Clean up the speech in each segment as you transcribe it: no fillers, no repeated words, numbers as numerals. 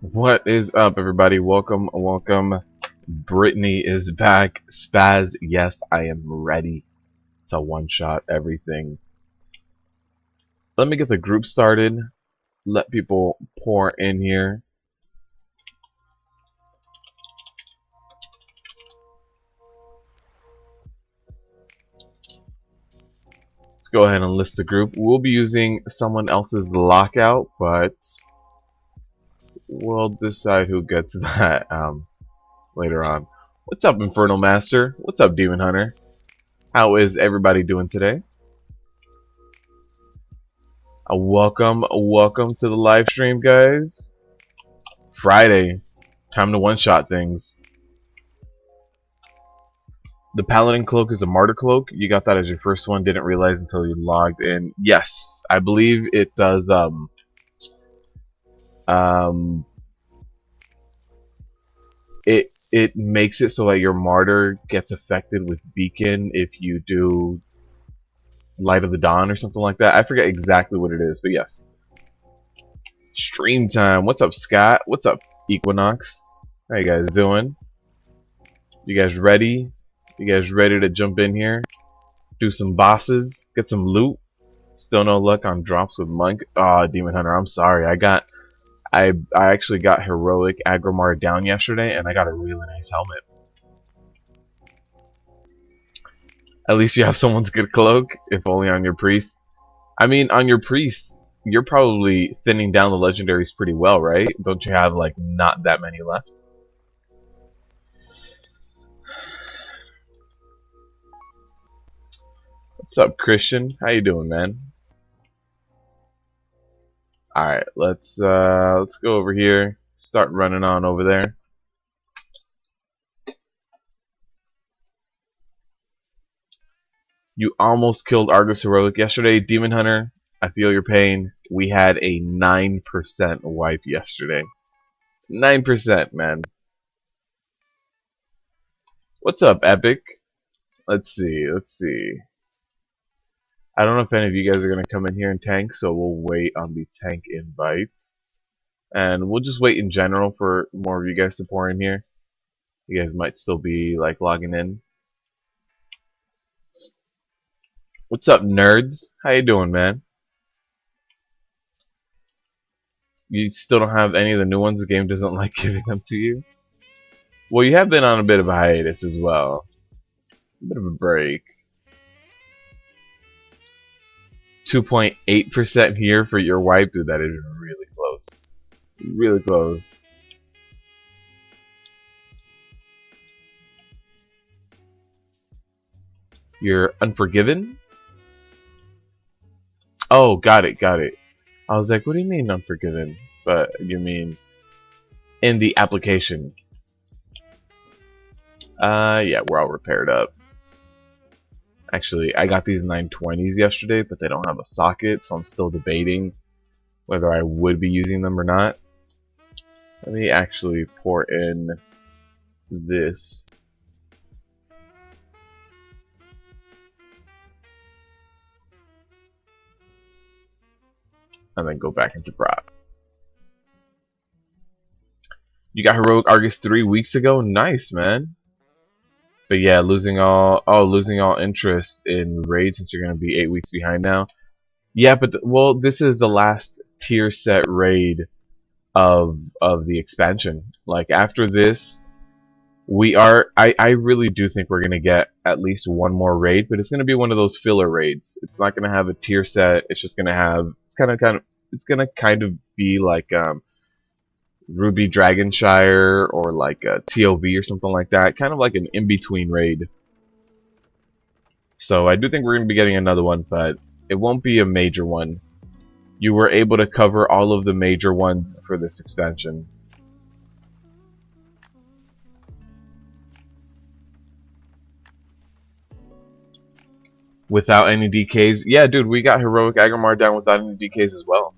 What is up, everybody? Welcome. Brittany is back. Spaz, yes, I am ready to one-shot everything. Let me get the group started. Let people pour in here. Let's go ahead and list the group. We'll be using someone else's lockout, but we'll decide who gets that later on. What's up, Infernal Master? What's up, Demon Hunter? How is everybody doing today? Welcome to the live stream, guys. Friday, time to one-shot things. The Paladin Cloak is a Martyr Cloak. You got that as your first one. Didn't realize until you logged in. Yes, I believe it does. It makes it so that your Martyr gets affected with Beacon if you do Light of the Dawn or something like that. I forget exactly what it is, but yes. Stream time. What's up, Scott? What's up, Equinox? How you guys doing? You guys ready? You guys ready to jump in here? Do some bosses? Get some loot? Still no luck on drops with Monk? Oh, Demon Hunter, I'm sorry. I actually got Heroic Agromar down yesterday, and I got a really nice helmet. At least you have someone's good cloak, if only on your priest. I mean, on your priest, you're probably thinning down the legendaries pretty well, right? Don't you have, like, not that many left? What's up, Christian? How you doing, man? Alright, let's go over here. Start running on over there. You almost killed Argus Heroic yesterday. Demon Hunter, I feel your pain. We had a 9% wipe yesterday. 9%, man. What's up, Epic? Let's see. I don't know if any of you guys are going to come in here and tank, so we'll wait on the tank invite. And we'll just wait in general for more of you guys to pour in here. You guys might still be, like, logging in. What's up, nerds? How you doing, man? You still don't have any of the new ones? The game doesn't like giving them to you? Well, you have been on a bit of a hiatus as well. A bit of a break. 2.8% here for your wipe. Dude, that is really close. Really close. You're Unforgiven? Oh, got it. I was like, what do you mean Unforgiven? But you mean in the application. Yeah, we're all repaired up. Actually, I got these 920s yesterday, but they don't have a socket, so I'm still debating whether I would be using them or not. Let me actually pour in this. And then go back into Prot. You got Heroic Argus 3 weeks ago? Nice, man. But yeah, losing all interest in raid since you're gonna be 8 weeks behind now. Yeah, but well, this is the last tier set raid of the expansion. Like after this, I really do think we're gonna get at least one more raid, but it's gonna be one of those filler raids. It's not gonna have a tier set. It's just gonna have it's gonna kind of be like Ruby Dragonshire or like a TOV or something like that. Kind of like an in-between raid. So I do think we're going to be getting another one, but it won't be a major one. You were able to cover all of the major ones for this expansion. Without any DKs? Yeah, dude, we got Heroic Agromar down without any DKs as well.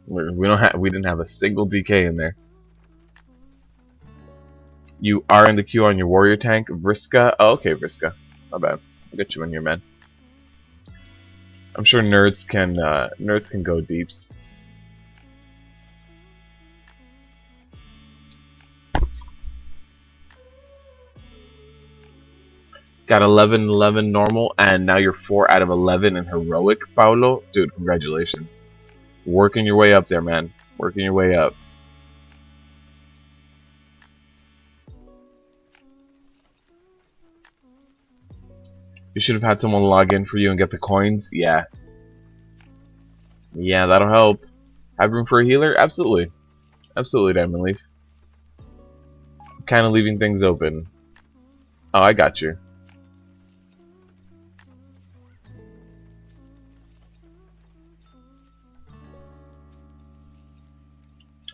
We didn't have a single DK in there. You are in the queue on your warrior tank, Vriska. Oh, okay, Vriska. Not bad. I'll get you in here, man. I'm sure nerds can go deeps. Got 11 normal, and now you're 4 out of 11 in heroic, Paulo. Dude, congratulations. Working your way up there, man. Working your way up. You should have had someone log in for you and get the coins. Yeah. Yeah, that'll help. Have room for a healer? Absolutely. Absolutely, Diamond Leaf. Kind of leaving things open. Oh, I got you.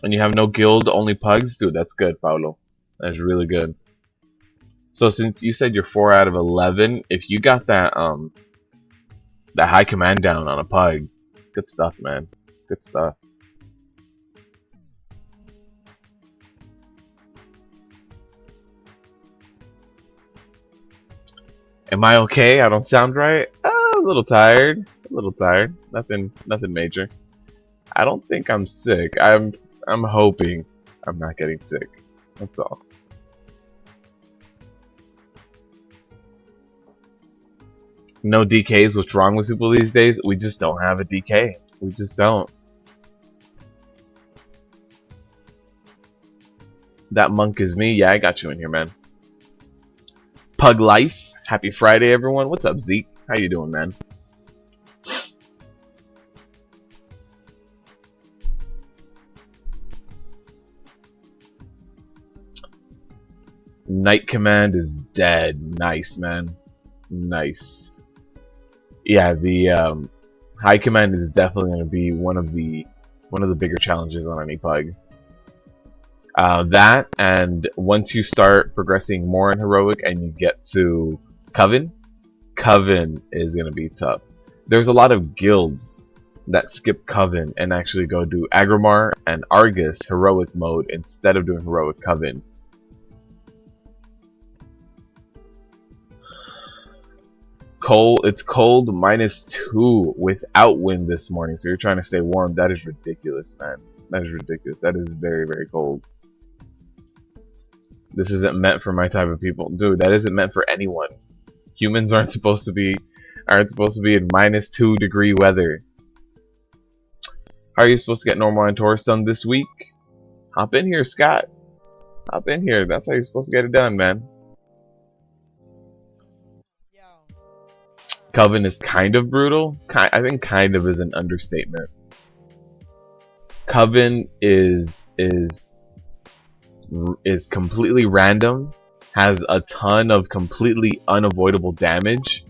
And you have no guild, only pugs? Dude, that's good, Paulo. That's really good. So since you said you're 4 out of 11, if you got that that high command down on a pug, good stuff, man. Good stuff. Am I okay? I don't sound right? A little tired. A little tired. Nothing major. I don't think I'm sick. I'm hoping I'm not getting sick. That's all. No DKs. What's wrong with people these days? We just don't have a DK. We just don't. That monk is me. Yeah, I got you in here, man. Pug life. Happy Friday, everyone. What's up, Zeke? How you doing, man? Night command is dead. Nice, man. Nice. Yeah, the high command is definitely going to be one of the bigger challenges on any pug. That, and once you start progressing more in heroic and you get to Coven is going to be tough. There's a lot of guilds that skip Coven and actually go do Agrimar and Argus heroic mode instead of doing heroic Coven. It's cold, -2 without wind this morning, so you're trying to stay warm. That is ridiculous, man. That is ridiculous. That is very, very cold. This isn't meant for my type of people. Dude, that isn't meant for anyone. Humans aren't supposed to be in -2 degree weather. How are you supposed to get normal Antorus done this week? Hop in here, Scott. Hop in here. That's how you're supposed to get it done, man. Coven is kind of brutal. I think kind of is an understatement. Coven is completely random, has a ton of completely unavoidable damage.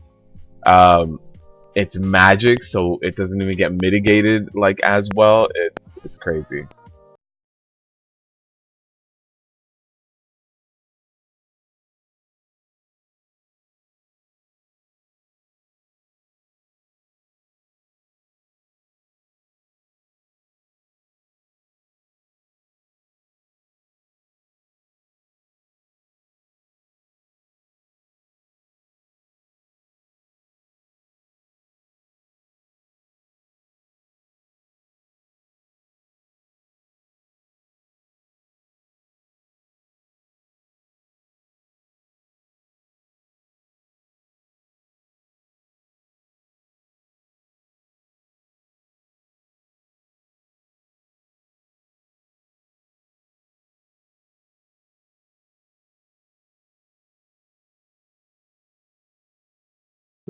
It's magic, so it doesn't even get mitigated like as well. It's crazy.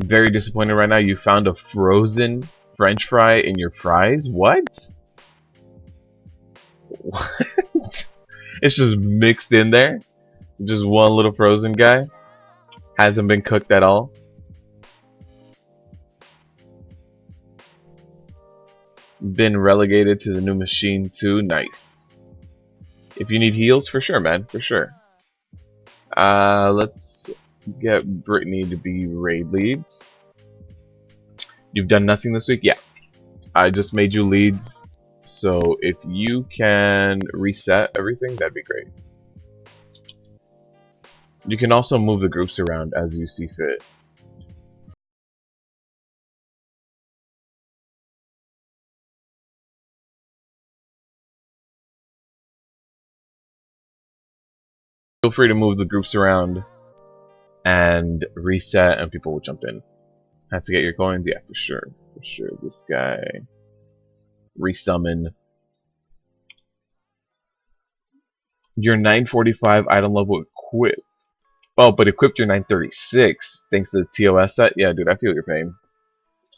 Very disappointed right now. You found a frozen French fry in your fries? What? What? It's just mixed in there? Just one little frozen guy? Hasn't been cooked at all? Been relegated to the new machine too? Nice. If you need heals, for sure, man. For sure. Let's get Brittany to be raid leads. You've done nothing this week? Yeah. I just made you leads. So if you can reset everything, that'd be great. You can also move the groups around as you see fit. Feel free to move the groups around and reset, and people will jump in. Had to get your coins? Yeah, for sure. For sure. This guy. Resummon. Your 945 item level equipped. Oh, but equipped your 936 thanks to the TOS set? Yeah, dude, I feel your pain.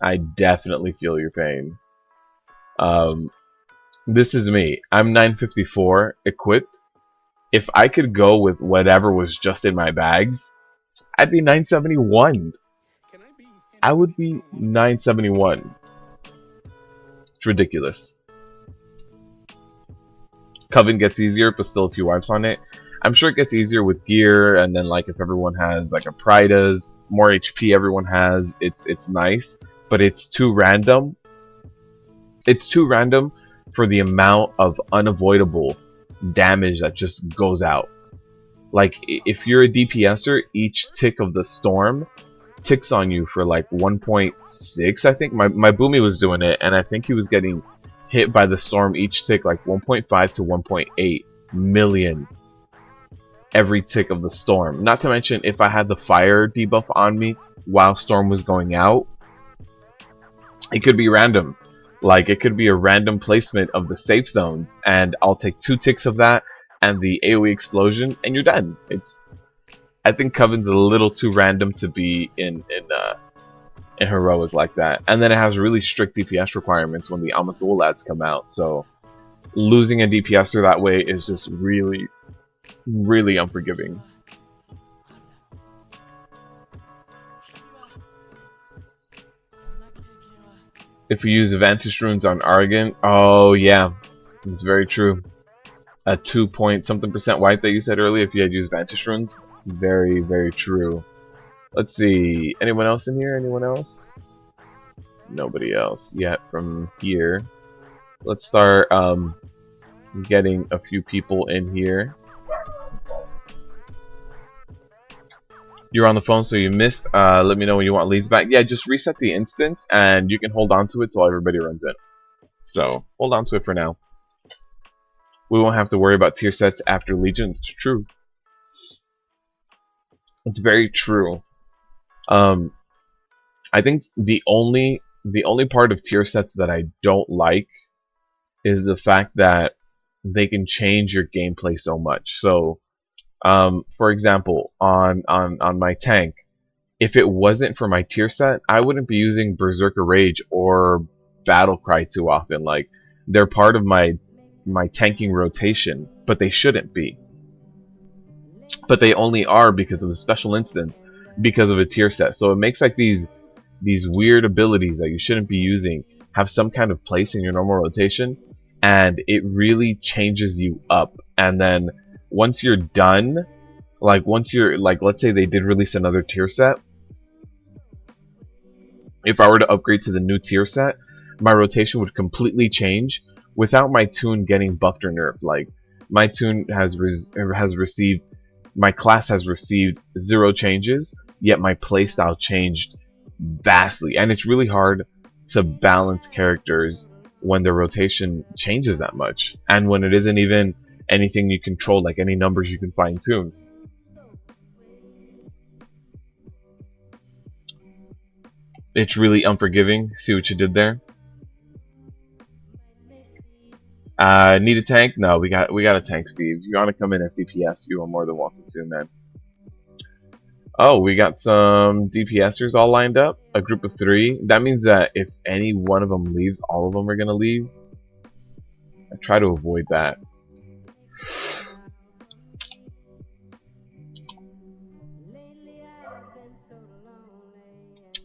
I definitely feel your pain. This is me. I'm 954 equipped. If I could go with whatever was just in my bags, I'd be 971. I would be 971. It's ridiculous. Coven gets easier, but still a few wipes on it. I'm sure it gets easier with gear, and then like if everyone has like a Pridas, more HP everyone has, it's nice, but it's too random. It's too random for the amount of unavoidable damage that just goes out. Like if you're a DPSer, each tick of the storm ticks on you for like 1.6. I think my Boomy was doing it, and I think he was getting hit by the storm each tick like 1.5 to 1.8 million every tick of the storm. Not to mention if I had the fire debuff on me while storm was going out, it could be random. Like it could be a random placement of the safe zones, and I'll take 2 ticks of that and the AoE explosion, and you're done. I think Coven's a little too random to be in heroic like that, and then it has really strict DPS requirements when the Amathul lads come out. So losing a DPSer that way is just really, really unforgiving. If you use Vantage runes on Argon, oh yeah, it's very true. A 2-point-something% wipe that you said earlier if you had used Vantage runes, very, very true. Let's see, anyone else in here? Anyone else? Nobody else yet from here. Let's start getting a few people in here. You're on the phone, so you missed. Let me know when you want leads back. Yeah, just reset the instance, and you can hold on to it till everybody runs in. So, hold on to it for now. We won't have to worry about tier sets after Legion. It's true. It's very true. I think the only part of tier sets that I don't like is the fact that they can change your gameplay so much. So, for example, on my tank, if it wasn't for my tier set, I wouldn't be using Berserker Rage or Battle Cry too often. Like, they're part of my tanking rotation, but they shouldn't be. But they only are because of a special instance, because of a tier set. So it makes like these weird abilities that you shouldn't be using have some kind of place in your normal rotation, and it really changes you up. And then once you're done, like once you're like, let's say they did release another tier set, if I were to upgrade to the new tier set, my rotation would completely change without my tune getting buffed or nerfed. Like my tune has received, my class has received 0 changes, yet my playstyle changed vastly. And it's really hard to balance characters when the rotation changes that much, and when it isn't even anything you control, like any numbers you can fine tune. It's really unforgiving. See what you did there? Need a tank? No, we got a tank, Steve. If you want to come in as DPS, you are more than welcome to, man. Oh, we got some DPSers all lined up. A group of 3. That means that if any one of them leaves, all of them are gonna leave. I try to avoid that.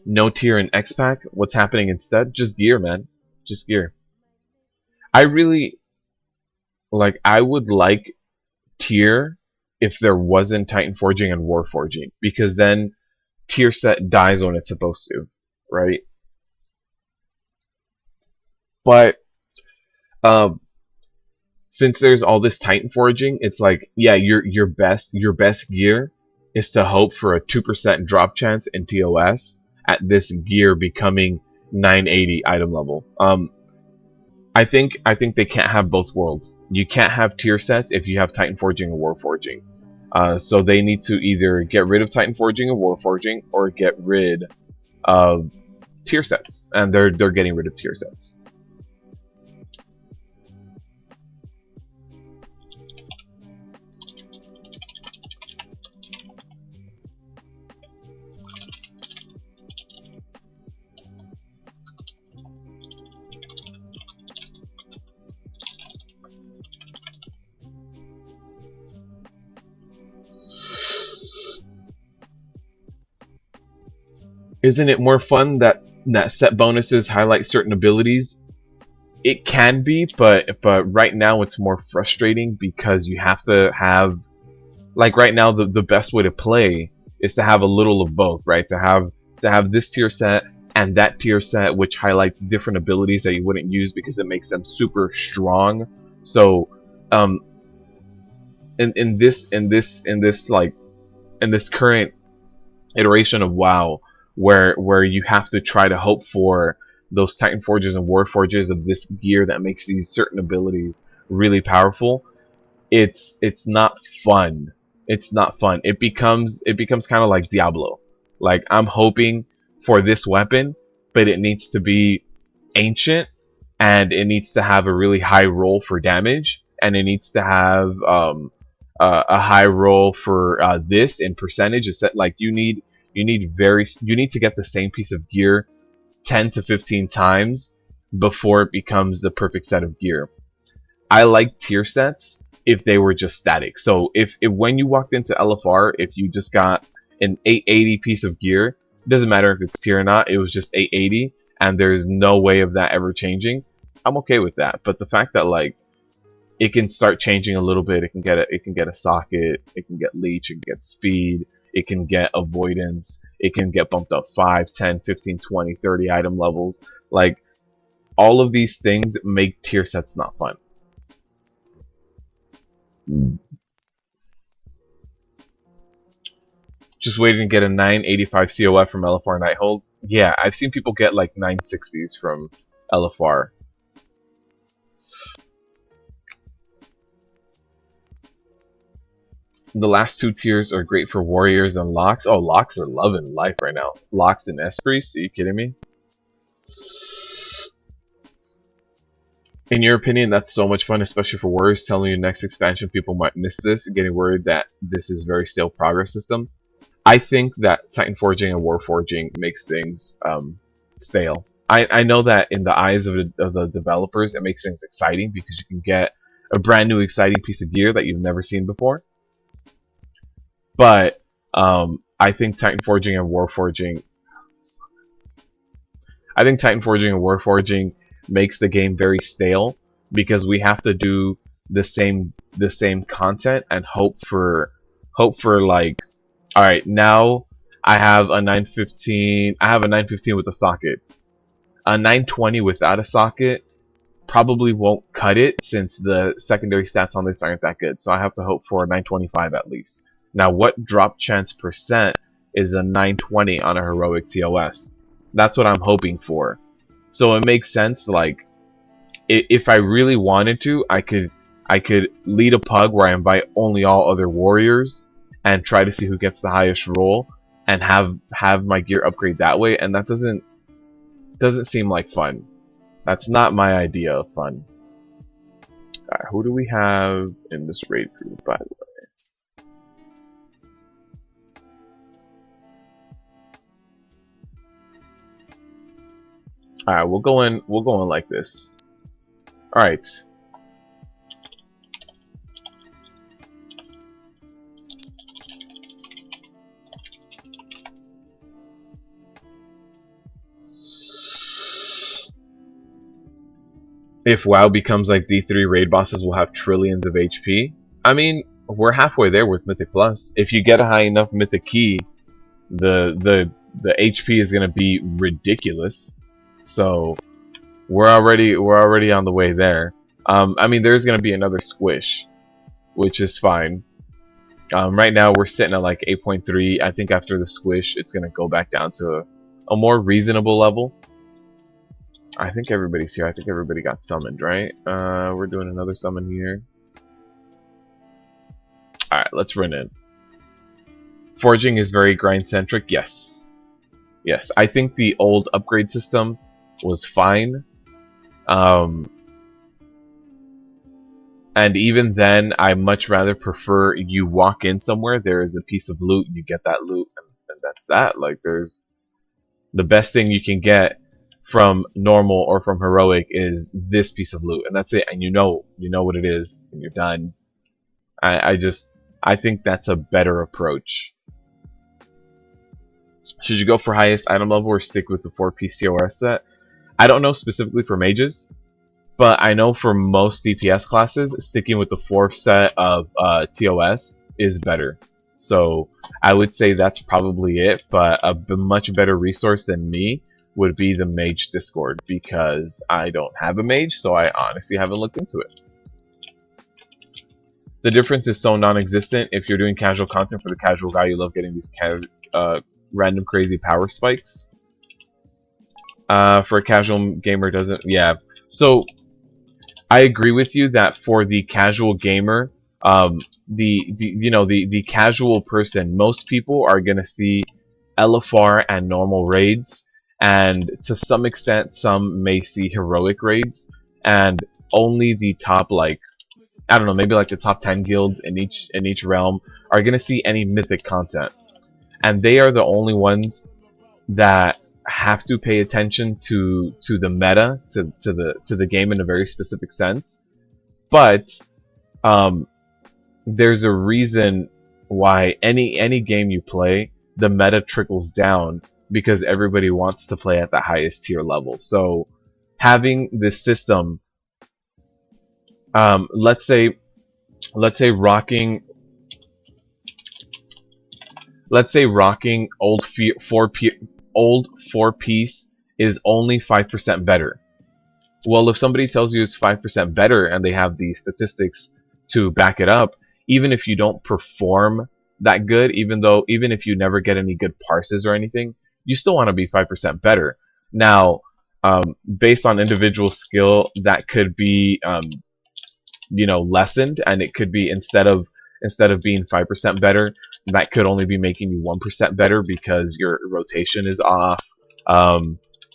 No tier in X-Pack? What's happening instead? Just gear, man. Just gear. I really, like, I would like tier if there wasn't Titanforging and Warforging, because then tier set dies when it's supposed to, right? But since there's all this Titanforging, it's like, yeah, your best gear is to hope for a 2% drop chance in TOS at this gear becoming 980 item level. I think they can't have both worlds. You can't have tier sets if you have Titanforging or Warforging. So they need to either get rid of Titanforging and Warforging, or get rid of tier sets, and they're getting rid of tier sets. Isn't it more fun that set bonuses highlight certain abilities? It can be, but right now it's more frustrating because you have to have, like right now the best way to play is to have a little of both, right? To have this tier set and that tier set, which highlights different abilities that you wouldn't use because it makes them super strong. So in this current iteration of WoW, where you have to try to hope for those Titan Forges and War Forges of this gear that makes these certain abilities really powerful, it's not fun. It's not fun. It becomes kind of like Diablo. Like, I'm hoping for this weapon, but it needs to be ancient, and it needs to have a really high roll for damage, and it needs to have a high roll for this in percentage. It's that, like, you need to get the same piece of gear 10 to 15 times before it becomes the perfect set of gear. I like tier sets if they were just static. So if when you walked into LFR, if you just got an 880 piece of gear, it doesn't matter if it's tier or not, it was just 880 and there's no way of that ever changing, I'm okay with that. But the fact that, like, it can start changing a little bit, it can get a socket, it can get leech, it can get speed, it can get avoidance, it can get bumped up 5, 10, 15, 20, 30 item levels. Like, all of these things make tier sets not fun. Just waiting to get a 985 COF from LFR Nighthold. Yeah, I've seen people get like 960s from LFR. The last two tiers are great for warriors and locks. Oh, locks are loving life right now. Locks and Esprits, are you kidding me? In your opinion, that's so much fun, especially for warriors. Telling you next expansion people might miss this, getting worried that this is very stale progress system. I think that Titanforging and Warforging makes things stale. I know that in the eyes of the developers, it makes things exciting because you can get a brand new exciting piece of gear that you've never seen before. But I think Titanforging and Warforging makes the game very stale because we have to do the same content and hope for like, all right, now I have a 915. I have a 915 with a socket. A 920 without a socket probably won't cut it since the secondary stats on this aren't that good. So I have to hope for a 925 at least. Now, what drop chance percent is a 920 on a heroic TOS? That's what I'm hoping for. So it makes sense. Like, if I really wanted to, I could lead a pug where I invite only all other warriors and try to see who gets the highest roll and have my gear upgrade that way. And that doesn't seem like fun. That's not my idea of fun. Alright, who do we have in this raid group, by the way? Alright, we'll go in like this. Alright. If WoW becomes like D3, raid bosses will have trillions of HP. I mean, we're halfway there with Mythic Plus. If you get a high enough Mythic Key, the HP is gonna be ridiculous. So we're already on the way there. I mean, there's gonna be another squish, which is fine. Right now we're sitting at like 8.3. I think after the squish, it's gonna go back down to a more reasonable level. I think everybody's here. I think everybody got summoned, right? We're doing another summon here. Alright, let's run in. Forging is very grind centric. Yes, yes. I think the old upgrade system was fine. And even then, I much rather prefer you walk in somewhere, there is a piece of loot, you get that loot, and that's that. Like, there's the best thing you can get from normal or from heroic is this piece of loot, and that's it. And you know what it is, and you're done. I think that's a better approach. Should you go for highest item level or stick with the 4-piece TOS set? I don't know specifically for mages, but I know for most DPS classes, sticking with the 4th set of TOS is better. So I would say that's probably it, but a much better resource than me would be the Mage Discord, because I don't have a mage, so I honestly haven't looked into it. The difference is so non-existent. If you're doing casual content for the casual guy, you love getting these random crazy power spikes. For a casual gamer, doesn't. Yeah. So I agree with you that for the casual gamer, the casual person, most people are gonna see LFR and normal raids, and to some extent, some may see heroic raids, and only the top, like, I don't know, maybe like the top 10 guilds in each realm are gonna see any mythic content, and they are the only ones that have to pay attention to the meta, to the game in a very specific sense. But there's a reason why any game you play, the meta trickles down, because everybody wants to play at the highest tier level. So having this system, let's say rocking old 4-piece is only 5% better. Well, if somebody tells you it's 5% better and they have the statistics to back it up, even if you don't perform that good, even if you never get any good parses or anything, you still want to be 5% better. Now, based on individual skill, that could be lessened, and it could be instead of being 5% better, that could only be making you 1% better because your rotation is off.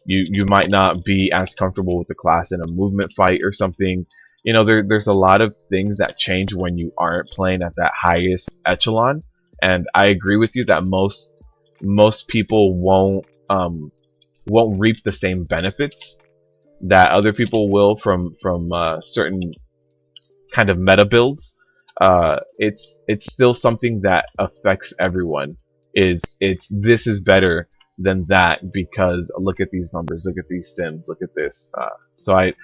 You might not be as comfortable with the class in a movement fight or something. There's a lot of things that change when you aren't playing at that highest echelon, and I agree with you that most people won't reap the same benefits that other people will from certain kind of meta builds. It's still something that affects everyone. This is better than that because look at these numbers, look at these sims, look at this. So I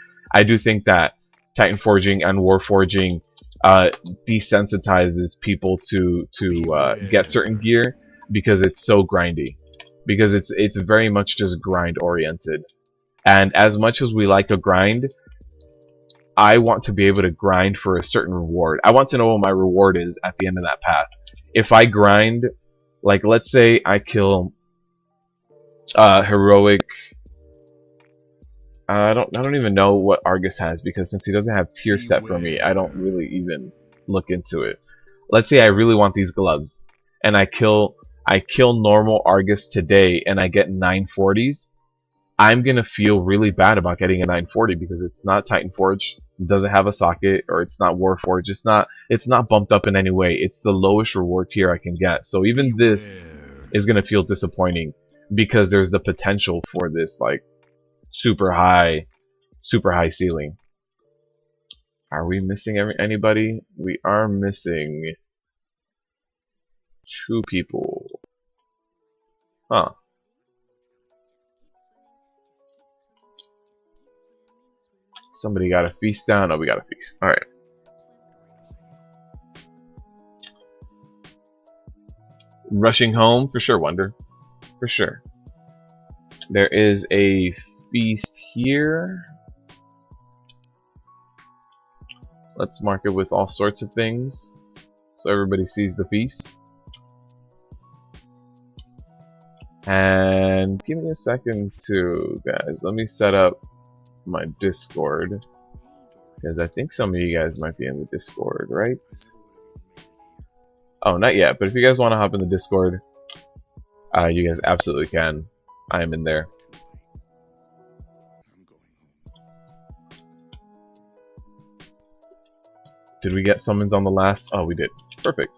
do think that Titanforging and Warforging desensitizes people to get certain gear because it's so grindy, because it's very much just grind oriented. And as much as we like a grind, I want to be able to grind for a certain reward. I want to know what my reward is at the end of that path. If I grind, like let's say I kill heroic. I don't even know what Argus has, because since he doesn't have tier set for me, I don't really even look into it. Let's say I really want these gloves, and I kill normal Argus today, and I get 940s. I'm gonna feel really bad about getting a 940 because it's not Titanforge, it doesn't have a socket, or it's not Warforge. It's not bumped up in any way. It's the lowest reward tier I can get. So even this is gonna feel disappointing because there's the potential for this like super high ceiling. Are we missing anybody? We are missing 2 people. Huh. Somebody got a feast down. Oh, we got a feast. Alright. Rushing home? For sure, Wonder. For sure. There is a feast here. Let's mark it with all sorts of things so everybody sees the feast. And give me a second too, guys. Let me set up my Discord, because I think some of you guys might be in the Discord, right? Oh, not yet. But if you guys want to hop in the Discord, you guys absolutely can. I am in there. Did we get summons on the last? Oh, we did. Perfect.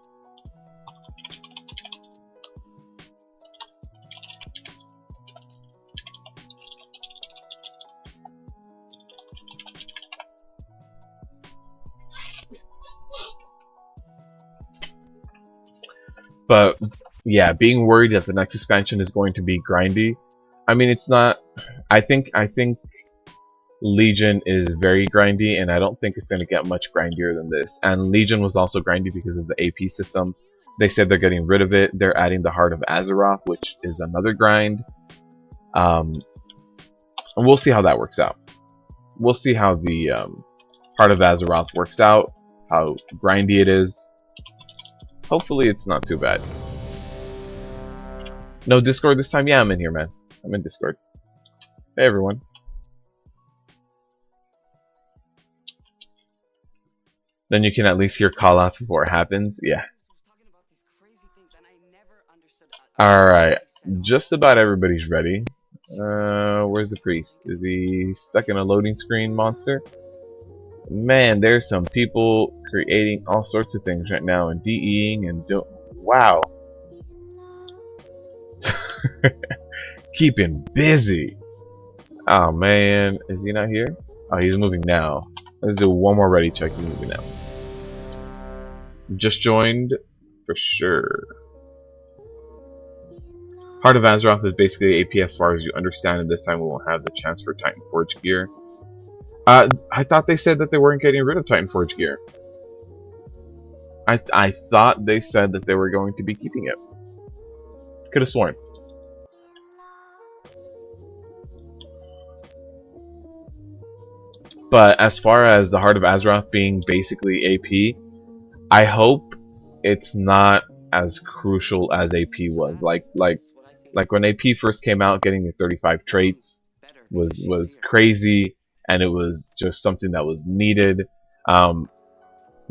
But yeah, being worried that the next expansion is going to be grindy. I mean, it's not. I think Legion is very grindy, and I don't think it's going to get much grindier than this. And Legion was also grindy because of the AP system. They said they're getting rid of it. They're adding the Heart of Azeroth, which is another grind. And we'll see how that works out. We'll see how the Heart of Azeroth works out, how grindy it is. Hopefully it's not too bad. No Discord this time? Yeah, I'm in here, man. I'm in Discord. Hey, everyone. Then you can at least hear callouts before it happens. Yeah. Alright. Just about everybody's ready. Where's the priest? Is he stuck in a loading screen monster? Man, there's some people creating all sorts of things right now and DEing and wow. Keeping busy. Oh man, is he not here? Oh, he's moving now. Let's do one more ready check. He's moving now. Just joined for sure. Heart of Azeroth is basically AP as far as you understand, and this time we won't have the chance for Titanforge gear. I thought they said that they weren't getting rid of Titanforge gear. I thought they said that they were going to be keeping it. Could have sworn. But as far as the Heart of Azeroth being basically AP, I hope it's not as crucial as AP was. Like when AP first came out, getting the 35 traits was crazy, and it was just something that was needed.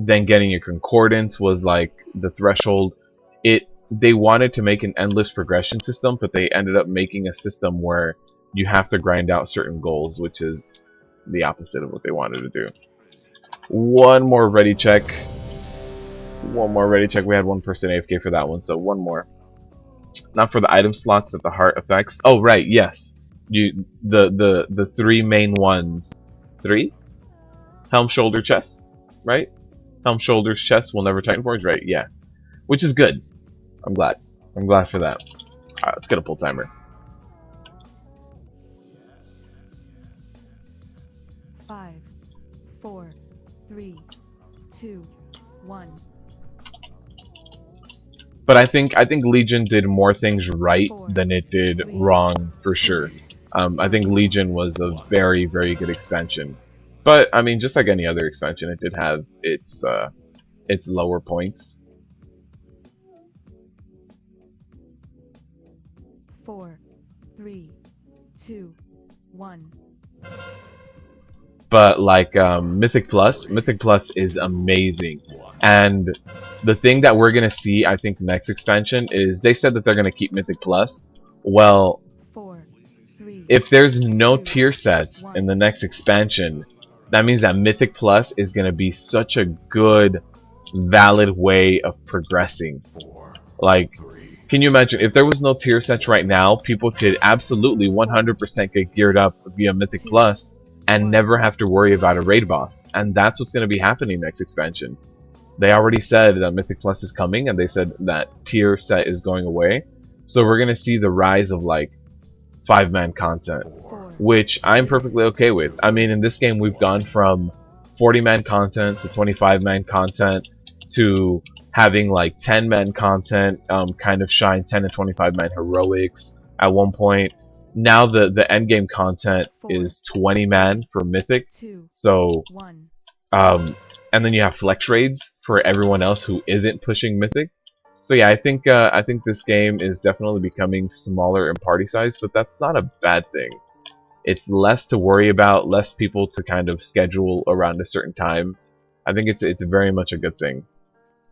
Then getting a concordance was like the threshold. They wanted to make an endless progression system, but they ended up making a system where you have to grind out certain goals, which is the opposite of what they wanted to do. One more ready check. One more ready check. We had one person AFK for that one, so one more. Not for the item slots that the heart affects. Oh right, yes. The three main ones. 3? Helm, shoulder, chest, right? Helm, shoulders, chest will never Titanforge, right? Yeah. Which is good. I'm glad. I'm glad for that. Alright, let's get a pull timer. 5, 4, 3, 2, 1. But I think Legion did more things right than it did wrong, for sure. I think Legion was a very, very good expansion. But I mean, just like any other expansion, it did have its lower points. 4, 3, 2, 1. But like Mythic Plus is amazing. And the thing that we're gonna see, I think, next expansion is they said that they're gonna keep Mythic Plus. Well, 4, 3, if there's no tier sets in the next expansion, that means that Mythic Plus is gonna be such a good, valid way of progressing. Like, can you imagine if there was no tier sets right now, people could absolutely 100% get geared up via Mythic Plus and never have to worry about a raid boss. And that's what's going to be happening next expansion. They already said that Mythic Plus is coming, and they said that tier set is going away. So we're going to see the rise of like 5-man content, which I'm perfectly okay with. I mean, in this game we've gone from 40-man content to 25-man content to having like 10-man content, kind of shine 10 and 25-man heroics at one point. Now the end game content is 20-man for Mythic. So and then you have flex raids for everyone else who isn't pushing Mythic. So yeah, I think this game is definitely becoming smaller in party size, but that's not a bad thing. It's less to worry about, less people to kind of schedule around a certain time. I think it's very much a good thing.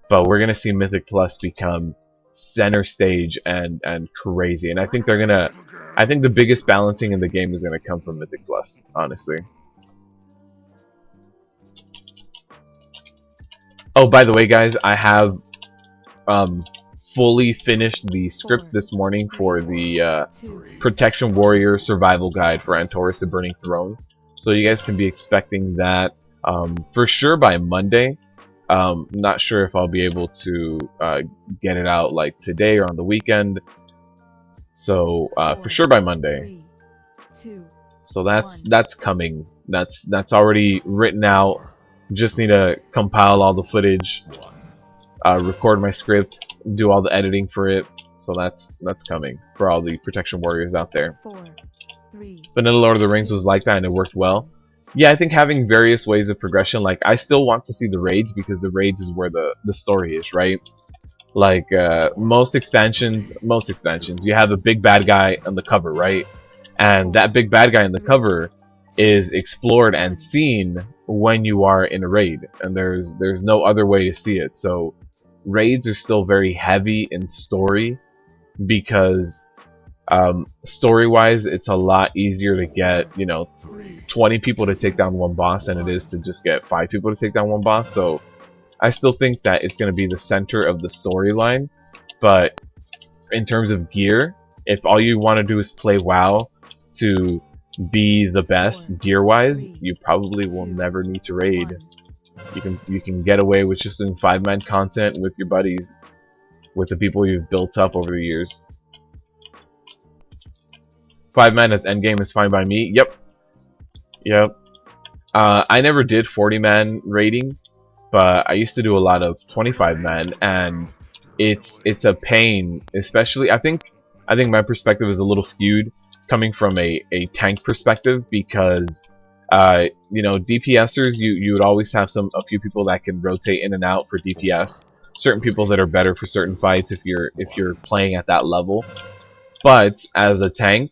but we're gonna see Mythic Plus become center stage and crazy. And I think they're gonna, I think the biggest balancing in the game is gonna come from Mythic Plus, honestly. Oh, by the way, guys, I have fully finished the script this morning for the Protection Warrior Survival Guide for Antorus: The Burning Throne. So you guys can be expecting that for sure by Monday. Not sure if I'll be able to get it out like today or on the weekend. So for sure by Monday. So that's coming. That's already written out. Just need to compile all the footage, record my script, do all the editing for it. So that's coming for all the Protection Warriors out there. Vanilla Lord of the Rings was like that and it worked well. Yeah, I think having various ways of progression, like I still want to see the raids because the raids is where the story is, right? Like most expansions, you have a big bad guy on the cover, right? And that big bad guy on the cover is explored and seen when you are in a raid, and there's no other way to see it. So raids are still very heavy in story because story-wise, it's a lot easier to get, you know, 20 people to take down one boss than it is to just get 5 people to take down one boss. So I still think that it's going to be the center of the storyline, but in terms of gear, if all you want to do is play WoW to be the best gear-wise, you probably will never need to raid. You can get away with just doing 5-man content with your buddies, with the people you've built up over the years. 5-man as endgame is fine by me. Yep. I never did 40-man raiding, but I used to do a lot of 25-man, and it's a pain. Especially, I think my perspective is a little skewed coming from a tank perspective, because you know, DPSers, you would always have a few people that can rotate in and out for DPS. Certain people that are better for certain fights if you're playing at that level. But as a tank,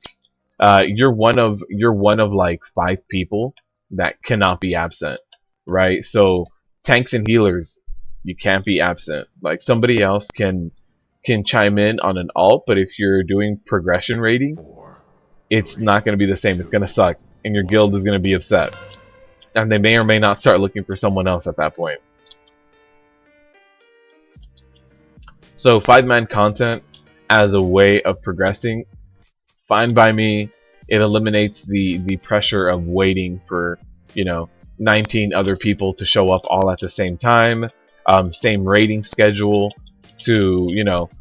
you're one of like 5 people that cannot be absent, right? So tanks and healers, you can't be absent. Like somebody else can chime in on an ult, but if you're doing progression rating, it's not going to be the same. It's going to suck, and your guild is going to be upset, and they may or may not start looking for someone else at that point. So 5-man content as a way of progressing, fine by me. It eliminates the pressure of waiting for, you know, 19 other people to show up all at the same time, same rating schedule, to, you know,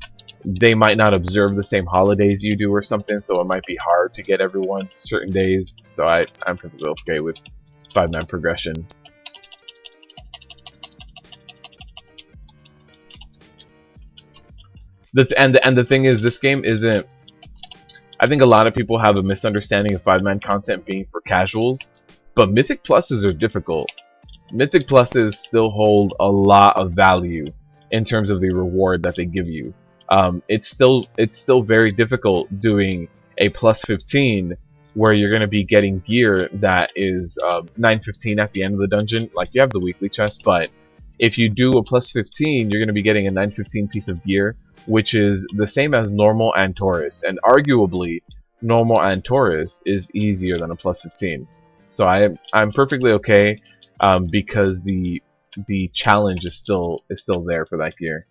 they might not observe the same holidays you do or something, so it might be hard to get everyone certain days. So I'm perfectly okay with 5-man progression. And the thing is, this game isn't, I think a lot of people have a misunderstanding of 5-man content being for casuals, but Mythic Pluses are difficult. Mythic Pluses still hold a lot of value in terms of the reward that they give you. It's still very difficult doing a +15 where you're going to be getting gear that is 915 at the end of the dungeon. Like, you have the weekly chest, but if you do a +15, you're going to be getting a 915 piece of gear, which is the same as normal Antorus, and arguably normal Antorus is easier than a +15. So I'm perfectly okay, because the challenge is still there for that gear.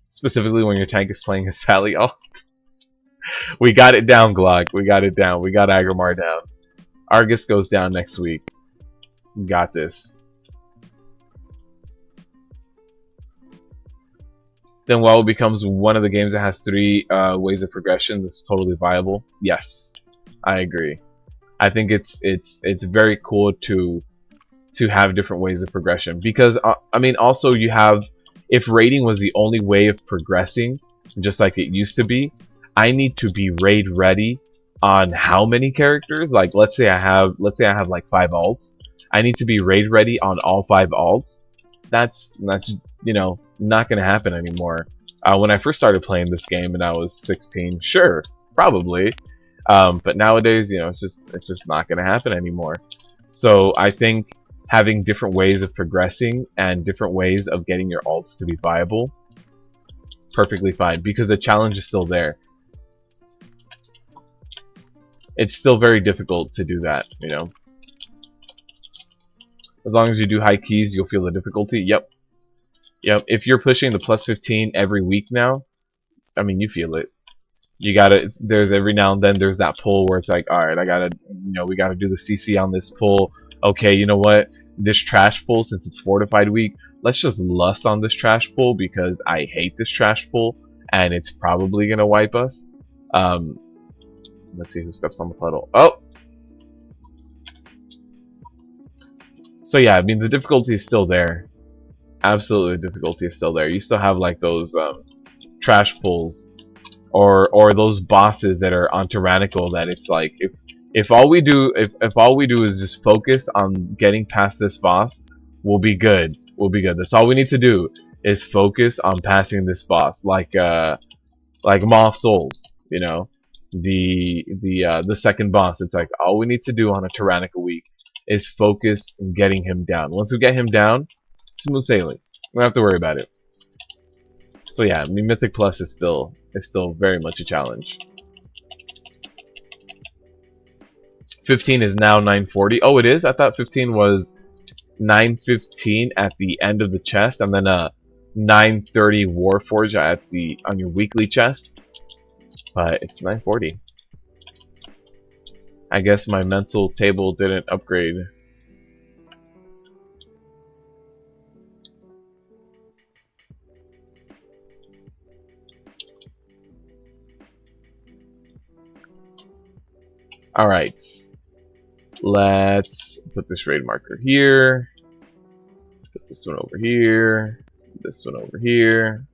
Specifically when your tank is playing his Valley ult. We got it down, Glock. We got it down. We got Agromar down. Argus goes down next week. Got this. Then WoW becomes one of the games that has 3 ways of progression that's totally viable. Yes, I agree. I think it's very cool to have different ways of progression, because I mean, also you have, if raiding was the only way of progressing, just like it used to be, I need to be raid ready on how many characters? Like, let's say I have like 5 alts. I need to be raid ready on all 5 alts. That's you know, not gonna happen anymore. When I first started playing this game and I was 16, sure, probably, but nowadays, you know, it's just not gonna happen anymore. So I think having different ways of progressing and different ways of getting your alts to be viable, perfectly fine, because the challenge is still there. It's still very difficult to do that, you know. As long as you do high keys, you'll feel the difficulty. Yep. Yep. If you're pushing the plus 15 every week now, I mean, you feel it. You gotta, there's every now and then there's that pull where it's like, alright, I gotta, you know, we gotta do the CC on this pull. Okay, you know what? This trash pull, since it's fortified week, let's just lust on this trash pull because I hate this trash pull and it's probably gonna wipe us. Let's see who steps on the puddle. Oh! So yeah, I mean, the difficulty is still there. Absolutely, the difficulty is still there. You still have like those trash pulls or those bosses that are on tyrannical that it's like if all we do is just focus on getting past this boss, we'll be good. We'll be good. That's all we need to do is focus on passing this boss, like Maw of Souls, you know, the second boss. It's like all we need to do on a tyrannical week is focus on getting him down. Once we get him down, smooth sailing. We don't have to worry about it. So yeah, I mean, Mythic Plus is still very much a challenge. 15 is now 940. Oh, it is? I thought 15 was 915 at the end of the chest, and then 930 Warforge at on your weekly chest. But it's 940. I guess my mental table didn't upgrade. Alright. Let's put this raid marker here. Put this one over here. This one over here.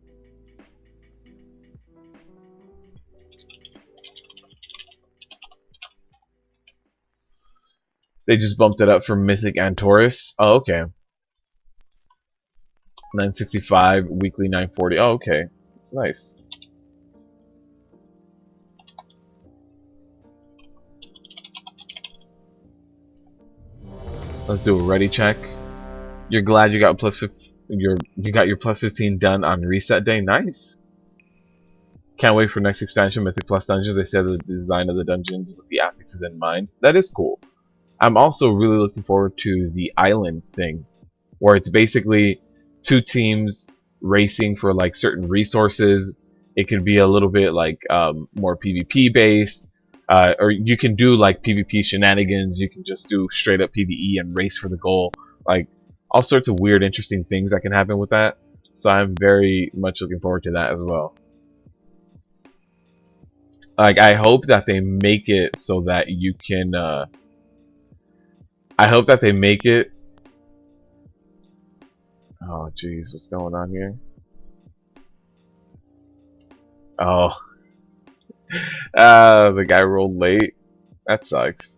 They just bumped it up for Mythic Antorus. Oh, okay. 965, weekly 940. Oh, okay. It's nice. Let's do a ready check. You're glad you got you got your plus 15 done on reset day. Nice. Can't wait for next expansion, Mythic Plus Dungeons. They said the design of the dungeons with the affixes in mind. That is cool. I'm also really looking forward to the island thing, where it's basically two teams racing for like certain resources. It could be a little bit like more PvP based, or you can do like PvP shenanigans. You can just do straight up PvE and race for the goal. Like all sorts of weird, interesting things that can happen with that. So I'm very much looking forward to that as well. Like I hope that they make it so that you can. I hope that they make it. Oh, jeez, what's going on here? Oh, the guy rolled late. That sucks.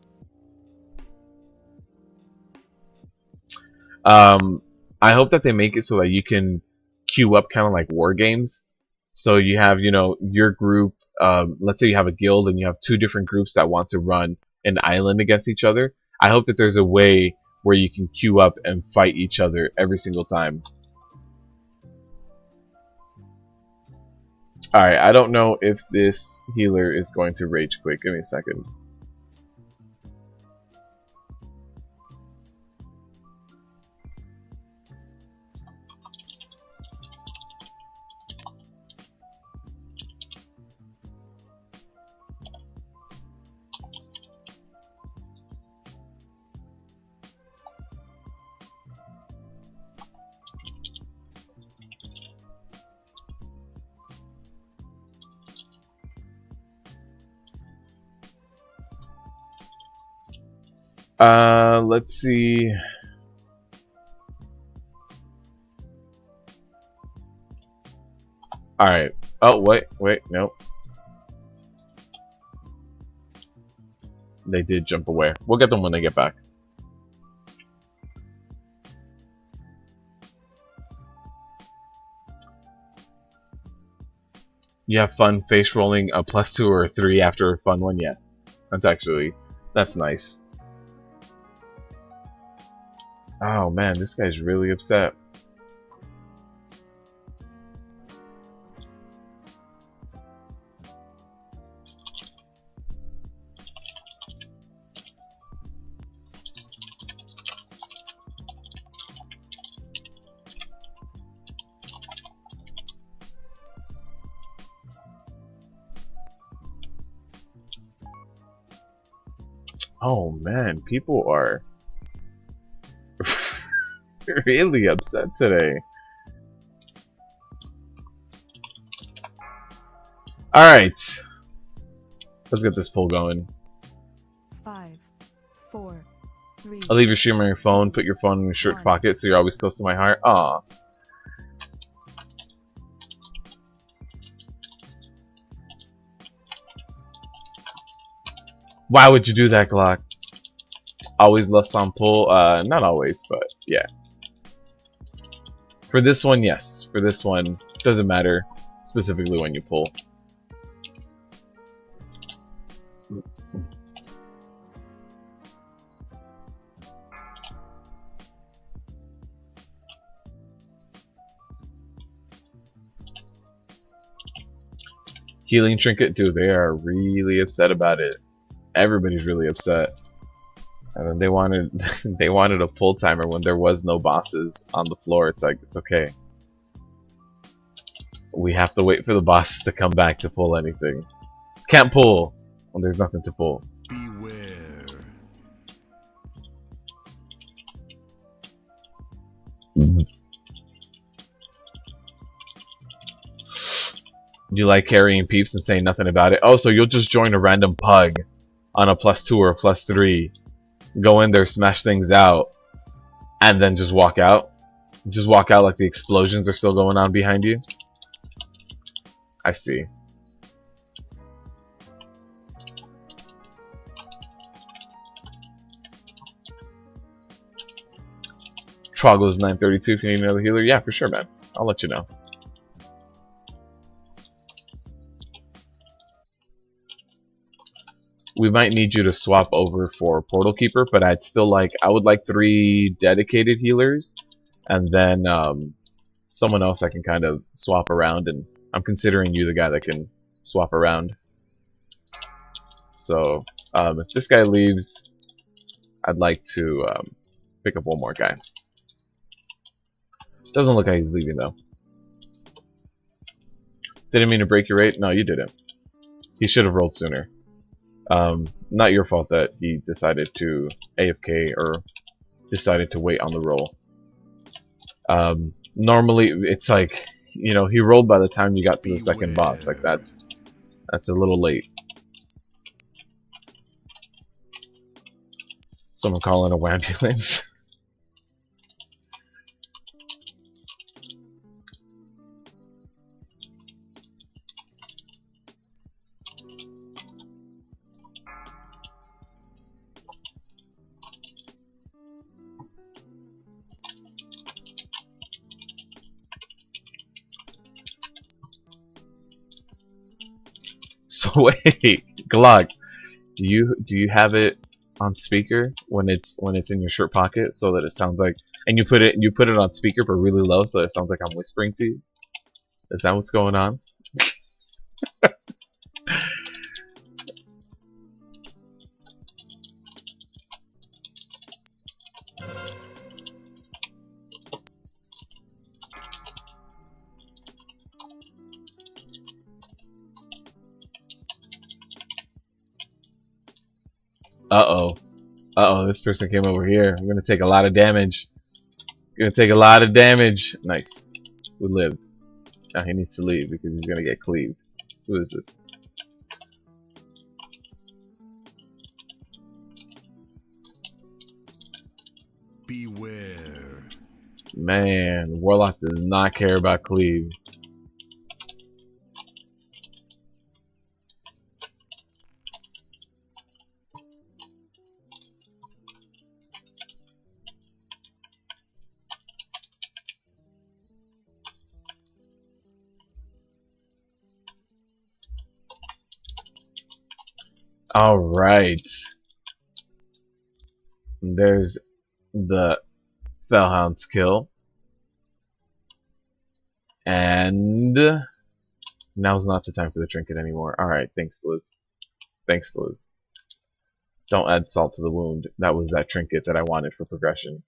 I hope that they make it so that you can queue up kind of like war games. So you have, you know, your group. Let's say you have a guild and you have two different groups that want to run an island against each other. I hope that there's a way where you can queue up and fight each other every single time. Alright, I don't know if this healer is going to rage quit. Give me a second. Let's see. Alright. Oh, wait, nope. They did jump away. We'll get them when they get back. You have fun face rolling a +2 or a 3 after a fun one? Yeah. That's nice. Oh man, this guy's really upset. Oh man, people are really upset today. Alright. Let's get this poll going. 5, 4, 3. I'll leave your stream on your phone, put your phone in your shirt pocket so you're always close to my heart. Aw. Why would you do that, Glock? Always lust on pull? Not always, but yeah. For this one, yes. For this one, doesn't matter specifically when you pull. Healing trinket, dude, they are really upset about it. Everybody's really upset. And then they wanted they wanted a pull timer when there was no bosses on the floor. It's like, it's okay. We have to wait for the bosses to come back to pull anything. Can't pull when there's nothing to pull. Beware. You like carrying peeps and saying nothing about it? Oh, so you'll just join a random pug on a +2 or a +3, go in there, smash things out, and then just walk out? Just walk out like the explosions are still going on behind you? I see. Troggles 932, if you need another healer? Yeah, for sure, man. I'll let you know. We might need you to swap over for Portal Keeper, but I would like 3 dedicated healers, and then someone else I can kind of swap around, and I'm considering you the guy that can swap around. So if this guy leaves, I'd like to pick up one more guy. Doesn't look like he's leaving though. Didn't mean to break your rate. No, you didn't. He should have rolled sooner. Not your fault that he decided to AFK or decided to wait on the roll. Normally, it's like, you know, he rolled by the time you got to the second boss. Like, that's a little late. Someone calling a ambulance. So wait, Glock, do you have it on speaker when it's in your shirt pocket so that it sounds like, and you put it on speaker but really low so it sounds like I'm whispering to you? Is that what's going on? Uh-oh. Uh-oh, this person came over here. I'm gonna take a lot of damage. Gonna take a lot of damage. Nice. We lived. Now he needs to leave because he's gonna get cleaved. Who is this? Beware. Man, Warlock does not care about cleave. Alright. There's the Fellhound's kill. And now's not the time for the trinket anymore. Alright, thanks, Blizz. Thanks, Blizz. Don't add salt to the wound. That was that trinket that I wanted for progression.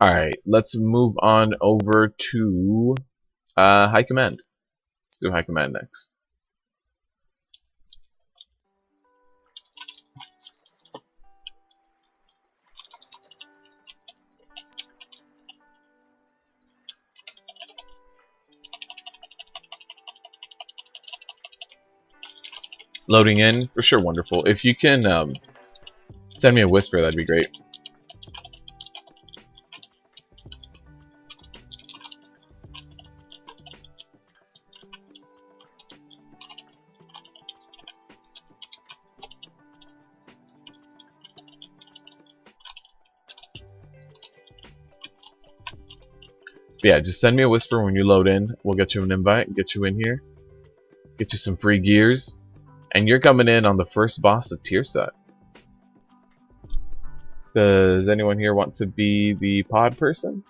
Alright, let's move on over to High Command. Let's do High Command next. Loading in, for sure, wonderful. If you can send me a whisper, that'd be great. Yeah, just send me a whisper when you load in. We'll get you an invite, get you in here, get you some free gears, and you're coming in on the first boss of tier set. Does anyone here want to be the pod person?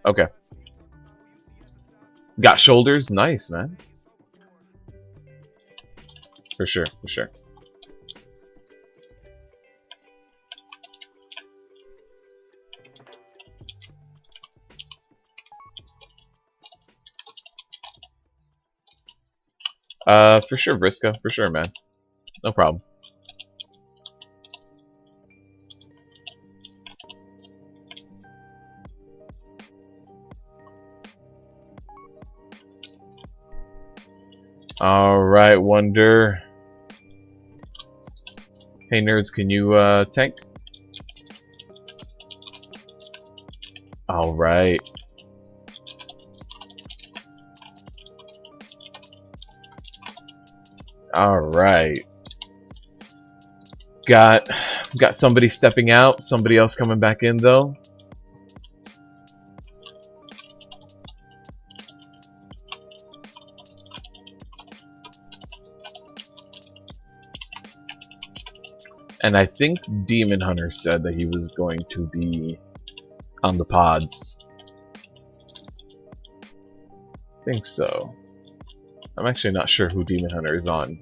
Okay. Got shoulders? Nice, man. For sure, for sure. For sure, Vriska. For sure, man. No problem. Alright, Wonder. Hey, nerds, can you, tank? Alright. Alright. Got somebody stepping out, somebody else coming back in, though. And I think Demon Hunter said that he was going to be on the pods. I think so. I'm actually not sure who Demon Hunter is on.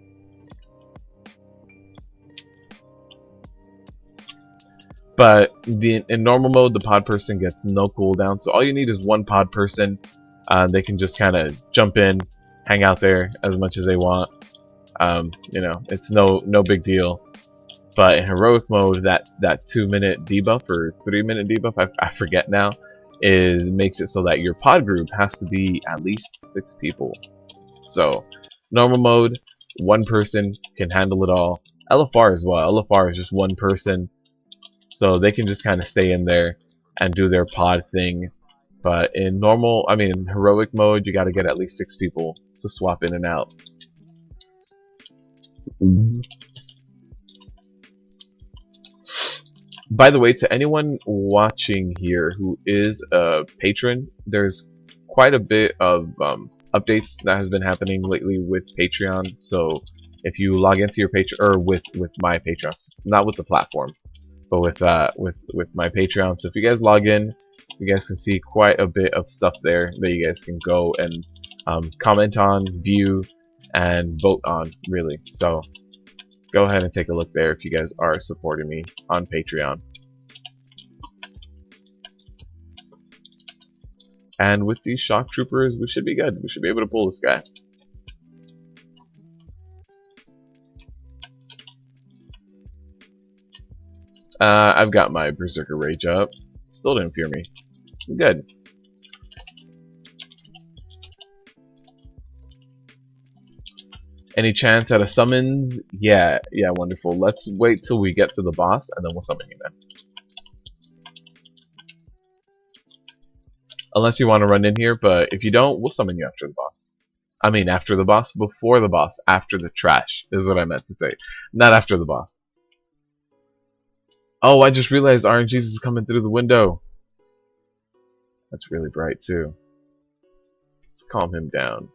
But in normal mode, the pod person gets no cooldown, so all you need is one pod person. They can just kind of jump in, hang out there as much as they want. You know, it's no big deal. But in heroic mode, that 2-minute debuff or 3-minute debuff, I forget now, makes it so that your pod group has to be at least 6 people. So normal mode, one person can handle it all. LFR as well. LFR is just one person, so they can just kind of stay in there and do their pod thing. But in normal, I mean in heroic mode, you got to get at least 6 people to swap in and out. By the way, to anyone watching here who is a patron, there's quite a bit of updates that has been happening lately with Patreon. So if you log into your Patreon, or with my Patreon, not with the platform, but with my Patreon. So if you guys log in, you guys can see quite a bit of stuff there that you guys can go and comment on, view, and vote on, really. So go ahead and take a look there if you guys are supporting me on Patreon. And with these shock troopers, we should be good. We should be able to pull this guy. I've got my Berserker Rage up. Still didn't fear me. Good. Any chance at a summons? Yeah, wonderful. Let's wait till we get to the boss, and then we'll summon you, man. Unless you want to run in here, but if you don't, we'll summon you after the boss. I mean, after the boss, before the boss, after the trash, is what I meant to say. Not after the boss. Oh, I just realized RNGesus is coming through the window. That's really bright, too. Let's calm him down.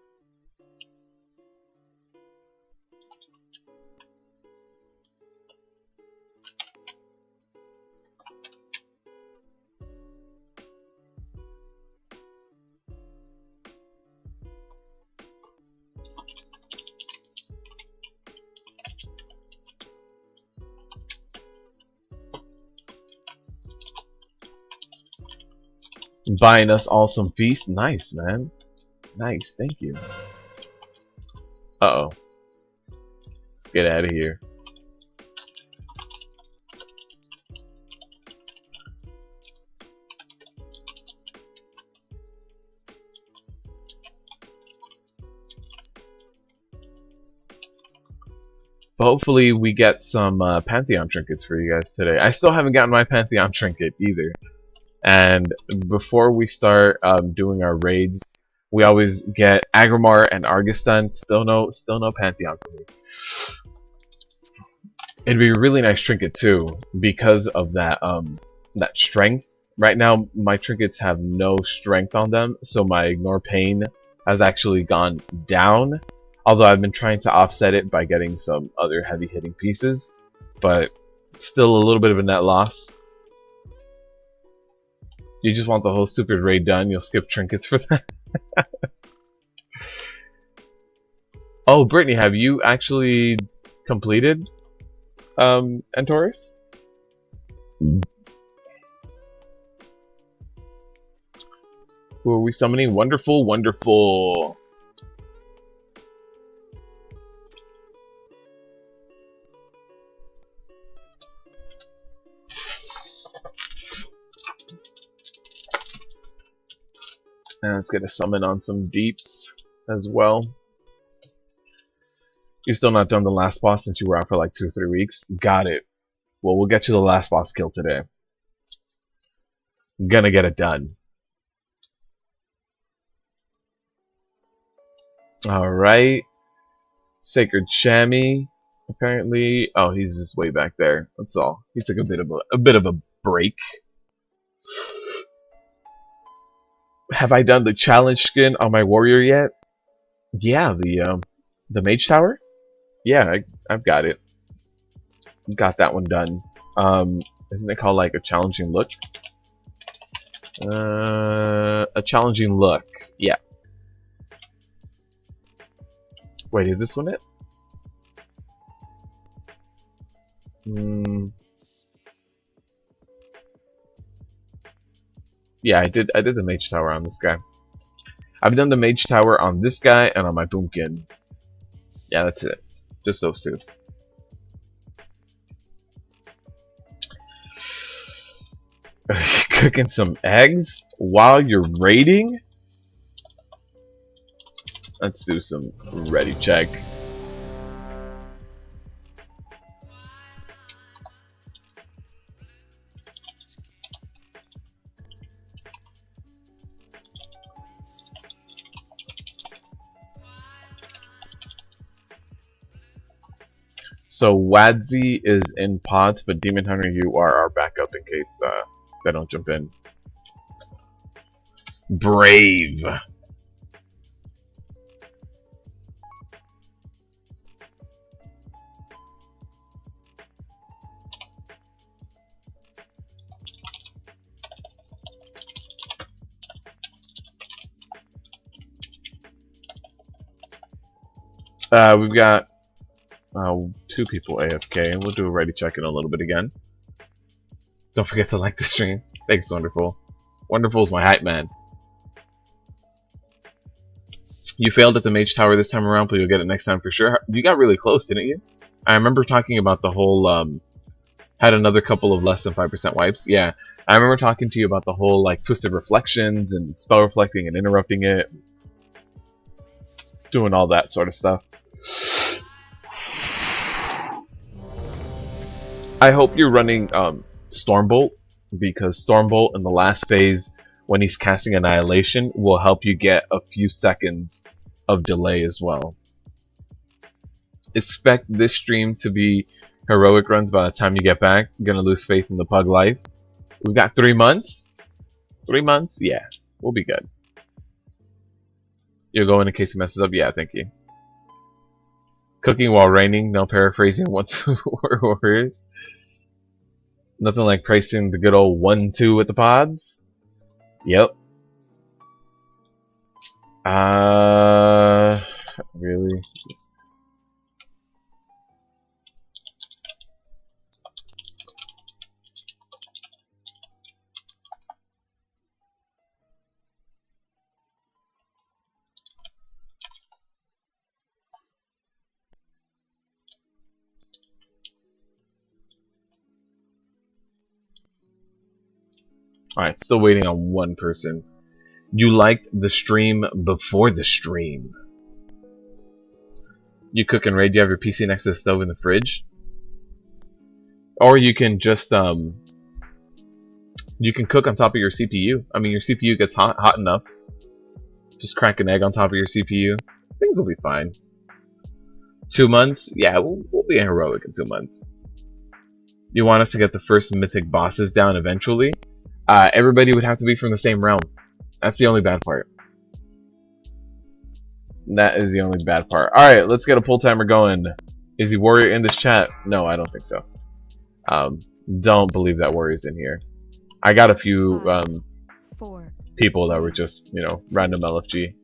Buying us all some feast. Nice, man. Nice, thank you. Uh-oh. Let's get out of here. But hopefully we get some Pantheon trinkets for you guys today. I still haven't gotten my Pantheon trinket either. And before we start doing our raids, we always get Agrimar and Argus done. Still no Pantheon for me. It'd be a really nice trinket too, because of that that strength. Right now, my trinkets have no strength on them, so my ignore pain has actually gone down. Although I've been trying to offset it by getting some other heavy hitting pieces, but still a little bit of a net loss. You just want the whole stupid raid done, you'll skip trinkets for that. Oh, Brittany, have you actually completed Antorus? Who are we summoning? Wonderful, wonderful. And let's get a summon on some deeps as well. You're still not done the last boss since you were out for like 2 or 3 weeks. Got it. Well, we'll get you the last boss kill today. Gonna get it done. Alright. Sacred Chamois. Apparently. Oh, he's just way back there. That's all. He took a bit of a break. Have I done the challenge skin on my warrior yet? Yeah, the mage tower? Yeah, I've got it. Got that one done. Isn't it called like a challenging look? A challenging look. Yeah. Wait, is this one it? Yeah, I did the mage tower on this guy. I've done the mage tower on this guy and on my boomkin. Yeah, that's it. Just those two. Cooking some eggs while you're raiding? Let's do some ready check. So Wadzi is in pods, but Demon Hunter, you are our backup in case they don't jump in. Brave. We've got 2 people AFK, and we'll do a ready check in a little bit again. Don't forget to like the stream. Thanks, Wonderful. Wonderful's my hype man. You failed at the mage tower this time around, but you'll get it next time for sure. You got really close, didn't you? I remember talking about the whole, had another couple of less than 5% wipes. Yeah, I remember talking to you about the whole, like, twisted reflections and spell reflecting and interrupting it. Doing all that sort of stuff. I hope you're running Stormbolt, because Stormbolt in the last phase, when he's casting Annihilation, will help you get a few seconds of delay as well. Expect this stream to be heroic runs by the time you get back. I'm gonna lose faith in the Pug life. We've got 3 months. 3 months? Yeah, we'll be good. You'll go in case it messes up? Yeah, thank you. Cooking while raining, no paraphrasing once warriors. Nothing like pricing the good old 1-2 with the pods. Yep. Really? Alright, still waiting on one person. You liked the stream before the stream. You cook and raid, you have your PC next to the stove in the fridge. Or you can just, you can cook on top of your CPU. I mean, your CPU gets hot enough. Just crack an egg on top of your CPU. Things will be fine. 2 months? Yeah, we'll be heroic in 2 months. You want us to get the first mythic bosses down eventually? Everybody would have to be from the same realm. That's the only bad part. That is the only bad part. Alright, let's get a pull timer going. Is the warrior in this chat? No, I don't think so. Don't believe that warrior's in here. I got a few people that were just, you know, random LFG.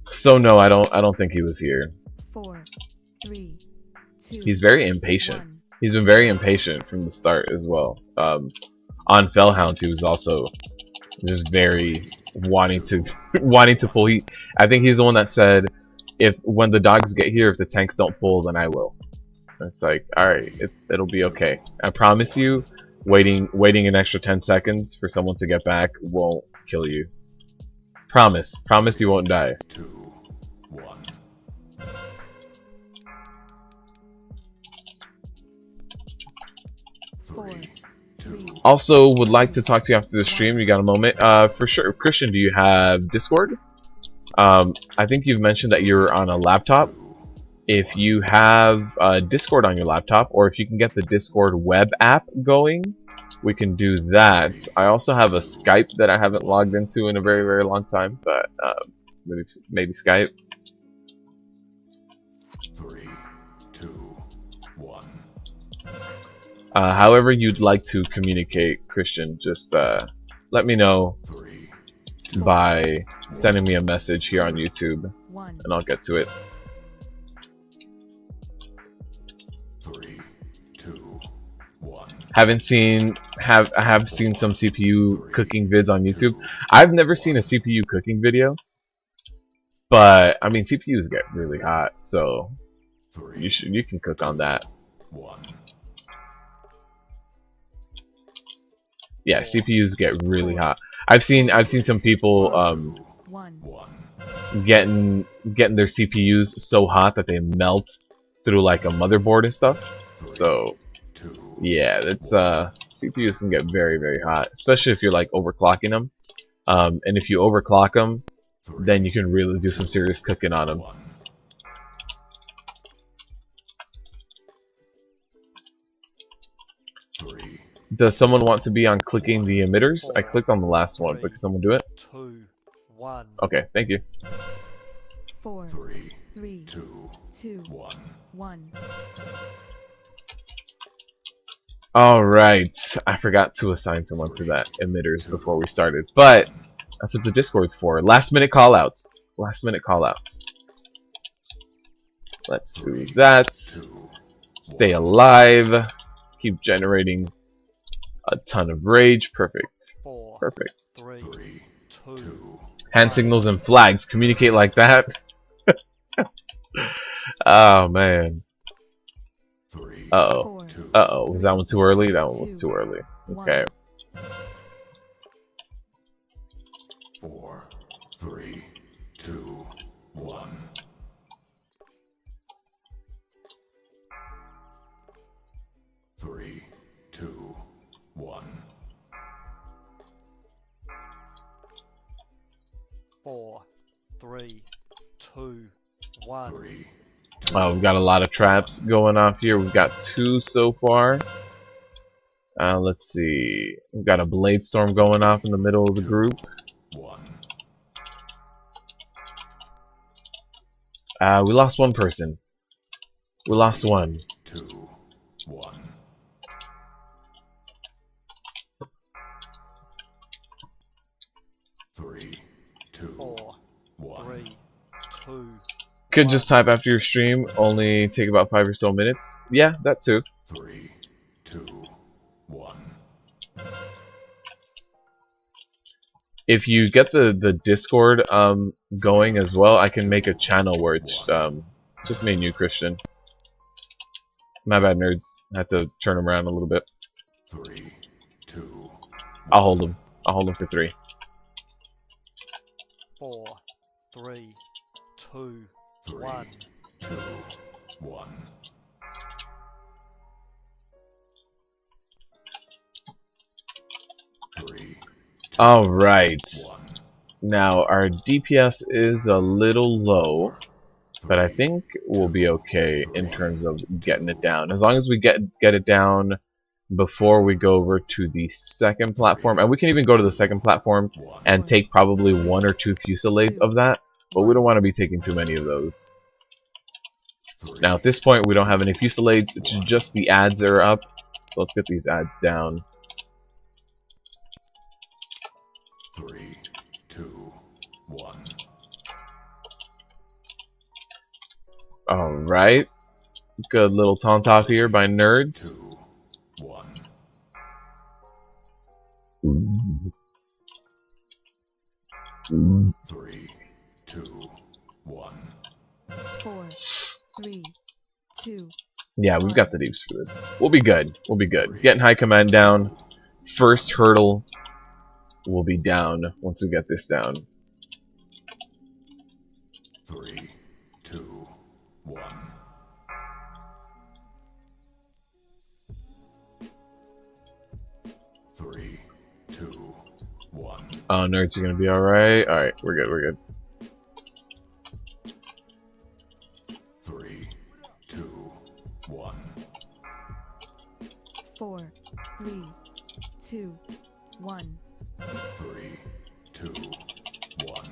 So no, I don't think he was here. 4, 3, 2, He's very impatient. 1. He's been very impatient from the start as well. On Fellhounds, he was also just very wanting to pull. I think he's the one that said, when the dogs get here, if the tanks don't pull, then I will. It's like, alright, it'll be okay. I promise you, waiting an extra 10 seconds for someone to get back won't kill you. Promise you won't die. 2, 1. Also, would like to talk to you after the stream. You got a moment? For sure. Christian, do you have Discord? I think you've mentioned that you're on a laptop. If you have Discord on your laptop, or if you can get the Discord web app going, we can do that. I also have a Skype that I haven't logged into in a very, very long time, but maybe Skype. 3, 2, 1. However you'd like to communicate, Christian, just let me know 3, by sending me a message here on YouTube, and I'll get to it. 3, 2, 1. I have seen some CPU cooking vids on YouTube. I've never seen a CPU cooking video, but I mean CPUs get really hot, so you can cook on that. 1. Yeah, CPUs get really hot. I've seen some people 1. getting their CPUs so hot that they melt through like a motherboard and stuff. So yeah, it's CPUs can get very, very hot, especially if you're like overclocking them. And if you overclock them, then you can really do some serious cooking on them. 1. Does someone want to be on clicking the emitters? I clicked on the last one, but can someone do it? 2, 1. Okay, thank you. 4, 3, 3, 2, 2, 1. 1. Alright, I forgot to assign someone to that emitters before we started, but that's what the Discord's for. Last minute callouts. Last minute callouts. Let's do that. Stay alive. Keep generating a ton of rage. Perfect. 4, Perfect. 3, 2. Hand signals and flags. Communicate like that. Oh man. Uh-oh. 4, Uh-oh. Was that one too early? That one was too early. Okay. 4, 3, 2, 1. 3, 2, 1. 4, 3, 2, 1. 3. Oh, we've got a lot of traps going off here. We've got 2 so far. Let's see. We've got a blade storm going off in the middle of the group. 1. We lost one person. We lost one. 2, 1. 3, 2, 4, 1. 3, 2. Could just type after your stream. Only take about 5 or so minutes. Yeah, that too. 3, 2, 1. If you get the Discord going as well, I can make a channel where it's just me and you, Christian. My bad, nerds. I had to turn them around a little bit. 3, 2, I'll hold him. I'll hold him for 3. 4, 3, 2, 3, 1. 2, 1. All right. 1. Now our DPS is a little low, but I think we'll be okay in terms of getting it down. As long as we get it down before we go over to the second platform, and we can even go to the second platform and take probably 1 or 2 fusillades of that, but we don't want to be taking too many of those. Now at this point we don't have any fusillades, it's just the ads are up, so let's get these ads down. 3, 2, 1. Alright. Good little taunt off here by nerds. 2, 1. 3, 2, 1. 4, 3, 2. Yeah, we've got the deeps for this. We'll be good. We'll be good. Getting high command down. First hurdle will be down once we get this down. 3, 2, 1. 3, 2, 1. Oh, nerds are gonna be alright. Alright, we're good, we're good. 3, 2, 1. 4, 3, 2, 1. 3, 2, 1.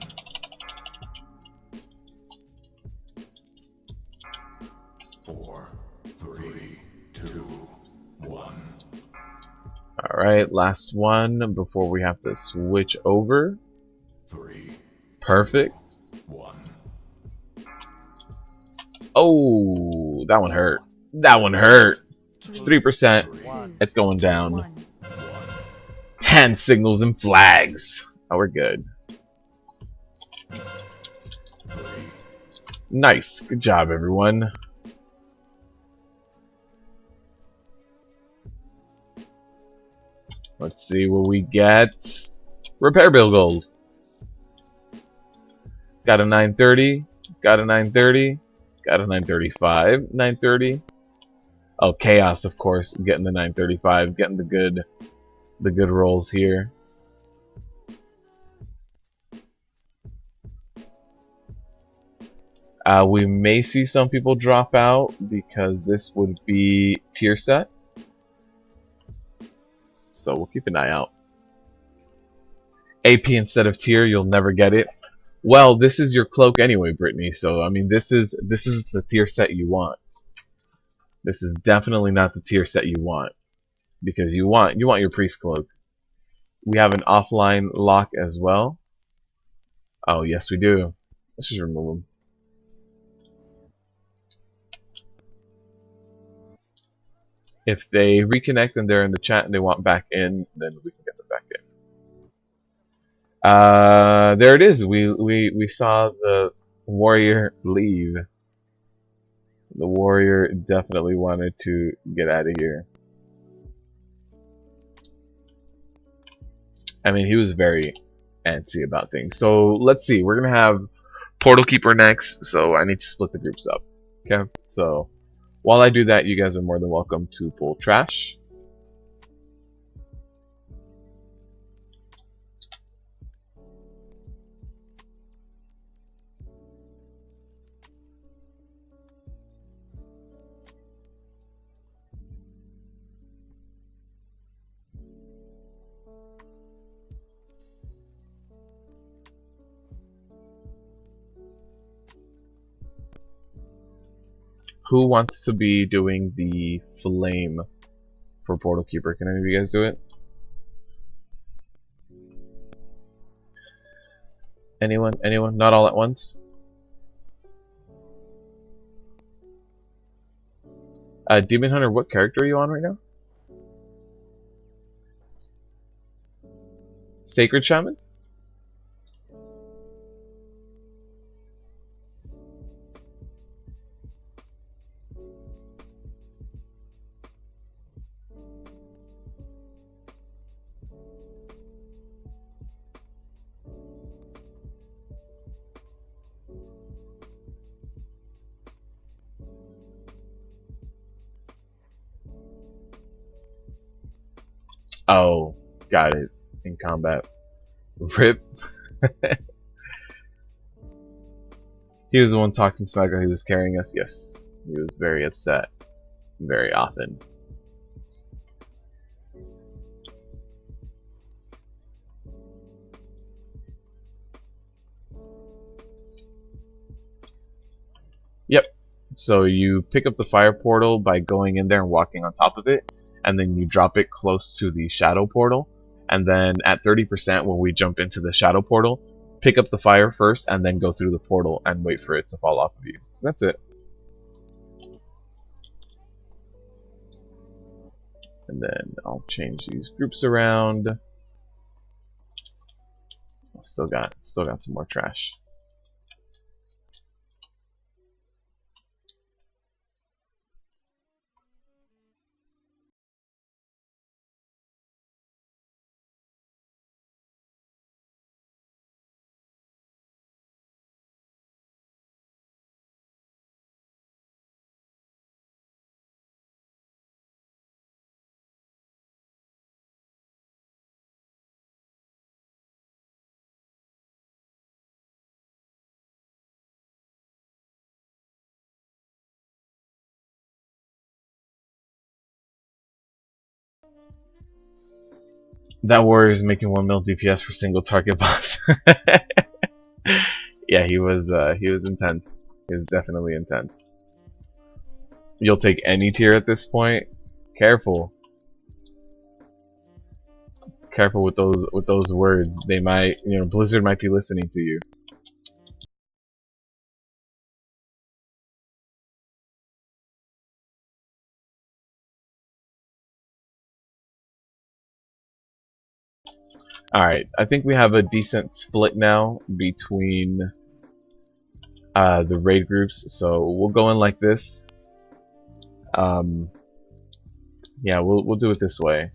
4, 3, 2, 1. Alright, last one before we have to switch over. 3, Perfect. 1. Oh, that one hurt. That one hurt. It's 3%. 1. It's going down. 1. Hand signals and flags. Oh, we're good. 3, Nice. Good job, everyone. Let's see what we get. Repair bill gold. Got a 930. Got a 930. Got a 935. 930. Oh, chaos, of course. Getting the 935. Getting the good rolls here. We may see some people drop out because this would be tier set. So we'll keep an eye out. AP instead of tier, you'll never get it. Well, this is your cloak anyway, Brittany. So I mean, this is the tier set you want. This is definitely not the tier set you want, because you want your priest cloak. We have an offline lock as well. Oh yes, we do. Let's just remove them. If they reconnect and they're in the chat and they want back in, then we can get them back in. There it is. We saw the warrior leave. The warrior definitely wanted to get out of here. I mean, he was very antsy about things. So let's see. We're gonna have Portal Keeper next. So I need to split the groups up. Okay. So while I do that, you guys are more than welcome to pull trash. Who wants to be doing the flame for Portal Keeper? Can any of you guys do it? Anyone? Anyone? Not all at once? Demon Hunter, what character are you on right now? Sacred Shaman? Oh, got it. In combat. Rip. He was the one talking smack while he was carrying us. Yes, he was very upset. Very often. Yep. So you pick up the fire portal by going in there and walking on top of it, and then you drop it close to the shadow portal, and then at 30% when we jump into the shadow portal, pick up the fire first and then go through the portal and wait for it to fall off of you. That's it. And then I'll change these groups around. Still got some more trash. That warrior is making 1 mil DPS for single target boss. Yeah, he was intense. He was definitely intense. You'll take any tier at this point. Careful. Careful with those words. They might, Blizzard might be listening to you. Alright, I think we have a decent split now between the raid groups, so we'll go in like this. Yeah, we'll do it this way.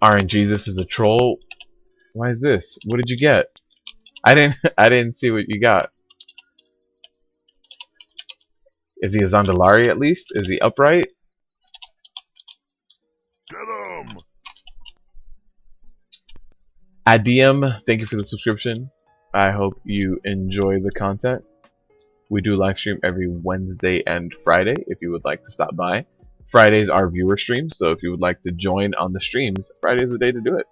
RNG, this is a troll. Why is this? What did you get? I didn't see what you got. Is he a Zandalari at least? Is he upright? Get him! Adium, thank you for the subscription. I hope you enjoy the content. We do live stream every Wednesday and Friday if you would like to stop by. Fridays are viewer streams, so if you would like to join on the streams, Friday is the day to do it.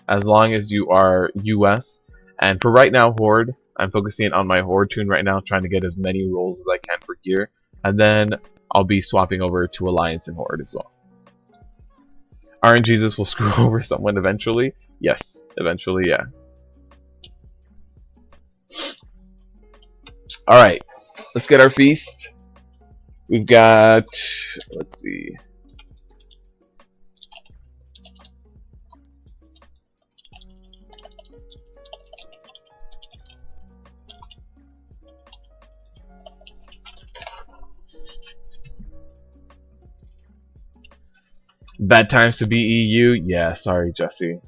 As long as you are US. And for right now, Horde, I'm focusing on my Horde tune right now, trying to get as many rolls as I can for gear. And then I'll be swapping over to Alliance and Horde as well. RNGesus will screw over someone eventually. Yes, eventually, yeah. Alright, let's get our feast. We've got, let's see. Bad times to be EU? Yeah, sorry, Jesse.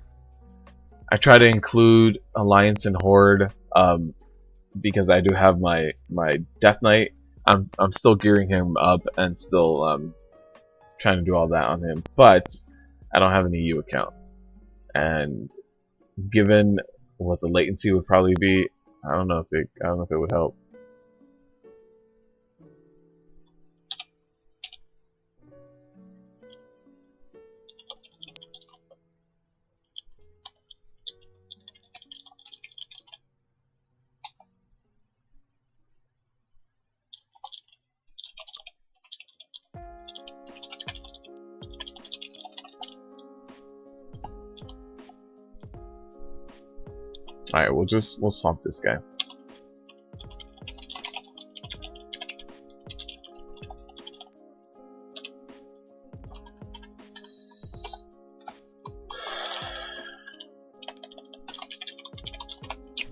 I try to include Alliance and Horde because I do have my Death Knight. I'm still gearing him up and still trying to do all that on him, but I don't have an EU account. And given what the latency would probably be, I don't know if it would help. Alright, we'll swamp this guy.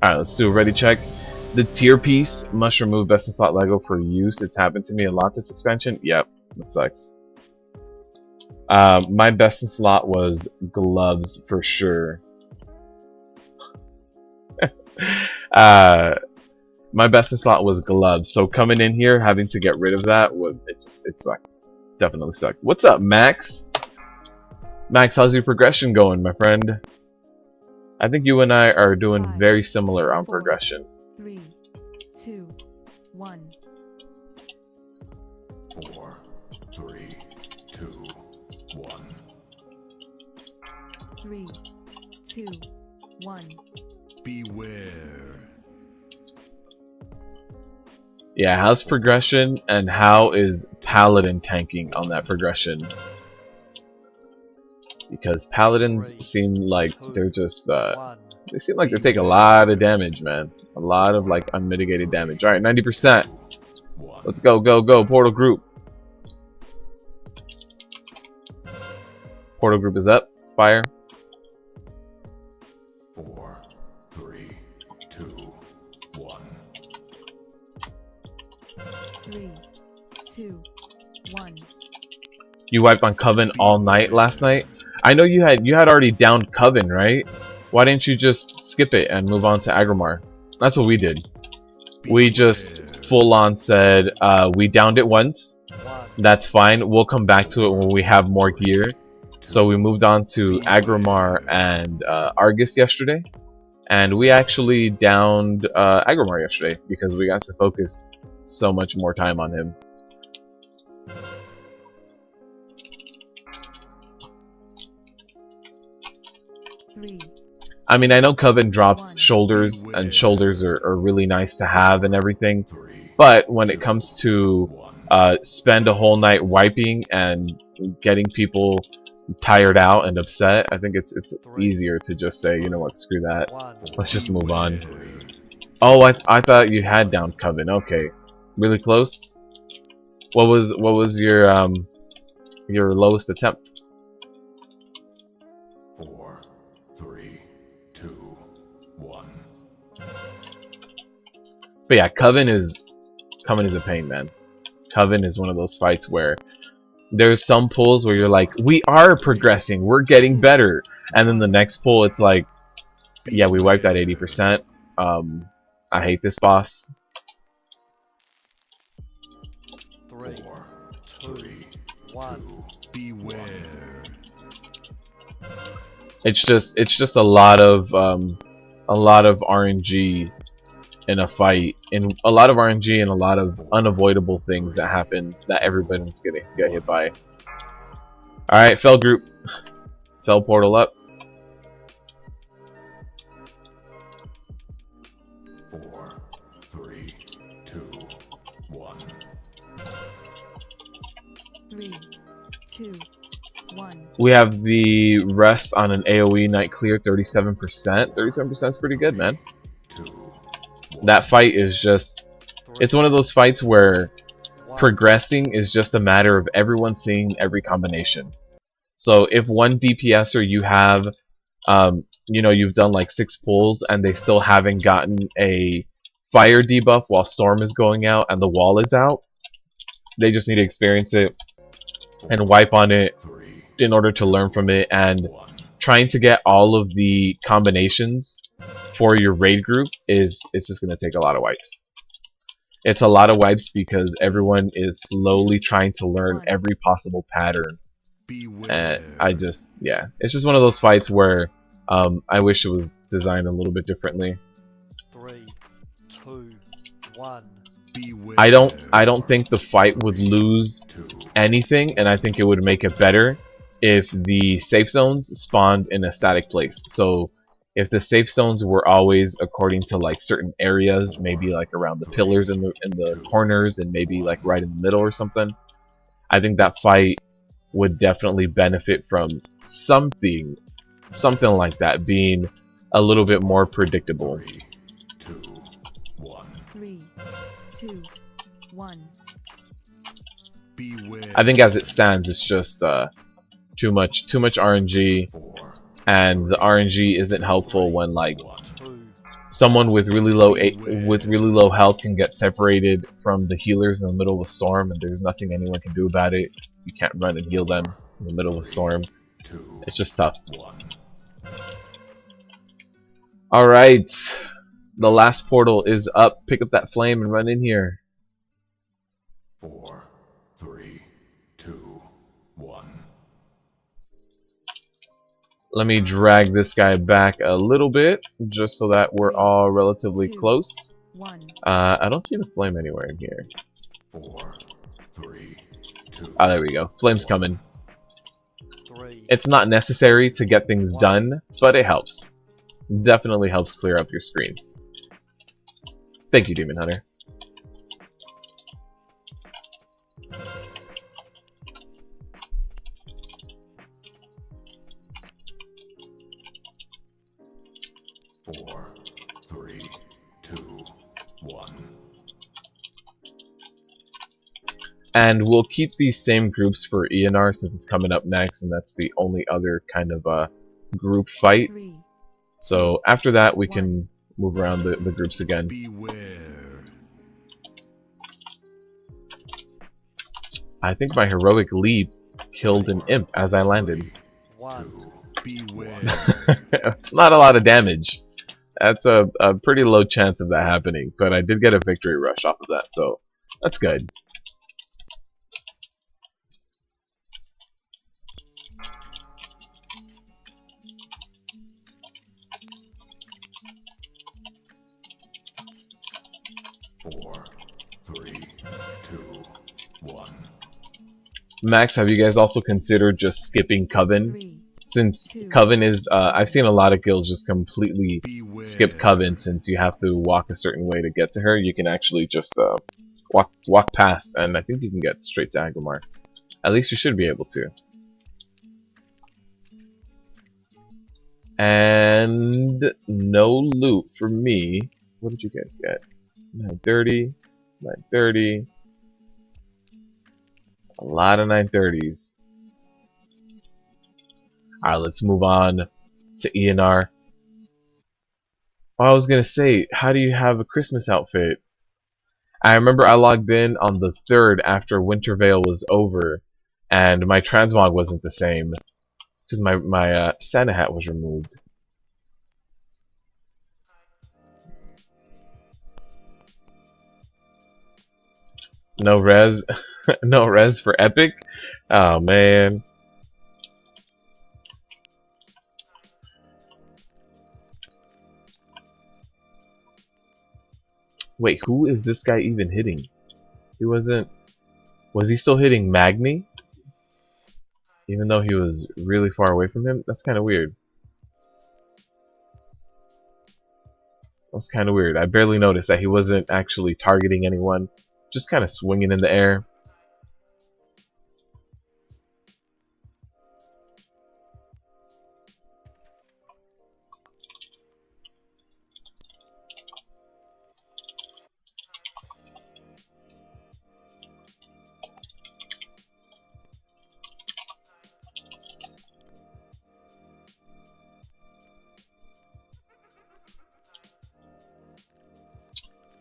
Alright, let's do a ready check. The tier piece must remove best in slot Lego for use. It's happened to me a lot this expansion. Yep, that sucks. My best in slot was gloves for sure. My best in slot was gloves. So coming in here, having to get rid of that, it sucked. Definitely sucked. What's up, Max? Max, how's your progression going, my friend? I think you and I are doing very similar on progression. 3, 2, 1. 4, 3, 2, 1. 3, 2, 1. Beware. Yeah, how's progression and how is Paladin tanking on that progression? Because Paladins seem like they're just, they seem like they take a lot of damage, man. A lot of, like, unmitigated damage. Alright, 90%. Let's go, go, go. Portal group. Portal group is up. Fire. 4, 3, 2, 1. 3, 2, 1. You wiped on Coven all night last night? I know you had already downed Coven, right? Why didn't you just skip it and move on to Agromar? That's what we did. We just full on said, we downed it once. That's fine. We'll come back to it when we have more gear. So we moved on to Agromar and Argus yesterday. And we actually downed Agromar yesterday because we got to focus so much more time on him. I mean, I know Coven drops shoulders, and shoulders are really nice to have and everything, but when it comes to spend a whole night wiping and getting people tired out and upset, I think it's easier to just say, you know what, screw that, let's just move on. Oh, I thought you had down Coven. Okay, really close. What was your lowest attempt? 4, 3, 2, 1. But yeah, Coven is a pain, man. Coven is one of those fights where there's some pulls where you're like, we are progressing, we're getting better, and then the next pull it's like, yeah, we wiped that 80%. I hate this boss. 3, 2, 1. Beware. It's just a lot of RNG in a fight, and a lot of RNG and a lot of unavoidable things that happen that everybody's gonna get hit by. All right, fell group, fell portal up. 4, 3, 2, 1. 3, 2, 1. We have the rest on an AoE night clear, 37%. 37% is pretty good, man. 2, 1. That fight is just, it's one of those fights where progressing is just a matter of everyone seeing every combination. So if one DPSer you have, you know, you've done like 6 pulls and they still haven't gotten a fire debuff while storm is going out and the wall is out, they just need to experience it and wipe on it in order to learn from it, and trying to get all of the combinations for your raid group it's just going to take a lot of wipes. It's a lot of wipes because everyone is slowly trying to learn every possible pattern. And yeah, it's just one of those fights where I wish it was designed a little bit differently. 3, 2, 1. I don't think the fight would lose anything, and I think it would make it better if the safe zones spawned in a static place. So if the safe zones were always according to like certain areas, maybe like around the pillars in the corners and maybe like right in the middle or something, I think that fight would definitely benefit from something like that being a little bit more predictable. 3, 2, 1. 3, 2, 1. Beware. I think as it stands, it's just too much RNG, 4, and the RNG isn't helpful when like 2, someone with really low health can get separated from the healers in the middle of a storm, and there's nothing anyone can do about it. You can't run and heal them in the middle of a storm. 2, It's just tough. 1. Alright, the last portal is up. Pick up that flame and run in here. 4, 3, 2, 1. Let me drag this guy back a little bit, just so that we're all relatively close. 1. I don't see the flame anywhere in here. 4, 3, 2. Ah, there we go. Flame's coming. 3, It's not necessary to get things done, but it helps. Definitely helps clear up your screen. Thank you, Demon Hunter. Four, 3, 2, 1. And we'll keep these same groups for Eonar since it's coming up next, and that's the only other kind of group fight. 3, So after that, we can move around the groups again. Beware. I think my heroic leap killed an imp as I landed. 1. 2, beware. It's not a lot of damage. That's a pretty low chance of that happening, but I did get a victory rush off of that, so that's good. Four, 3, 2, 1. Max, have you guys also considered just skipping Coven? 3, Since 2, Coven is, I've seen a lot of guilds just completely Beware. skip Coven since you have to walk a certain way to get to her. You can actually just walk past, and I think you can get straight to Agumar. At least you should be able to. And no loot for me. What did you guys get? 930, 930. A lot of 930s. Alright, let's move on to Eonar. Oh, I was gonna say, how do you have a Christmas outfit? I remember I logged in on the 3rd after Winter Veil was over, and my transmog wasn't the same because my Santa hat was removed. No res, no res for Epic. Oh man. Wait, who is this guy even hitting? He wasn't. Was he still hitting Magni? Even though he was really far away from him? That's kind of weird. That was kind of weird. I barely noticed that he wasn't actually targeting anyone. Just kind of swinging in the air.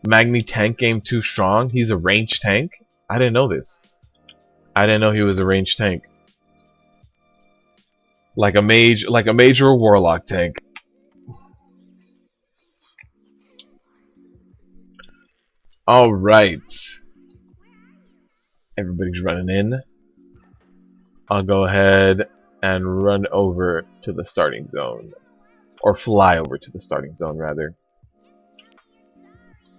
Magni tank game too strong. He's a ranged tank. I didn't know this. I didn't know he was a ranged tank. Like a mage or a warlock tank. All right. Everybody's running in. I'll go ahead and run over to the starting zone, or fly over to the starting zone rather.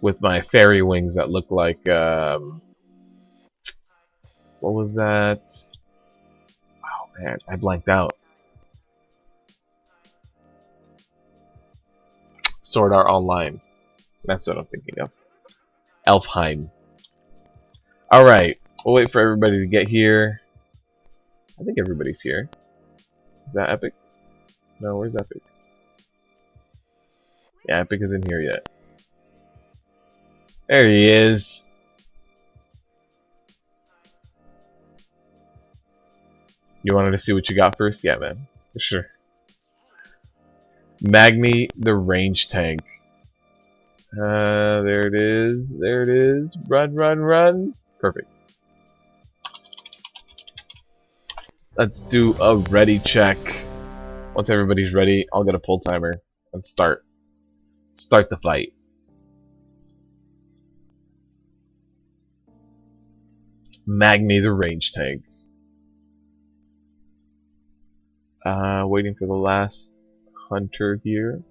With my fairy wings that look like, what was that? Oh man, I blanked out. Sword Art Online. That's what I'm thinking of. Elfheim. Alright, we'll wait for everybody to get here. I think everybody's here. Is that Epic? No, where's Epic? Yeah, Epic isn't here yet. There he is. You wanted to see what you got first? Yeah, man. For sure. Magni, the range tank. There it is. There it is. Run, run, run. Perfect. Let's do a ready check. Once everybody's ready, I'll get a pull timer. Let's start. Start the fight. Magni, the range tank. Waiting for the last hunter here.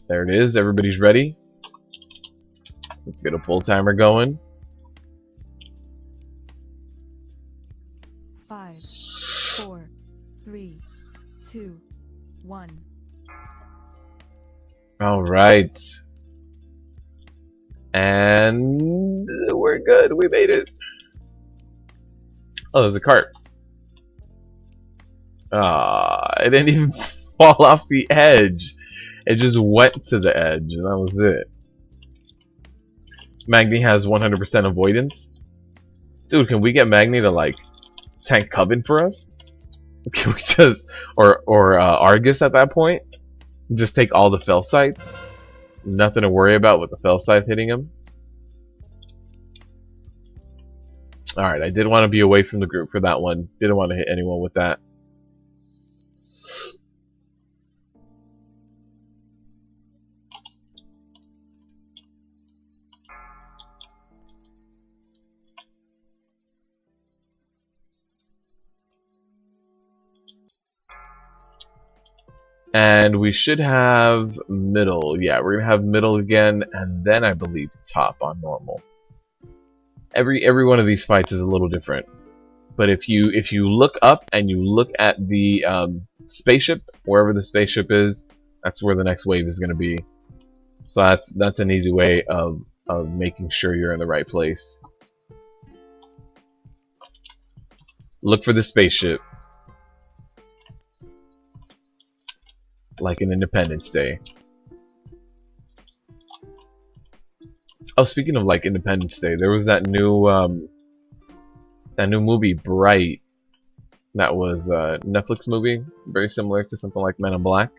There it is. Everybody's ready. Let's get a pull timer going. 5, 4, 3, 2, 1. All right. And we're good. We made it. Oh, there's a cart. It didn't even fall off the edge. It just went to the edge, and that was it. Magni has 100% avoidance. Dude, can we get Magni to like tank Coven for us? Can we just or Argus at that point? Just take all the fell sites. Nothing to worry about with the fell scythe hitting him. Alright, I did want to be away from the group for that one. Didn't want to hit anyone with that. And we should have middle. Yeah, we're gonna have middle again, and then I believe top on normal. Every one of these fights is a little different. But if you look up and you look at the spaceship, wherever the spaceship is, that's where the next wave is gonna be. So that's an easy way of making sure you're in the right place. Look for the spaceship. Like an Independence Day. Oh, speaking of like Independence Day, there was that new movie Bright. That was a Netflix movie, very similar to something like Men in Black.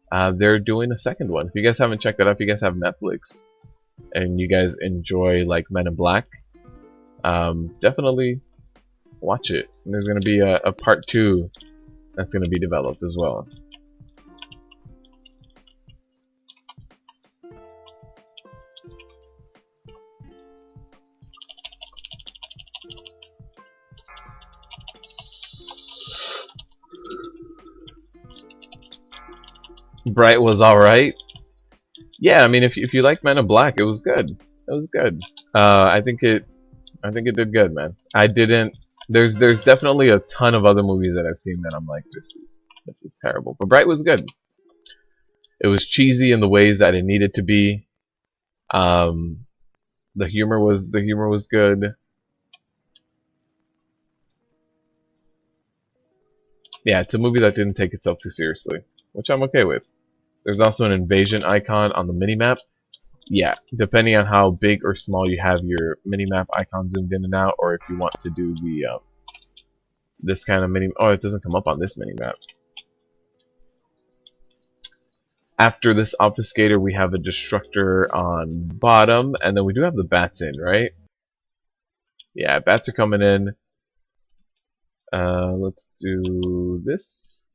They're doing a second one. If you guys haven't checked that out, if you guys have Netflix and you guys enjoy like Men in Black, definitely watch it. And there's gonna be a part 2 that's gonna be developed as well. Bright was alright. Yeah, I mean, if you like Men in Black, it was good. It was good. I think it did good, man. I didn't. There's definitely a ton of other movies that I've seen that I'm like, this is terrible. But Bright was good. It was cheesy in the ways that it needed to be. The humor was good. Yeah, it's a movie that didn't take itself too seriously, which I'm okay with. There's also an invasion icon on the minimap. Yeah, depending on how big or small you have your minimap icon zoomed in and out, or if you want to do the this kind of mini. Oh, it doesn't come up on this minimap. After this obfuscator, we have a destructor on bottom, and then we do have the bats in, right? Yeah, bats are coming in. Let's do this.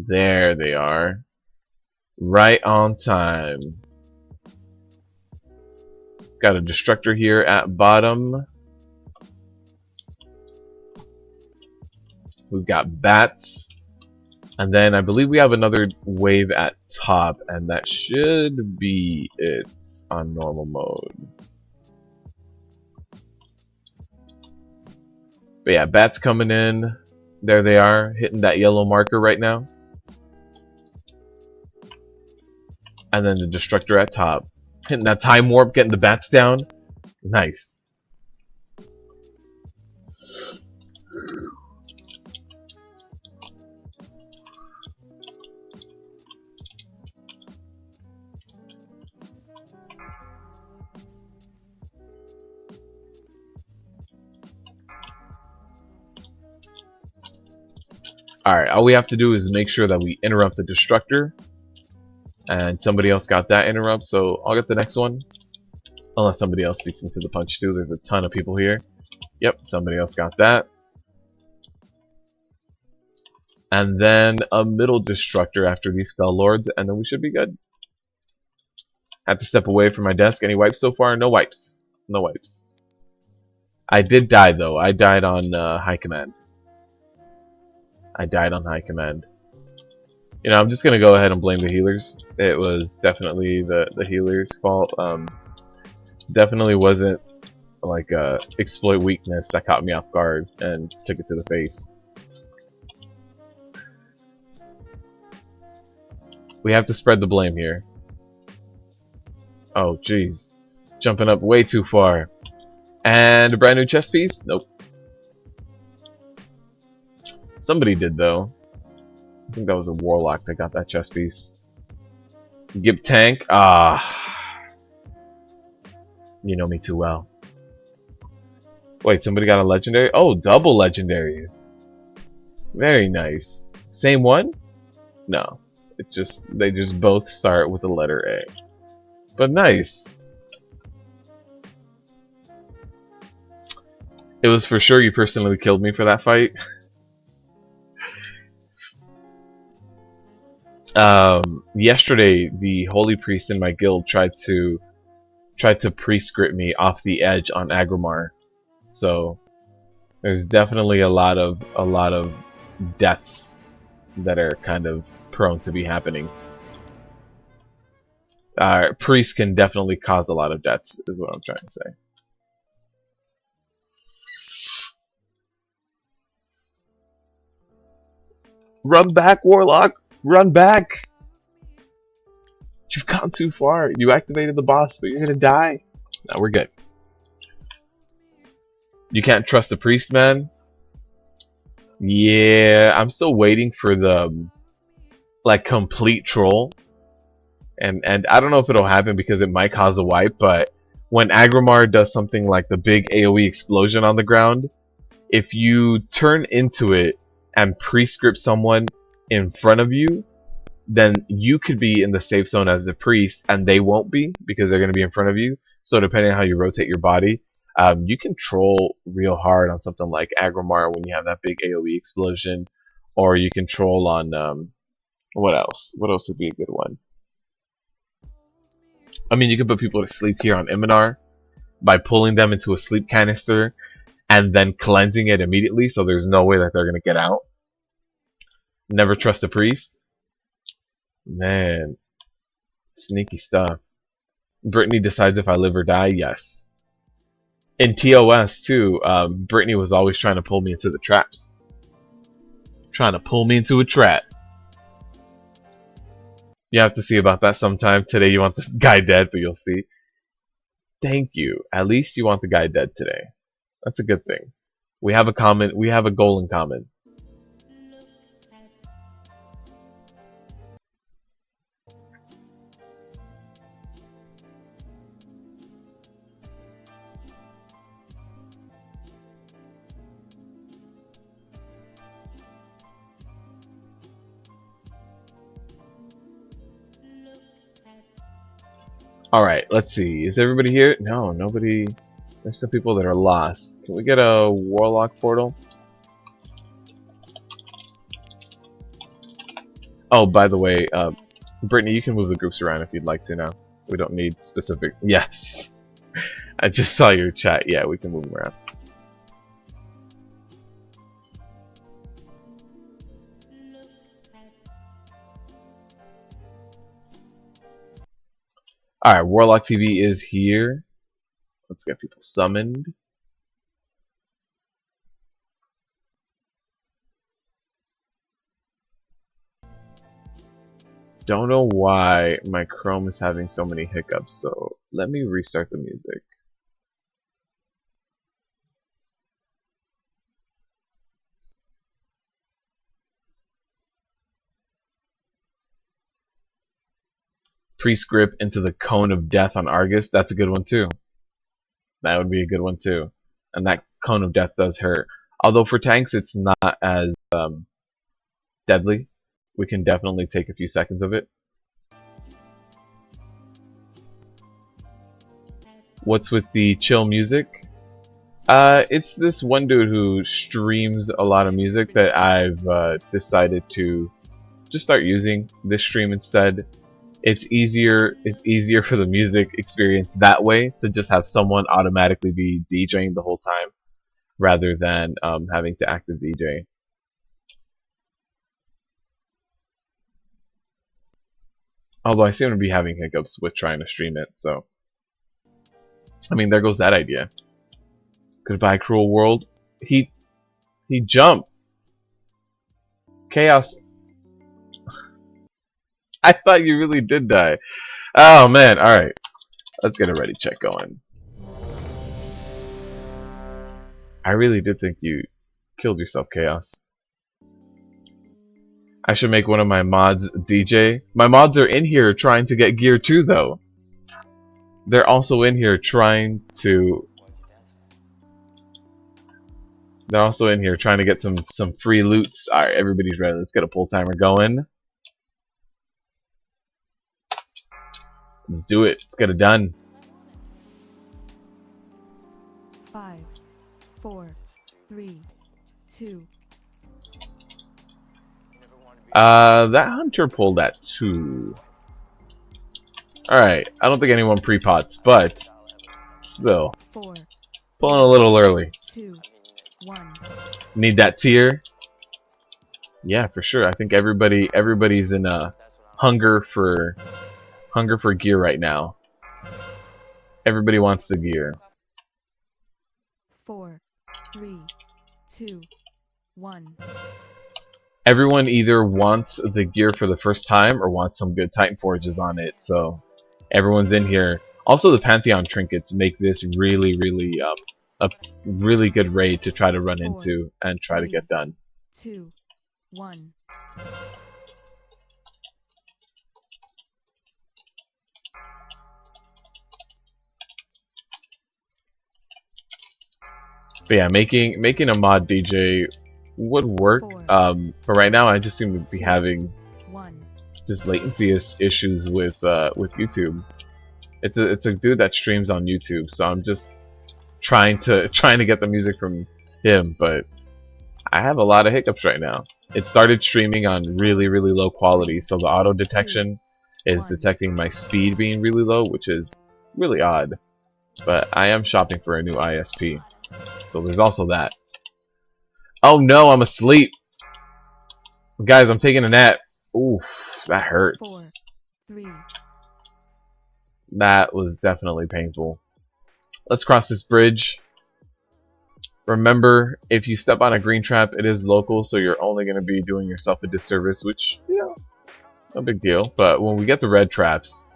There they are. Right on time. Got a destructor here at bottom. We've got bats. And then I believe we have another wave at top, and that should be it on normal mode. But yeah, bats coming in. There they are, hitting that yellow marker right now. And then the destructor at top. Hitting that time warp, getting the bats down. Nice. Alright, all we have to do is make sure that we interrupt the destructor. And somebody else got that interrupt, so I'll get the next one. Unless somebody else beats me to the punch too. There's a ton of people here. Yep, somebody else got that. And then a middle destructor after these spell lords, and then we should be good. Had to step away from my desk. Any wipes so far? No wipes. No wipes. I did die though. I died on high command. I died on high command. You know, I'm just gonna go ahead and blame the healers. It was definitely the healers' fault. Definitely wasn't like a exploit weakness that caught me off guard and took it to the face. We have to spread the blame here. Oh jeez, jumping up way too far. And a brand new chest piece? Nope. Somebody did though. I think that was a warlock that got that chest piece. Gib tank? Ah. You know me too well. Wait, somebody got a legendary? Oh, double legendaries. Very nice. Same one? No. It's just, they just both start with the letter A. But nice. It was for sure you personally killed me for that fight. Yesterday, the holy priest in my guild tried to pre-script me off the edge on Agromar. So there's definitely a lot of deaths that are kind of prone to be happening. Priests can definitely cause a lot of deaths, is what I'm trying to say. Run back, Warlock! Run back! You've gone too far. You activated the boss, but you're gonna die. No, we're good. You can't trust the priest, man? Yeah, I'm still waiting for the like complete troll. And I don't know if it'll happen because it might cause a wipe, but when Agromar does something like the big AoE explosion on the ground, if you turn into it and pre-script someone in front of you, then you could be in the safe zone as the priest and they won't be because they're going to be in front of you. So depending on how you rotate your body, you can troll real hard on something like Agromar when you have that big AoE explosion, or you can troll on what else? What else would be a good one? I mean, you can put people to sleep here on Eonar by pulling them into a sleep canister and then cleansing it immediately, so there's no way that they're going to get out. Never trust a priest. Man, sneaky stuff. Brittany decides if I live or die. Yes. In TOS too, Brittany was always trying to pull me into the traps. Trying to pull me into a trap. You have to see about that sometime. Today you want this guy dead, but you'll see. Thank you. At least you want the guy dead today. That's a good thing. We have a goal in common. Alright, let's see. Is everybody here? No, nobody. There's some people that are lost. Can we get a warlock portal? Oh, by the way, Brittany, you can move the groups around if you'd like to now. We don't need specific... Yes! I just saw your chat. Yeah, we can move them around. Alright, Warlock TV is here. Let's get people summoned. don't know why my Chrome is having so many hiccups, so let me restart the music. Prescript into the Cone of Death on Argus, that's a good one too. That would be a good one too. And that Cone of Death does hurt. Although for tanks it's not as deadly. We can definitely take a few seconds of it. What's with the chill music? It's this one dude who streams a lot of music that I've decided to just start using this stream instead. It's easier for the music experience that way, to just have someone automatically be DJing the whole time rather than having to active DJ. Although I seem to be having hiccups with trying to stream it, so I mean, there goes that idea. Goodbye, cruel world. He jumped. Chaos. I thought you really did die. Oh man, alright. Let's get a ready check going. I really did think you killed yourself, Chaos. I should make one of my mods DJ. My mods are in here trying to get gear too, though. They're also in here trying to... They're also in here trying to get some free loots. Alright, everybody's ready. Let's get a pull timer going. Let's do it. Let's get it done. 5, 4, 3, 2. That hunter pulled at 2. Alright, I don't think anyone pre-pots, but still. 4, Pulling a little early. 2, 1. Need that tier? Yeah, for sure. I think everybody's in a hunger for gear right now. Everybody wants the gear. 4, 3, 2, 1. Everyone either wants the gear for the first time or wants some good Titanforges on it, so everyone's in here. Also, the Pantheon trinkets make this really a really good raid to try to run into and try to get done. 2, 1. But yeah, making a mod DJ would work. But right now I just seem to be having just latency issues with YouTube. It's a dude that streams on YouTube, so I'm just trying to get the music from him, but I have a lot of hiccups right now. It started streaming on really low quality, so the auto detection is detecting my speed being really low, which is really odd. But I am shopping for a new ISP, so there's also that. Oh no, I'm asleep. Guys, I'm taking a nap. Oof, that hurts. 4, 3. That was definitely painful. Let's cross this bridge. Remember, if you step on a green trap, it is local, so you're only going to be doing yourself a disservice, which, you know, no big deal. But when we get the red traps,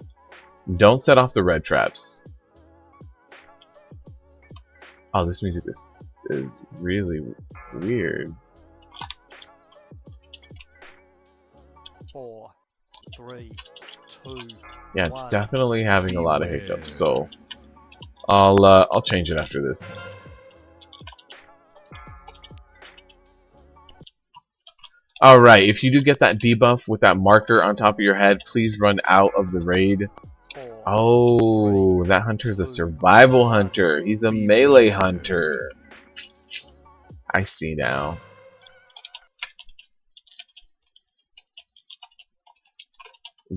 don't set off the red traps. Oh, this music is really weird. 4, 3, 2. Yeah, it's 1. definitely having a lot of hiccups, so I'll change it after this. Alright, if you do get that debuff with that marker on top of your head, please run out of the raid. 4, Oh, that hunter is a survival hunter. He's a melee hunter. I see now.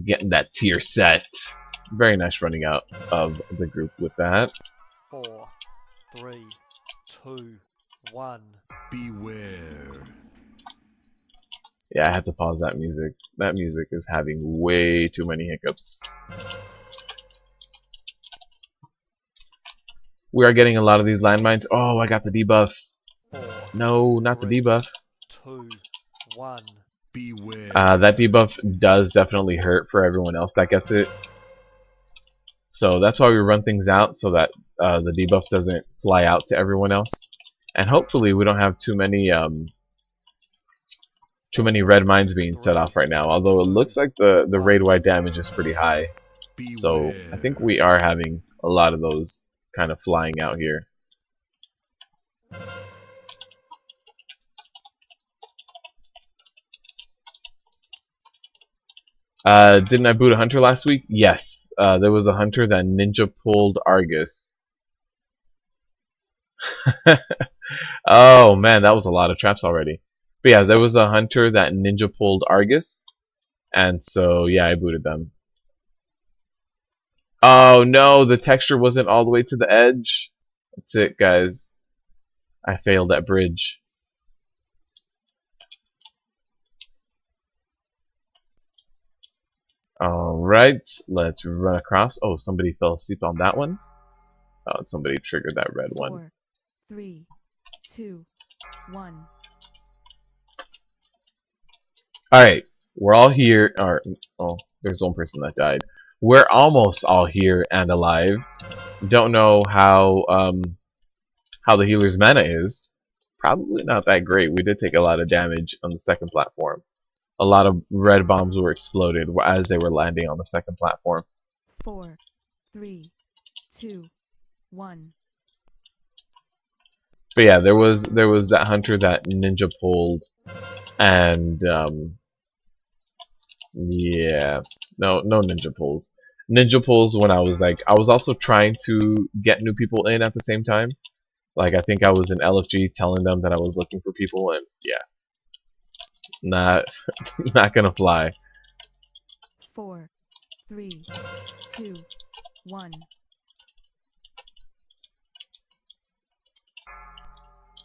Getting that tier set. Very nice running out of the group with that. 4, 3, 2, 1. Beware. Yeah, I had to pause that music. That music is having way too many hiccups. We are getting a lot of these landmines. Oh, I got the debuff. 4, No, not the debuff. 2, 1. Beware. That debuff does definitely hurt for everyone else that gets it. So that's why we run things out, so that the debuff doesn't fly out to everyone else. And hopefully we don't have too many red mines being set off right now. Although it looks like the raid-wide damage is pretty high. So I think we are having a lot of those kind of flying out here. Didn't I boot a hunter last week? Yes. There was a hunter that ninja pulled Argus. Oh man, that was a lot of traps already. But yeah, there was a hunter that ninja pulled Argus. And so yeah, I booted them. Oh no, the texture wasn't all the way to the edge. That's it, guys. I failed that bridge. Alright, let's run across. Oh, somebody fell asleep on that one. Oh, somebody triggered that red one. 4, 3, 2, 1. Alright, we're all here. Oh, there's one person that died. We're almost all here and alive. Don't know how the healer's mana is. Probably not that great. We did take a lot of damage on the second platform. A lot of red bombs were exploded as they were landing on the second platform. 4, 3, 2, 1. But yeah, there was that hunter that ninja pulled, and yeah, no ninja pulls. Ninja pulls when I was also trying to get new people in at the same time. Like I think I was in LFG telling them that I was looking for people, and yeah, not gonna fly. 4, 3, 2, 1.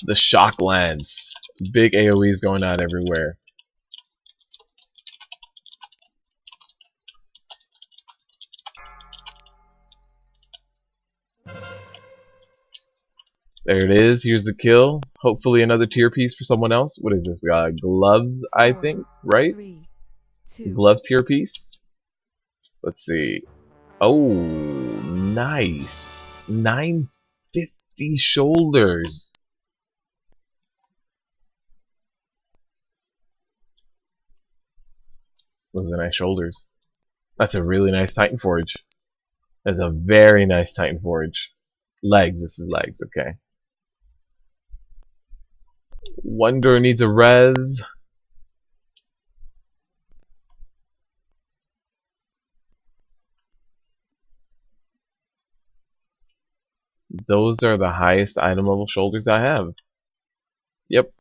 The shock lands. Big AoEs going on everywhere. There it is. Here's the kill. Hopefully another tier piece for someone else. What is this? Gloves, I think, right? 3, 2, Glove tier piece. Let's see. Oh, nice. 950 shoulders. Those are nice shoulders. That's a really nice Titanforge. That's a very nice Titanforge. Legs. This is legs. Okay. Wonder needs a res. Those are the highest item level shoulders I have. Yep.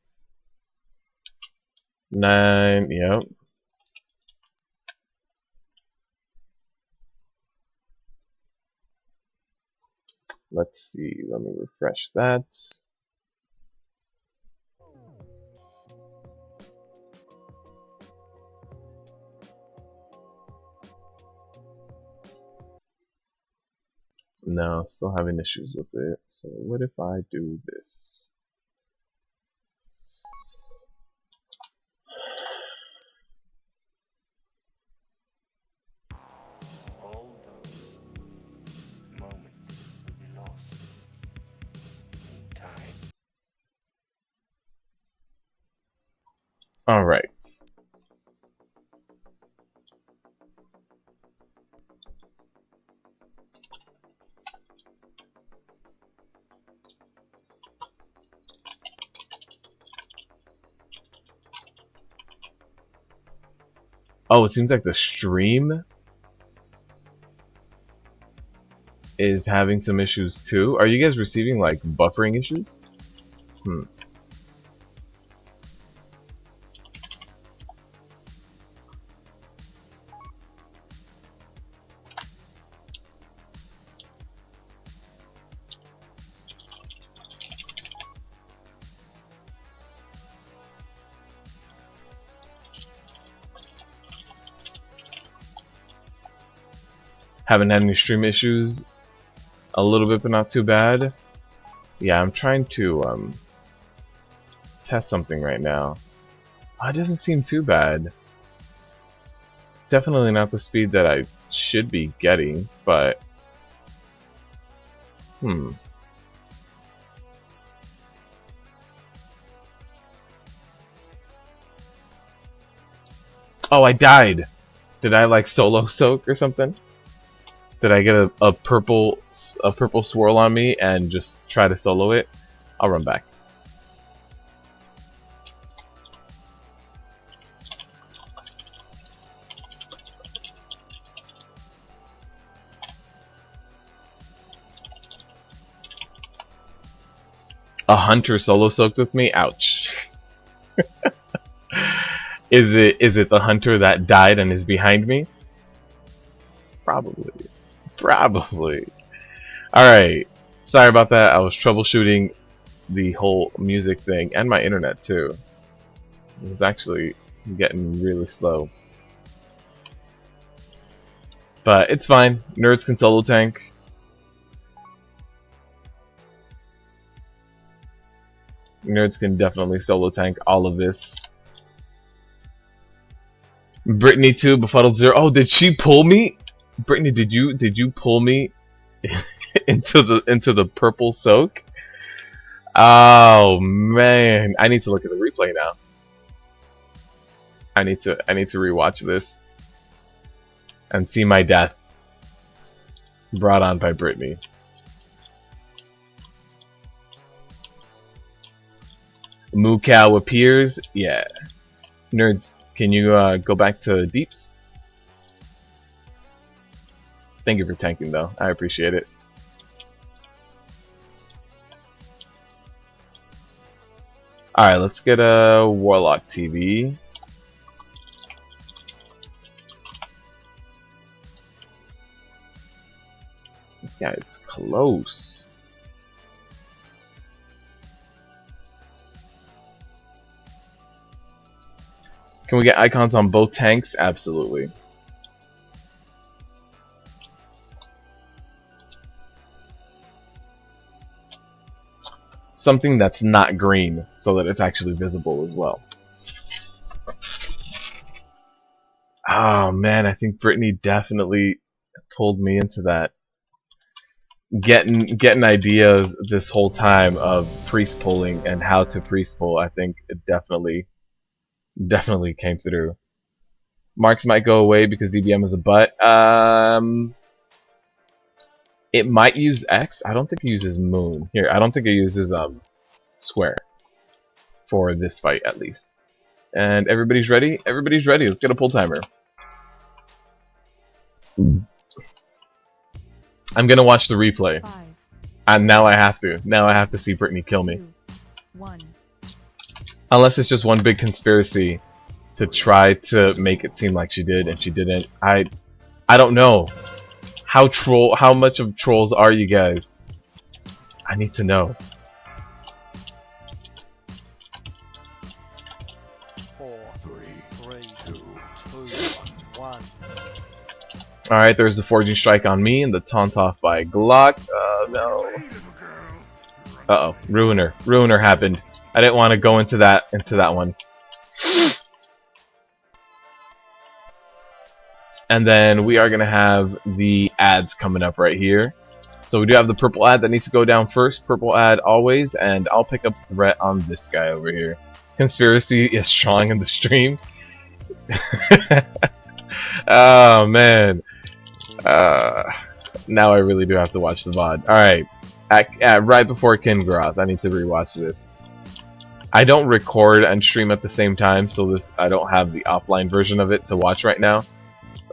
9. Yep. Let's see. Let me refresh that. No, still having issues with it. So what if I do this? All those moments will be lost in time. All right. Oh, it seems like the stream is having some issues too. Are you guys receiving like buffering issues? Haven't had any stream issues. A little bit, but not too bad. Yeah, I'm trying to test something right now. Oh, it doesn't seem too bad. Definitely not the speed that I should be getting, but... Oh, I died! Did I like solo soak or something? Did I get a purple swirl on me and just try to solo it? I'll run back. A hunter solo soaked with me? Ouch. Is it the hunter that died and is behind me? Probably. Probably. Alright. Sorry about that. I was troubleshooting the whole music thing and my internet too. It was actually getting really slow. But it's fine. Nerds can solo tank. Nerds can definitely solo tank all of this. Brittany too, Befuddled Zero. Oh, did she pull me? Brittany, did you pull me into the purple soak? Oh man, I need to look at the replay now. I need to rewatch this and see my death brought on by Brittany. Moo Cow appears. Yeah. Nerds, can you go back to Deeps? Thank you for tanking though. I appreciate it. Alright, let's get a Warlock TV. This guy is close. Can we get icons on both tanks? Absolutely. Something that's not green, so that it's actually visible as well. Oh man, I think Brittany definitely pulled me into that. Getting ideas this whole time of priest pulling and how to priest pull. I think it definitely came through. Marks might go away because DBM is a butt. It might use X. I don't think it uses Moon. Here, I don't think it uses Square for this fight at least. And everybody's ready? Everybody's ready. Let's get a pull timer. I'm gonna watch the replay. 5, And now I have to. Now I have to see Brittany kill me. 2, 1. Unless it's just one big conspiracy to try to make it seem like she did and she didn't. I don't know. How much of trolls are you guys? I need to know. 4, 3, 2, 1. Alright, there's the Forging Strike on me and the taunt off by Glock. No. Uh-oh. Ruiner. Ruiner happened. I didn't want to go into that one. And then we are going to have the ads coming up right here. So we do have the purple ad that needs to go down first. Purple ad always. And I'll pick up the threat on this guy over here. Conspiracy is strong in the stream. Oh, man. Now I really do have to watch the VOD. Alright. Right before Kingroth, I need to rewatch this. I don't record and stream at the same time, so I don't have the offline version of it to watch right now.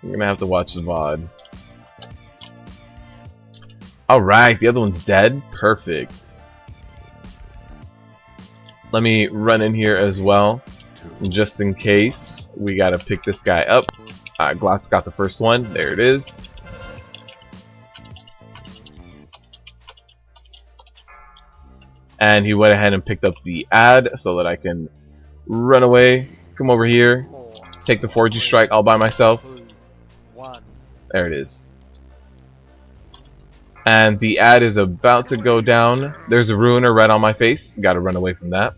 I'm gonna have to watch the VOD. Alright, the other one's dead. Perfect. Let me run in here as well, just in case. We gotta pick this guy up. Glass got the first one. There it is. And he went ahead and picked up the ad so that I can run away. Come over here. 4, Take the Forging Strike all by myself. 2, 1. There it is. And the ad is about to go down. There's a Ruiner right on my face. Gotta run away from that.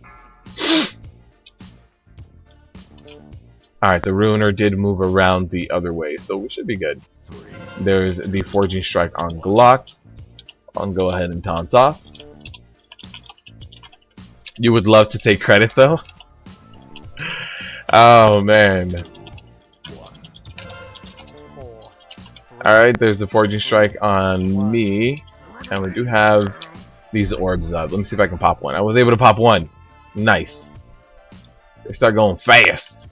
Alright, the Ruiner did move around the other way, so we should be good. There's the Forging Strike on Glock. I'll go ahead and taunt off. You would love to take credit though? Oh man. Alright, there's the Forging Strike on me. And we do have these orbs up. Let me see if I can pop one. I was able to pop one. Nice. They start going fast.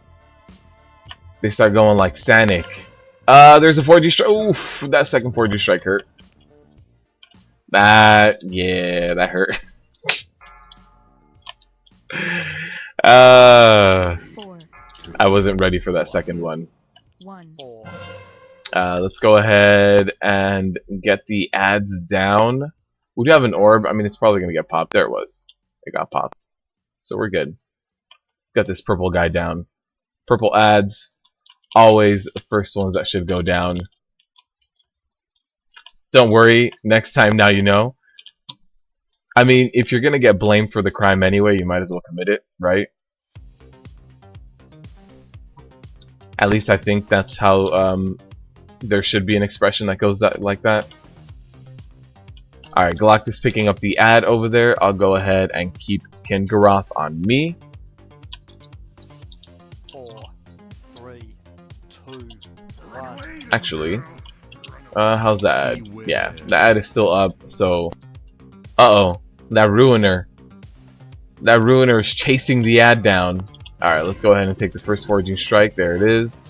They start going like Sonic. There's a 4G strike. Oof, that second 4G strike hurt. Yeah, that hurt. I wasn't ready for that second one. Let's go ahead and get the ads down. We do have an orb. I mean, it's probably gonna get popped. There it was. It got popped. So we're good. Got this purple guy down. Purple ads. Always the first ones that should go down. Don't worry, next time now you know. I mean, if you're gonna get blamed for the crime anyway, you might as well commit it, right? At least I think that's how there should be an expression that goes like that. Alright, Glock is picking up the ad over there. I'll go ahead and keep Kingaroth on me. 4, 3, 2, 1. Actually, how's that ad? Yeah, the ad is still up, so... Uh-oh, that Ruiner. That Ruiner is chasing the ad down. Alright, let's go ahead and take the first Forging Strike. There it is.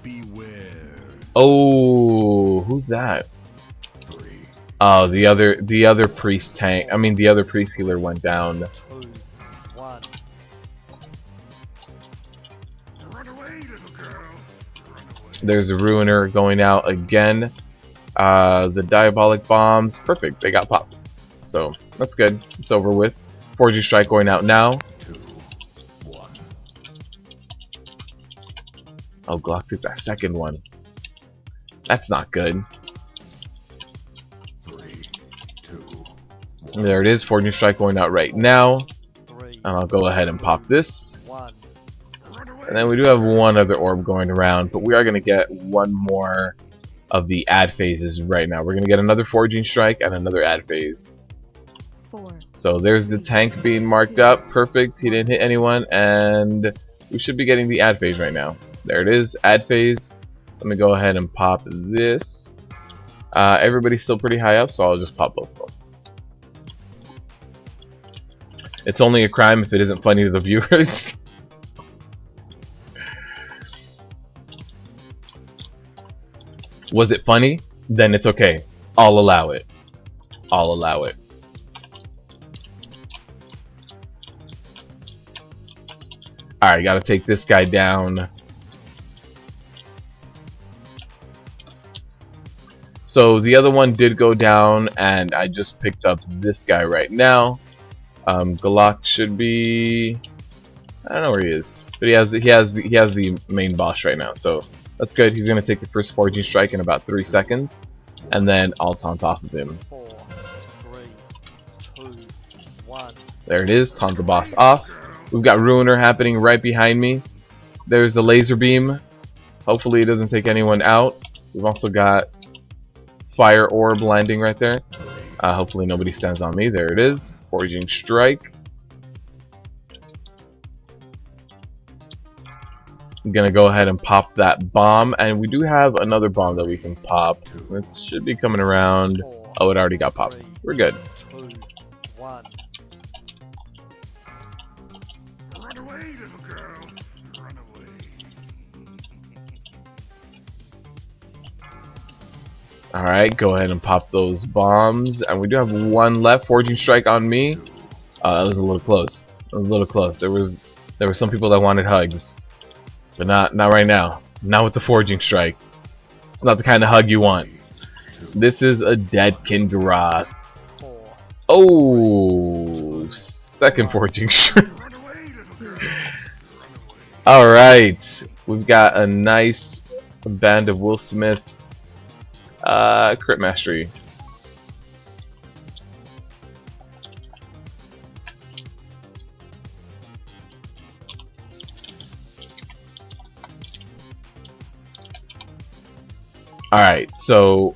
Beware. Oh, who's that? Oh, the other priest tank. I mean, the other priest healer went down. 2, 1. Run away, little girl. Run away. There's the Ruiner going out again. The Diabolic Bombs. Perfect, they got popped. So, that's good. It's over with. Forging Strike going out now. 2, 1. Oh, Glock took that second one. That's not good. 3, 2, 1. There it is. Forging Strike going out right now. 3, And I'll go ahead and pop this. 1. Run away. And then we do have one other orb going around, but we are going to get one more of the ad phases right now. We're going to get another Forging Strike and another ad phase. 4, So there's the tank being marked up. Perfect. He didn't hit anyone. And we should be getting the ad phase right now. There it is. Ad phase. Let me go ahead and pop this. Everybody's still pretty high up, so I'll just pop both of them. It's only a crime if it isn't funny to the viewers. Was it funny? Then it's okay. I'll allow it. I'll allow it. Alright, gotta take this guy down. So the other one did go down, and I just picked up this guy right now. Glock should be... I don't know where he is, but he has the main boss right now, so that's good. He's gonna take the first Forging Strike in about 3 seconds, and then I'll taunt off of him. 4, 3, 2, 1. There it is, taunt the boss off. We've got Ruiner happening right behind me. There's the laser beam. Hopefully it doesn't take anyone out. We've also got Fire Orb landing right there. Hopefully nobody stands on me. There it is. Forging Strike. I'm gonna go ahead and pop that bomb, and we do have another bomb that we can pop. It should be coming around. 4, Oh, it already got popped. We're good. 2, 1. Run away, little girl. Run away. Alright, go ahead and pop those bombs. And we do have one left. Forging Strike on me. That was a little close. That was a little close. There were some people that wanted hugs. But not right now. Not with the Forging Strike. It's not the kind of hug you want. This is a dead Kingaroth. 4, Oh, second Forging Strike. Run away, little girl. Run away. Alright. We've got a nice band of Will Smith crit mastery. Alright, so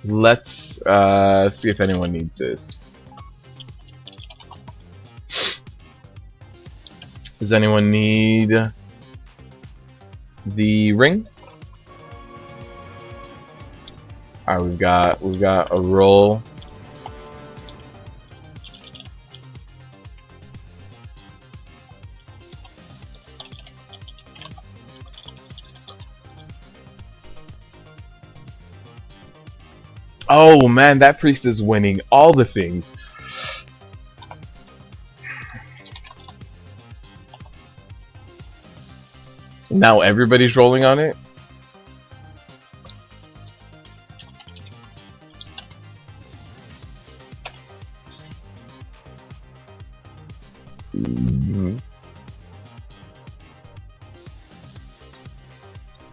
let's see if anyone needs this. Does anyone need the ring? Alright, we've got a roll. Oh man, that priest is winning all the things. Now everybody's rolling on it.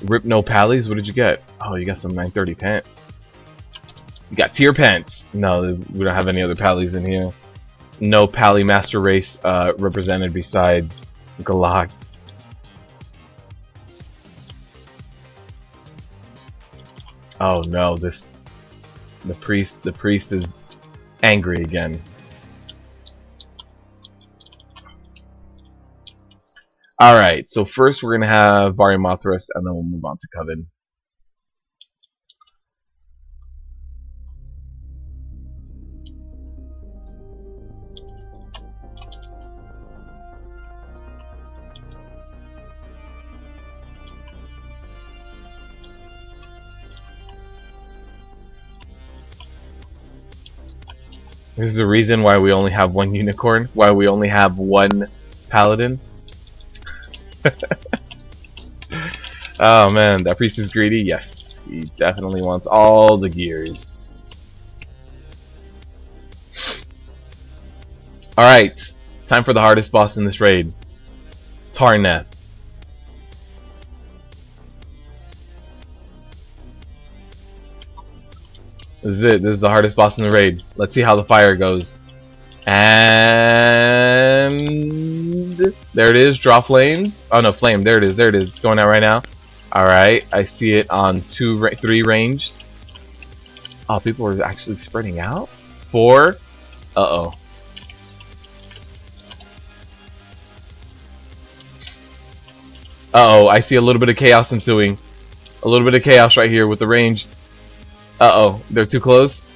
Rip no pallies. What did you get? Oh, you got some 930 pants. You got tier pants. No, we don't have any other pallies in here. No pally master race represented besides Galak. Oh no, the priest is angry again. Alright, so first we're gonna have Vari Matharias and then we'll move on to Coven. This is the reason why we only have one unicorn, why we only have one paladin. Oh man, that priest is greedy. Yes, he definitely wants all the gears. Alright, time for the hardest boss in this raid. Tarneth. This is it. This is the hardest boss in the raid. Let's see how the fire goes. And there it is. Draw flames. Oh no, flame. There it is. There it is. It's going out right now. Alright. I see it on 3 ranged. Oh, people are actually spreading out. 4. Uh-oh. Uh-oh. I see a little bit of chaos ensuing. A little bit of chaos right here with the ranged. Uh-oh, they're too close.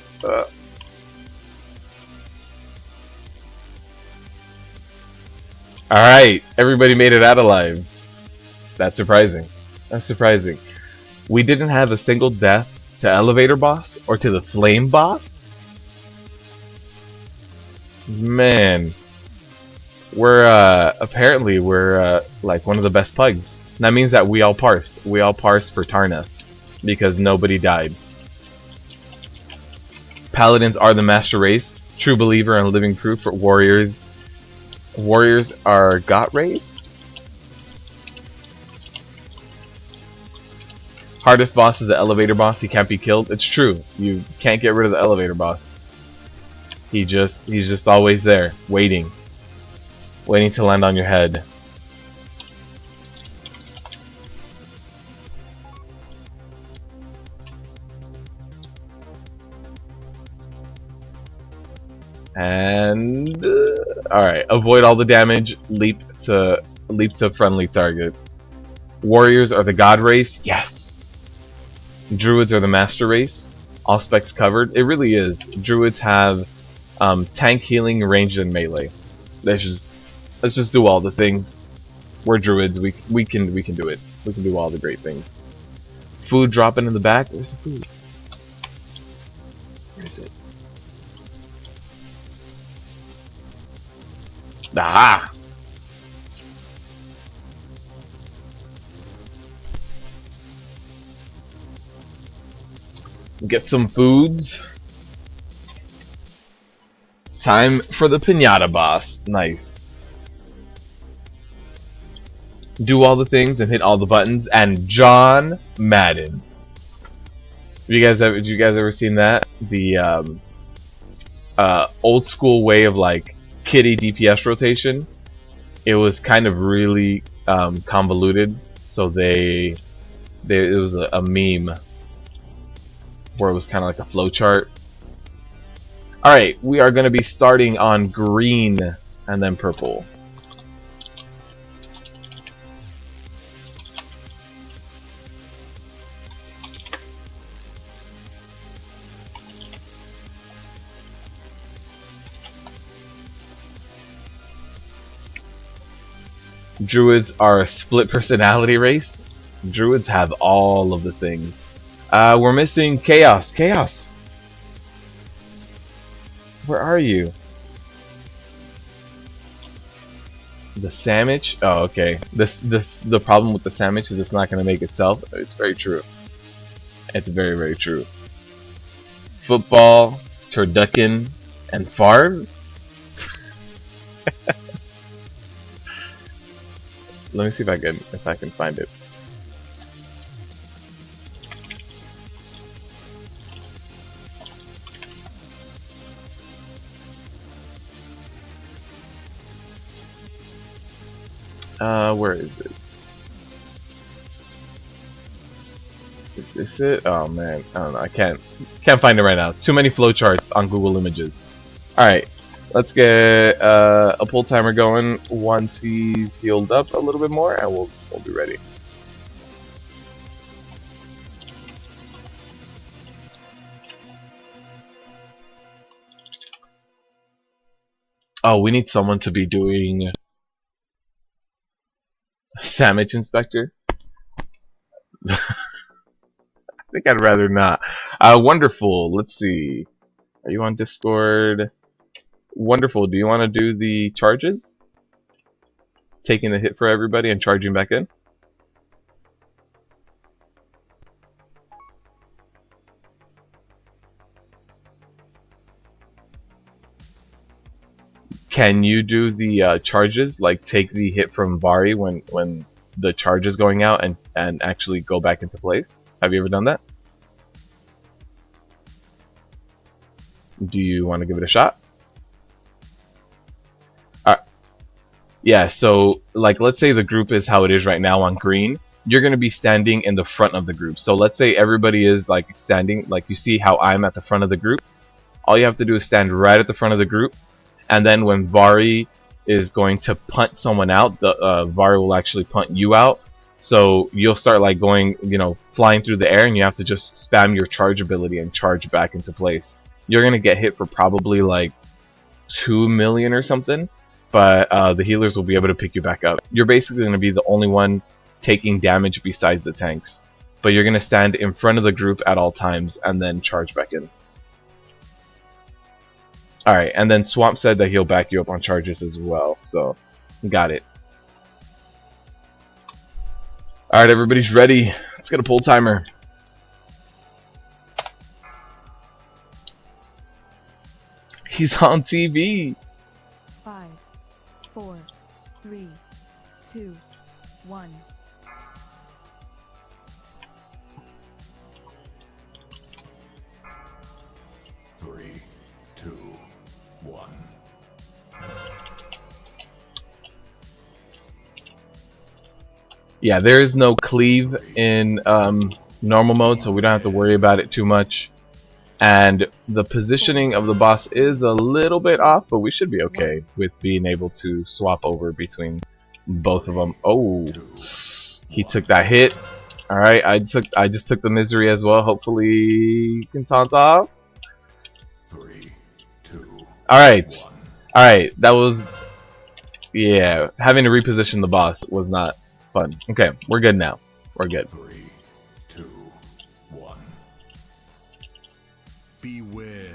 Alright, everybody made it out alive. That's surprising. That's surprising. We didn't have a single death to elevator boss or to the flame boss? Man. Apparently we're like one of the best pugs. That means that we all parsed. We all parsed for Tarna because nobody died. Paladins are the master race. True believer and living proof for warriors. Warriors are got race. Hardest boss is the elevator boss. He can't be killed. It's true. You can't get rid of the elevator boss. He's just always there, waiting to land on your head. And alright, avoid all the damage, leap to friendly target. Warriors are the god race, yes. Druids are the master race. All specs covered. It really is. Druids have tank, healing, ranged, and melee. Let's just do all the things. We're druids. We can do it. We can do all the great things. Food dropping in the back. Where's the food? Where is it? Ah! Get some foods. Time for the pinata boss. Nice. Do all the things and hit all the buttons. And John Madden. Did you guys ever seen that? The old school way of like kitty DPS rotation. It was kind of really convoluted, so they It was a meme where it was kind of like a flow chart. Alright, we are going to be starting on green and then purple. Druids are a split personality race. Druids have all of the things. We're missing Chaos. Chaos! Where are you? The sandwich? Oh, okay. The problem with the sandwich is it's not going to make itself. It's very true. It's very, very true. Football, turducken, and farm? Let me see if I can find it. Where is it? Is this it? Oh man, I don't know. I can't find it right now. Too many flowcharts on Google Images. All right, let's get a pull timer going once he's healed up a little bit more, and we'll be ready. Oh, we need someone to be doing sandwich inspector. I think I'd rather not. Wonderful. Let's see. Are you on Discord? Wonderful. Do you want to do the charges? Taking the hit for everybody and charging back in? Can you do the charges, like take the hit from Vari when the charge is going out and actually go back into place? Have you ever done that? Do you want to give it a shot? Yeah, so like let's say the group is how it is right now on green. You're going to be standing in the front of the group. So let's say everybody is like standing, like you see how I'm at the front of the group. All you have to do is stand right at the front of the group. And then when Vari is going to punt someone out, the Vari will actually punt you out. So you'll start like going, you know, flying through the air, and you have to just spam your charge ability and charge back into place. You're going to get hit for probably like 2 million or something. But the healers will be able to pick you back up. You're basically going to be the only one taking damage besides the tanks. But you're going to stand in front of the group at all times and then charge back in. Alright, and then Swamp said that he'll back you up on charges as well. So, got it. Alright, everybody's ready. Let's get a pull timer. He's on TV. 5, 4, 3, 2, 1. Three, two, one. Yeah, there is no cleave in normal mode, so we don't have to worry about it too much. And the positioning of the boss is a little bit off, but we should be okay with being able to swap over between both of them. Oh, he took that hit. All right, I just took the misery as well. Hopefully, he can taunt off. 3, 2. All right, that was, yeah. Having to reposition the boss was not fun. Okay, we're good now. We're good. 3, 2, 1. Beware.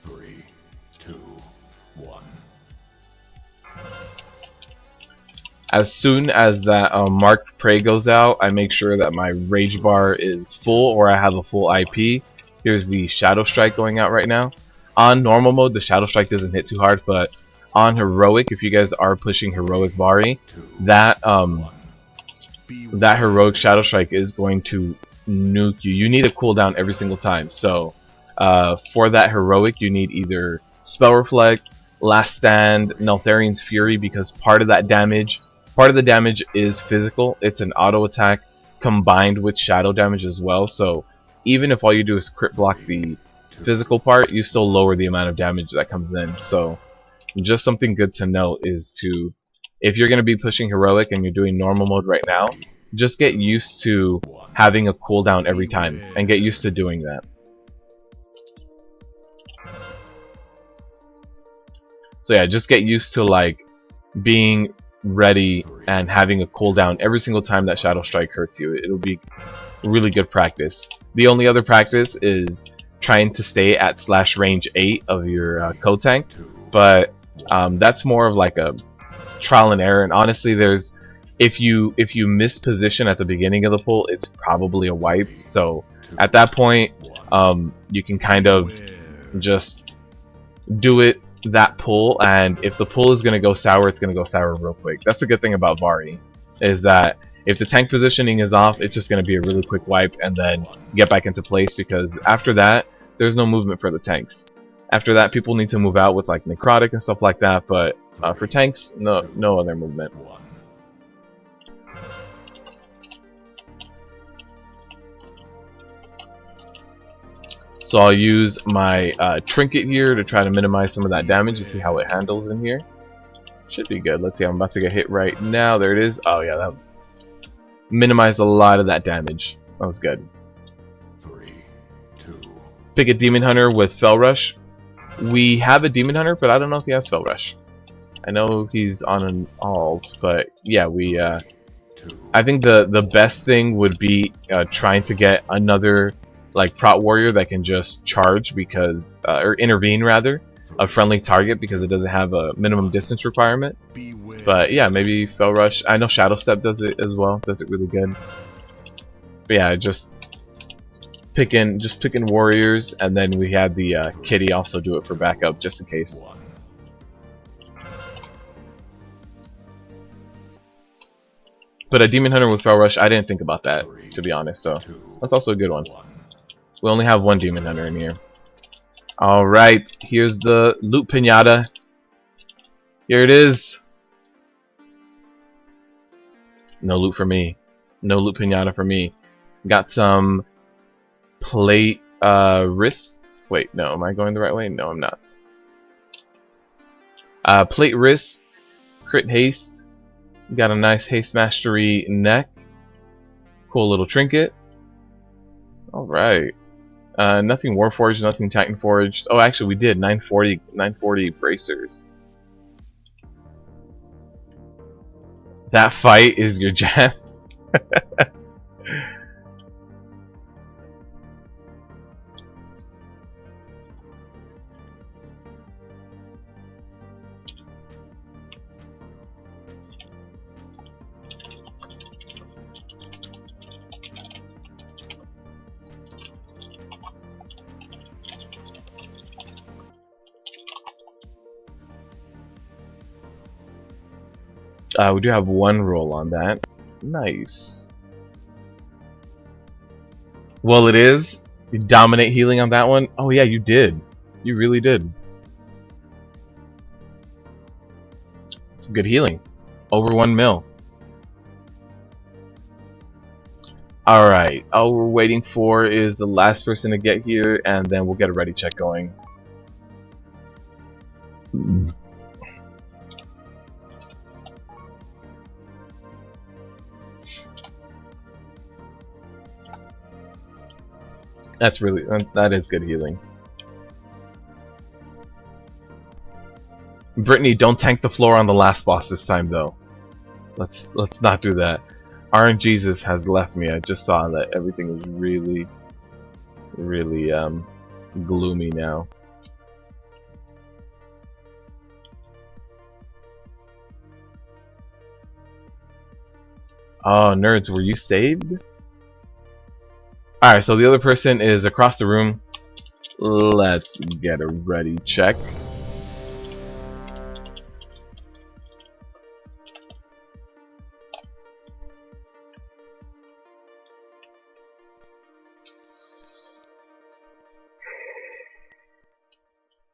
Three, two, one. As soon as that marked prey goes out, I make sure that my rage bar is full or I have a full IP. Here's the Shadow Strike going out right now. On normal mode, the Shadow Strike doesn't hit too hard, but on heroic, if you guys are pushing heroic Vari, that heroic Shadow Strike is going to nuke you. You need a cooldown every single time. So for that heroic, you need either Spell Reflect, Last Stand, Neltharion's Fury, because part of the damage is physical. It's an auto attack combined with shadow damage as well. So even if all you do is crit block the physical part, you still lower the amount of damage that comes in. So just something good to note is to, if you're going to be pushing heroic and you're doing normal mode right now, just get used to having a cooldown every time and get used to doing that. So yeah, just get used to like being ready and having a cooldown every single time that Shadow Strike hurts you. It'll be really good practice. The only other practice is trying to stay at slash range 8 of your code tank, but that's more of like a trial and error. And honestly, there's if you miss position at the beginning of the pull, it's probably a wipe. So at that point, you can kind of just do it that pull, and if the pull is going to go sour, it's going to go sour real quick. That's the good thing about Vari, is that if the tank positioning is off, it's just going to be a really quick wipe and then get back into place, because after that, there's no movement for the tanks. After that, people need to move out with like necrotic and stuff like that, but for tanks, no other movement. So I'll use my trinket here to try to minimize some of that damage to see how it handles in here. Should be good. Let's see, I'm about to get hit right now. There it is. Oh yeah, that minimized a lot of that damage. That was good. 3, 2. Pick a Demon Hunter with Fell Rush. We have a Demon Hunter, but I don't know if he has Fell Rush. I know he's on an alt, but yeah, we. I think the best thing would be trying to get another like Prot Warrior that can just charge, because or intervene rather, a friendly target, because it doesn't have a minimum distance requirement. But yeah, maybe Fell Rush. I know Shadow Step does it as well. Does it really good. But yeah, just picking warriors, and then we had the kitty also do it for backup just in case. But a Demon Hunter with Fell Rush, I didn't think about that, to be honest. So that's also a good one. We only have one Demon Hunter in here. Alright, here's the loot pinata. Here it is. No loot for me. No loot pinata for me. Got some plate wrist. Wait, no, am I going the right way? No, I'm not. Plate wrist, crit haste. Got a nice haste mastery neck. Cool little trinket. Alright. Nothing Warforged, nothing Titanforged. Oh, actually, we did 940 bracers. That fight is your jam. We do have one roll on that. Nice. Well, it is. You dominate healing on that one. Oh yeah, you did. You really did. Some good healing. Over 1 mil. Alright, all we're waiting for is the last person to get here, and then we'll get a ready check going. That is good healing. Brittany, don't tank the floor on the last boss this time, though. Let's not do that. RNGesus has left me. I just saw that everything is really gloomy now. Oh, nerds, were you saved? Alright, so the other person is across the room. Let's get a ready check.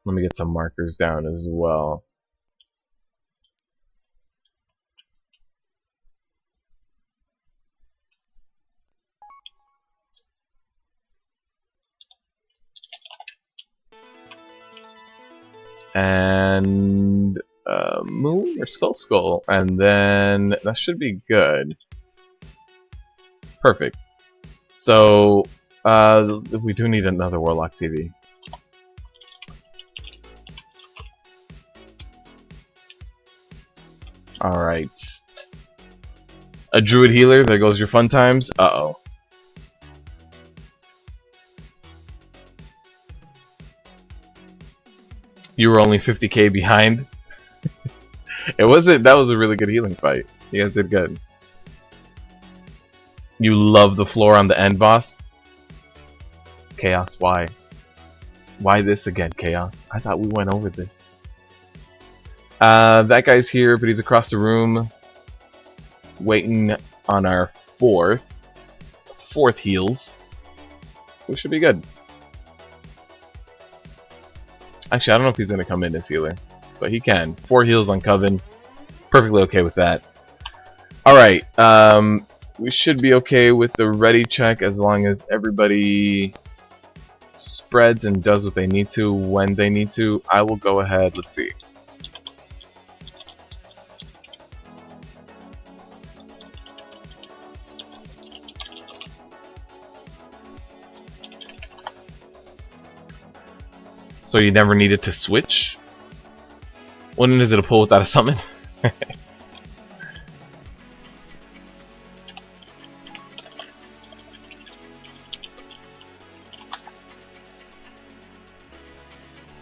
Let me get some markers down as well. And Moon or Skull, and then that should be good. Perfect. So we do need another Warlock TV. All right. A Druid healer. There goes your fun times. Uh-oh. You were only 50k behind. That was a really good healing fight. You guys did good. You love the floor on the end boss. Chaos, why? Why this again, Chaos? I thought we went over this. That guy's here, but he's across the room, waiting on our fourth heals. We should be good. Actually, I don't know if he's gonna come in as healer, but he can. 4 heals on Coven. Perfectly okay with that. Alright, we should be okay with the ready check as long as everybody spreads and does what they need to when they need to. I will go ahead, let's see. So you never needed to switch? When is it a pull without a summon?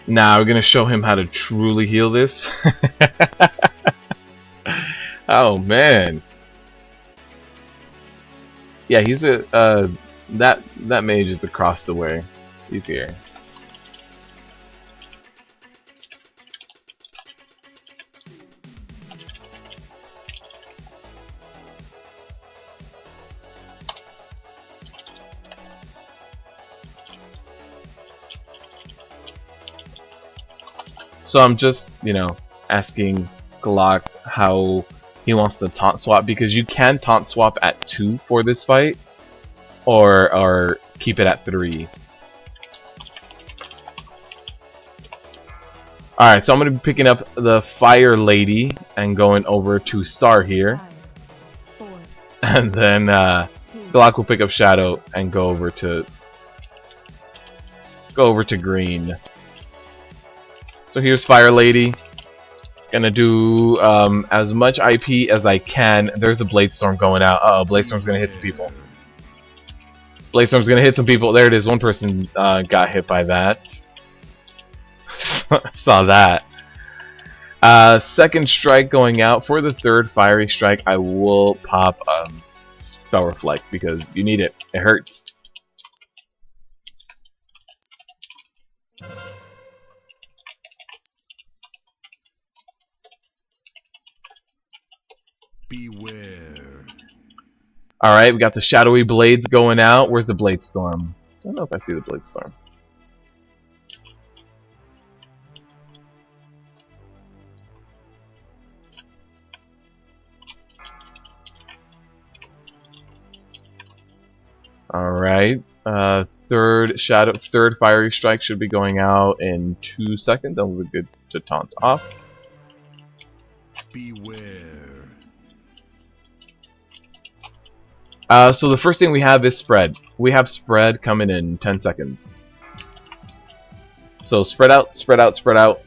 Nah, we're gonna show him how to truly heal this. Oh man. Yeah, he's that mage is across the way. He's here. So I'm just, asking Glock how he wants to taunt swap, because you can taunt swap at 2 for this fight, or keep it at 3. Alright, so I'm going to be picking up the Fire Lady and going over to Star here. 5, 4, And then 2, Glock will pick up Shadow and go over to Green. So here's Fire Lady. Gonna do as much IP as I can. There's a Blade Storm going out. Uh-oh, Blade Storm's gonna hit some people. Blade Storm's gonna hit some people. There it is. One person got hit by that. Saw that. Second strike going out. For the third fiery strike, I will pop Spell Reflect because you need it. It hurts. Beware. Alright, we got the shadowy blades going out. Where's the Blade Storm? I don't know if I see the Blade Storm. Alright. Third fiery strike should be going out in 2 seconds, and we'll be good to taunt off. Beware. So the first thing we have is spread. We have spread coming in 10 seconds. So spread out, spread out, spread out.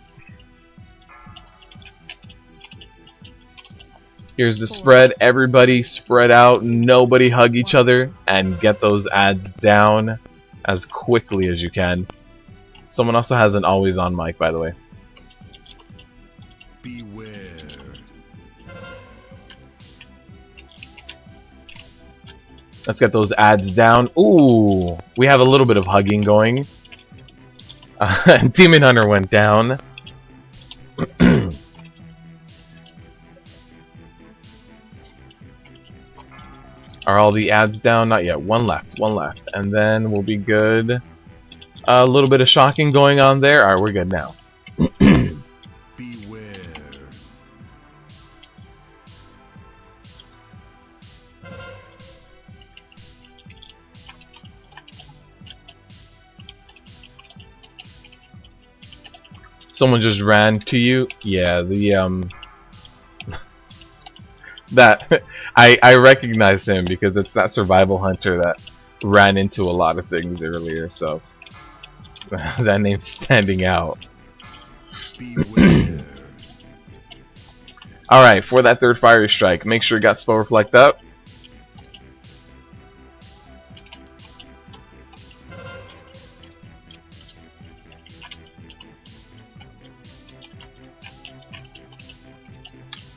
Here's the spread. Everybody spread out. Nobody hug each other. And get those ads down as quickly as you can. Someone also has an always on mic, by the way. Beware. Let's get those ads down. Ooh, we have a little bit of hugging going. Demon Hunter went down. Are all the ads down? Not yet. One left. One left. And then we'll be good. A little bit of shocking going on there. Alright, we're good now. Beware. Someone just ran to you. Yeah, the that I recognize him because it's that survival hunter that ran into a lot of things earlier, so that name's standing out. Beware. Alright, for that third fiery strike, make sure you got spell reflect up.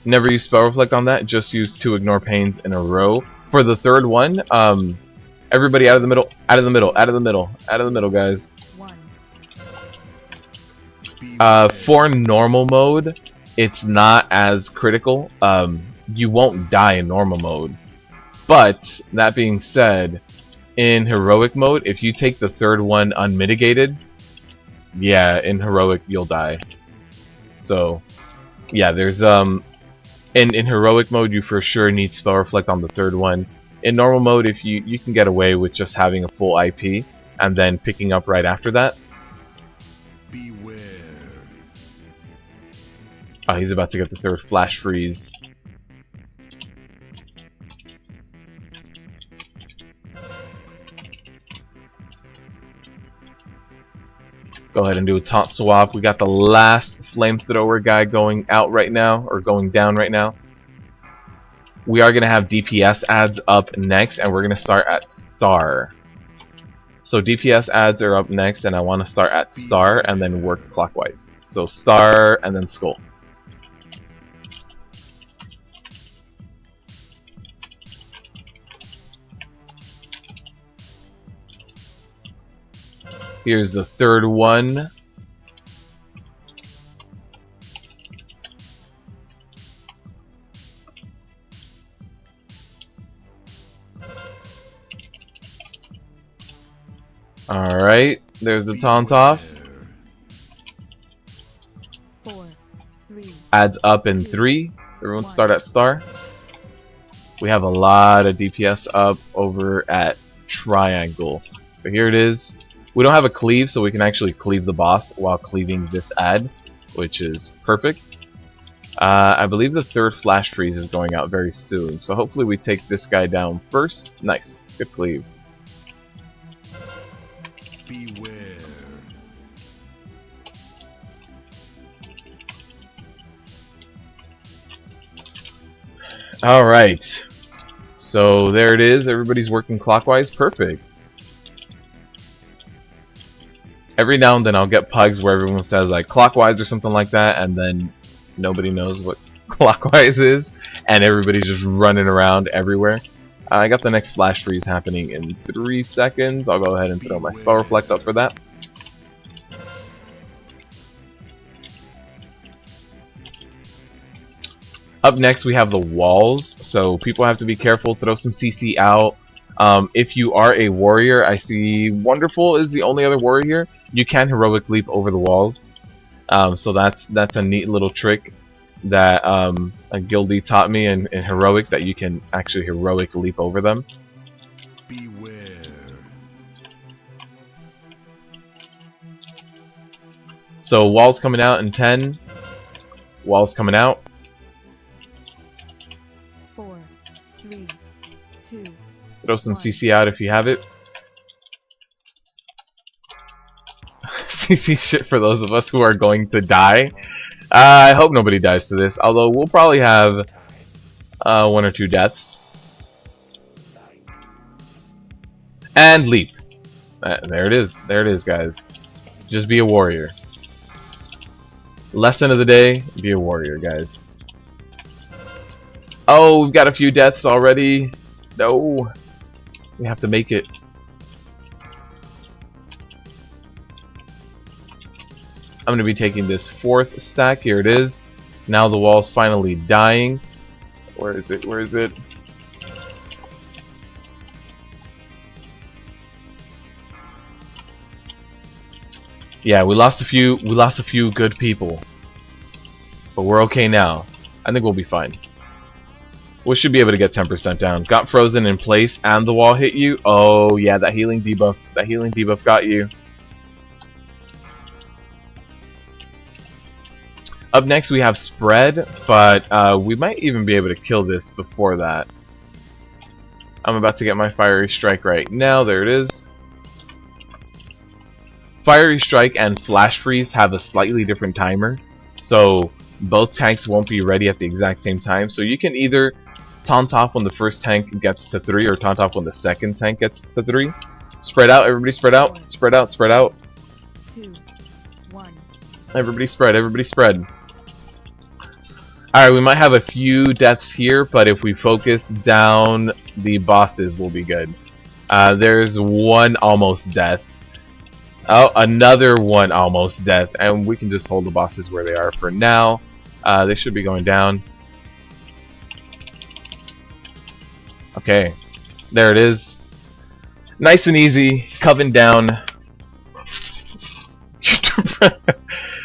Never use spell reflect on that, just use 2 ignore pains in a row. For the third one, everybody out of the middle, out of the middle, out of the middle, out of the middle, guys. 1. For normal mode, it's not as critical. You won't die in normal mode. But, that being said, in heroic mode, if you take the third one unmitigated, yeah, in heroic you'll die. So, yeah, there's in heroic mode you for sure need spell reflect on the third one. In normal mode, if you can get away with just having a full IP and then picking up right after that. Beware. Oh, he's about to get the third flash freeze. Go ahead and do a taunt swap. We got the last flamethrower guy going out right now, or going down right now. We are going to have DPS ads up next, and we're going to start at star. So DPS ads are up next, and I want to start at star and then work clockwise. So star and then skull. Here's the third one. Alright, there's the taunt off. 4, 3, Adds up in 3. Everyone start at star. We have a lot of DPS up over at triangle. But here it is. We don't have a cleave, so we can actually cleave the boss while cleaving this ad, which is perfect. I believe the third flash freeze is going out very soon, so hopefully we take this guy down first. Nice, good cleave. Beware. Alright, so there it is. Everybody's working clockwise. Perfect. Every now and then I'll get pugs where everyone says like clockwise or something like that, and then nobody knows what clockwise is, and everybody's just running around everywhere. I got the next flash freeze happening in 3 seconds. I'll go ahead and throw my spell reflect up for that. Up next we have the walls, so people have to be careful, throw some CC out. If you are a warrior, I see Wonderful is the only other warrior here. You can heroic leap over the walls, so that's a neat little trick that a guildie taught me in heroic, that you can actually heroic leap over them. Beware. So walls coming out in 10. Walls coming out. 4, 3, 2. Throw some CC out if you have it. CC shit for those of us who are going to die. I hope nobody dies to this, although we'll probably have 1 or 2 deaths. And leap. There it is, guys. Just be a warrior. Lesson of the day, be a warrior, guys. Oh, we've got a few deaths already. No. We have to make it. I'm going to be taking this 4th stack. Here it is. Now the wall's finally dying. Where is it? Where is it? Yeah, we lost a few good people. But we're okay now. I think we'll be fine. We should be able to get 10% down. Got frozen in place and the wall hit you. Oh yeah, that healing debuff got you. Up next we have spread, but we might even be able to kill this before that. I'm about to get my fiery strike right now. There it is. Fiery strike and flash freeze have a slightly different timer, so both tanks won't be ready at the exact same time. So you can either taunt off when the first tank gets to 3 or taunt off when the second tank gets to 3. Spread out, everybody spread out, spread out, spread out. 2, 1. Everybody spread, everybody spread. Alright, we might have a few deaths here, but if we focus down the bosses, we'll be good. There's one almost death. Oh, another one almost death, and we can just hold the bosses where they are for now. They should be going down. Okay, there it is. Nice and easy. Coven down.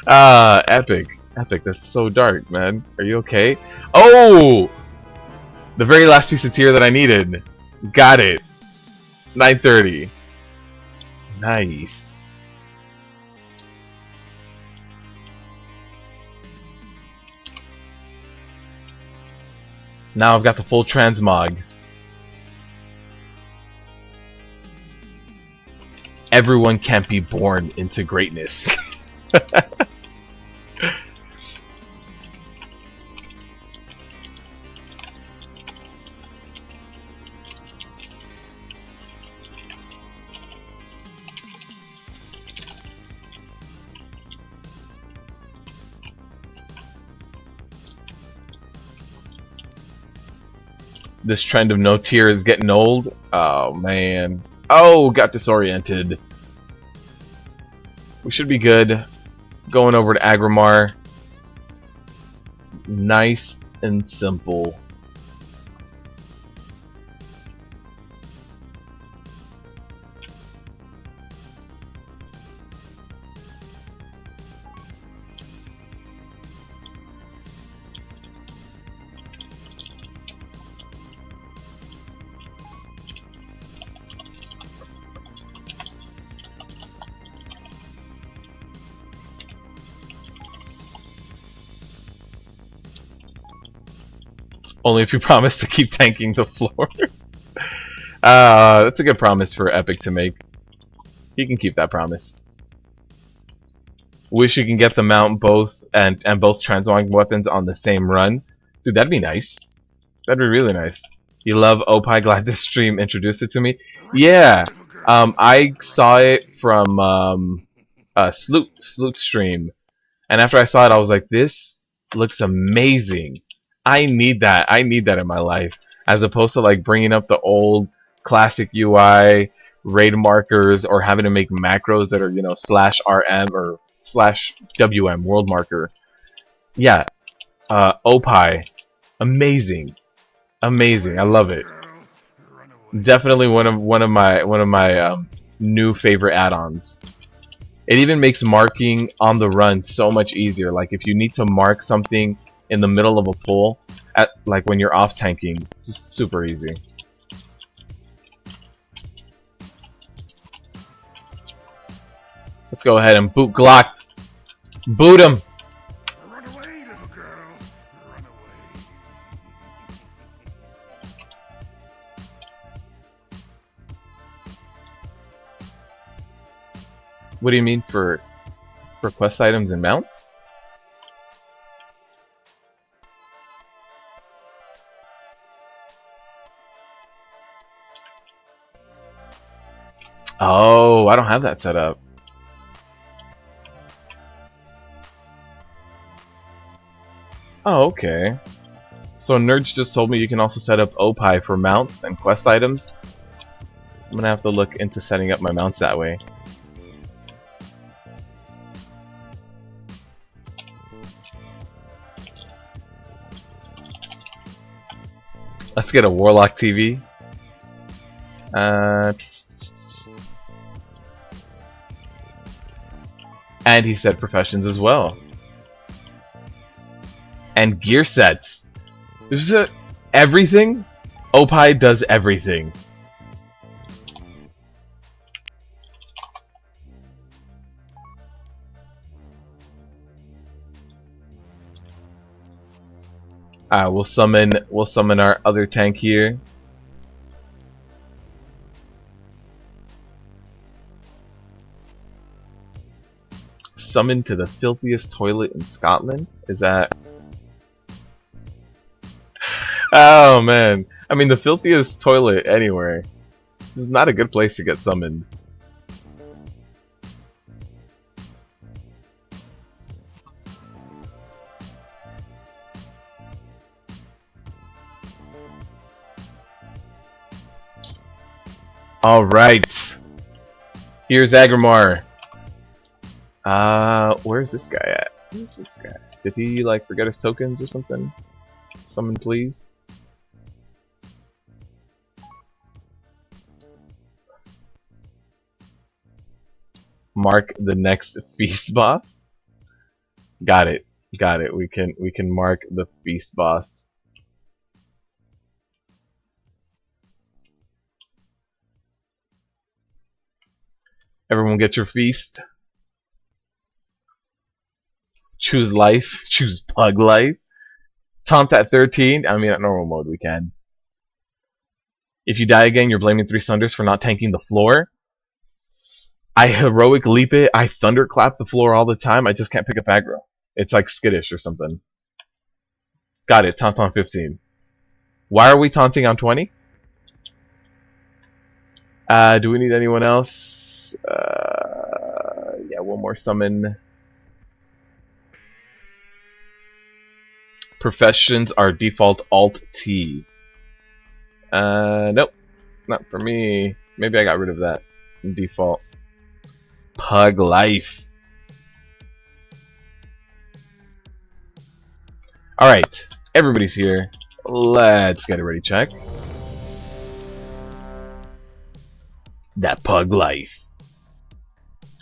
Epic. Epic, that's so dark, man. Are you okay? Oh! The very last piece of tier that I needed. Got it. 930. Nice. Now I've got the full transmog. Everyone can't be born into greatness. This trend of no tier is getting old. Oh man. Oh, got disoriented. We should be good. Going over to Agrimar. Nice and simple. Only if you promise to keep tanking the floor. That's a good promise for Epic to make. He can keep that promise. Wish you can get the mount both and both transmog weapons on the same run. Dude, that'd be nice. That'd be really nice. You love Opie, glad this stream introduced it to me. Yeah. I saw it from Sloot's stream. And after I saw it, I was like, this looks amazing. I need that. I need that in my life. As opposed to like bringing up the old classic UI, raid markers, or having to make macros that are, you know, /RM or /WM, world marker. Yeah. Opie. Amazing. Amazing. I love it. Definitely one of my new favorite add-ons. It even makes marking on the run so much easier. Like if you need to mark something in the middle of a pull, at like when you're off tanking, just super easy. Let's go ahead and boot Glock. Boot him. Run away, little girl. Run away. What do you mean for quest items and mounts? Oh, I don't have that set up. Oh, okay. So Nerds just told me you can also set up Opie for mounts and quest items. I'm gonna have to look into setting up my mounts that way. Let's get a Warlock TV. And he said professions as well. And gear sets. There's everything. Opie does everything. We'll summon our other tank here. Summon to the filthiest toilet in Scotland? Is that... Oh man. I mean, the filthiest toilet anywhere. This is not a good place to get summoned. Alright. Here's Agrimar. Where's this guy at? Where's this guy? Did he, like, forget his tokens or something? Summon, please. Mark the next feast boss. Got it. Got it. We can mark the feast boss. Everyone get your feast. Choose life. Choose pug life. Taunt at 13. I mean, at normal mode we can. If you die again, you're blaming 3 Sunders for not tanking the floor. I heroic leap it. I thunderclap the floor all the time. I just can't pick up aggro. It's like skittish or something. Got it. Taunt on 15. Why are we taunting on 20? Do we need anyone else? Yeah, one more summon. Professions are default Alt-T. Nope. Not for me. Maybe I got rid of that. Default. Pug life. Alright. Everybody's here. Let's get a ready check. That pug life.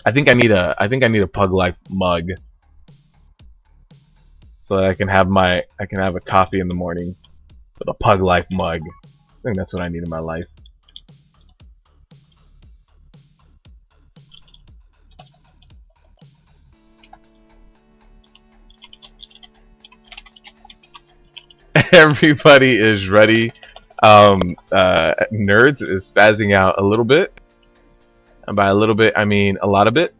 I think I need a pug life mug. So that I can have a coffee in the morning with a pug life mug. I think that's what I need in my life. Everybody is ready. Nerds is spazzing out a little bit. And by a little bit, I mean a lot of it.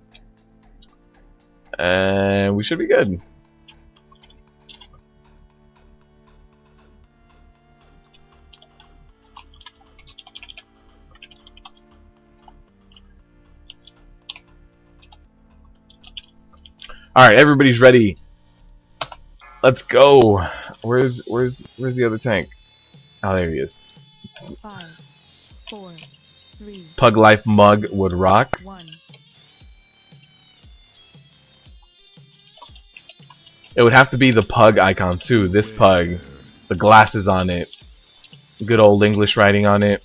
And we should be good. All right, everybody's ready. Let's go. Where's the other tank? Oh, there he is. 5, 4, 3. Pug life mug would rock. 1. It would have to be the pug icon too. This pug, the glasses on it, good old English writing on it.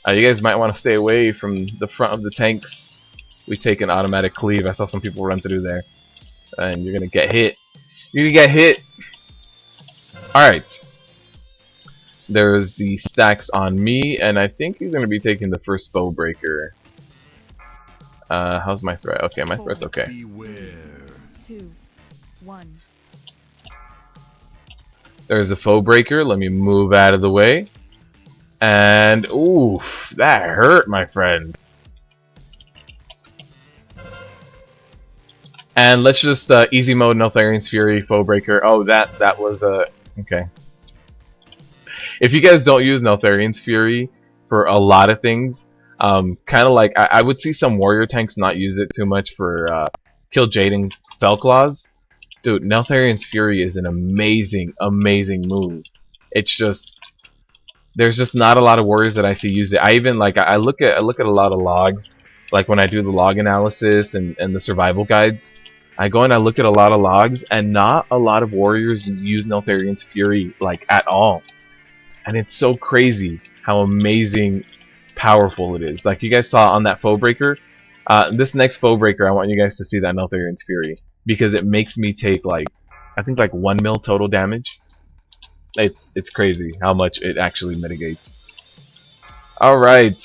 You guys might want to stay away from the front of the tanks. We take an automatic cleave. I saw some people run through there, and you're gonna get hit. You're gonna get hit. All right. There's the stacks on me, and I think he's gonna be taking the first bow breaker. How's my threat? Okay, my threat's okay. Beware. 2, 1. There's a foe breaker. Let me move out of the way. And oof, that hurt, my friend. And let's just easy mode Neltharian's Fury, foe breaker. Oh, that was okay. If you guys don't use Neltharian's Fury for a lot of things, kind of like I would see some warrior tanks not use it too much for kill Jaden Felclaws. Dude, Neltharian's Fury is an amazing, amazing move. It's just there's just not a lot of warriors that I see use it. I even like I look at a lot of logs, like when I do the log analysis and the survival guides. I go and I look at a lot of logs, and not a lot of warriors use Neltharian's Fury like at all. And it's so crazy how amazing, powerful it is. Like you guys saw on that foe breaker, This next foe breaker, I want you guys to see that Neltharian's Fury, because it makes me take like, I think like 1 mil total damage. It's crazy how much it actually mitigates. All right.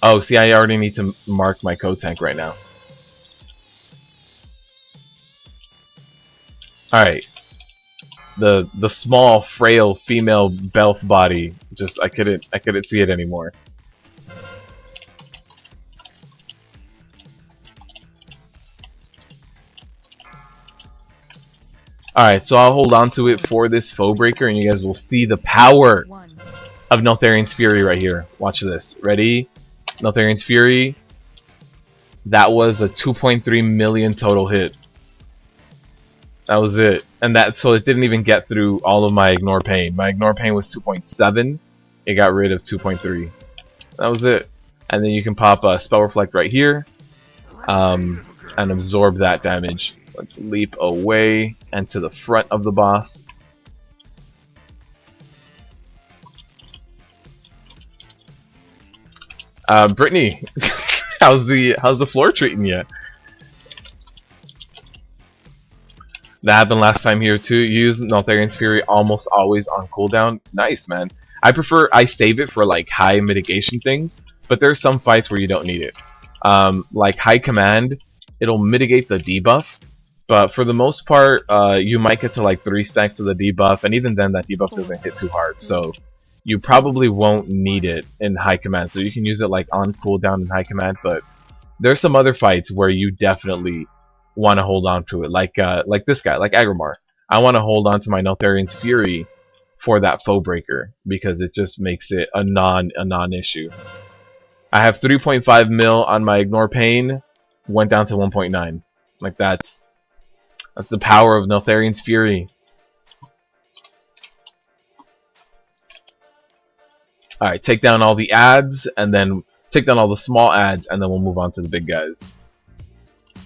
Oh, see, I already need to mark my co-tank right now. All right. The small, frail female Belf body, just I couldn't see it anymore. Alright, so I'll hold on to it for this foe breaker, and you guys will see the power of Neltharian's Fury right here. Watch this. Ready? Neltharian's Fury. That was a 2.3 million total hit. That was it. And so it didn't even get through all of my Ignore Pain. My Ignore Pain was 2.7. It got rid of 2.3. That was it. And then you can pop a Spell Reflect right here. And absorb that damage. Let's leap away and to the front of the boss. Brittany, how's the floor treating you? That happened last time here too. Use Neltharian's Fury almost always on cooldown. Nice, man. I save it for like high mitigation things, but there's some fights where you don't need it. Like High Command, it'll mitigate the debuff. But for the most part, you might get to like 3 stacks of the debuff, and even then that debuff doesn't hit too hard. So you probably won't need it in High Command. So you can use it like on cooldown in High Command, but there's some other fights where you definitely want to hold on to it. Like this guy, like Agrimar. I want to hold on to my Neltharian's Fury for that foe breaker because it just makes it a non-issue. I have 3.5 mil on my Ignore Pain, went down to 1.9. Like that's the power of Neltharian's Fury. Alright, take down all the ads, and then take down all the small ads, and then we'll move on to the big guys.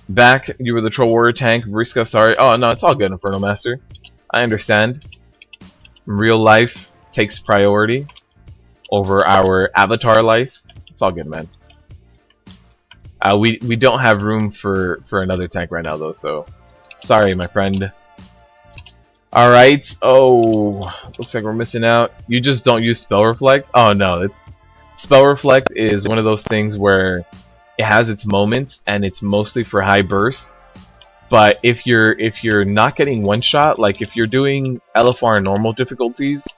Back, you were the Troll Warrior tank. Vriska, sorry. Oh, no, it's all good, Inferno Master. I understand. Real life takes priority over our avatar life. It's all good, man. We don't have room for another tank right now, though, so... Sorry, my friend. Alright. Oh, looks like we're missing out. You just don't use Spell Reflect? Oh, no. Spell Reflect is one of those things where it has its moments, and it's mostly for high burst. But if you're not getting one shot, like if you're doing LFR normal difficulties,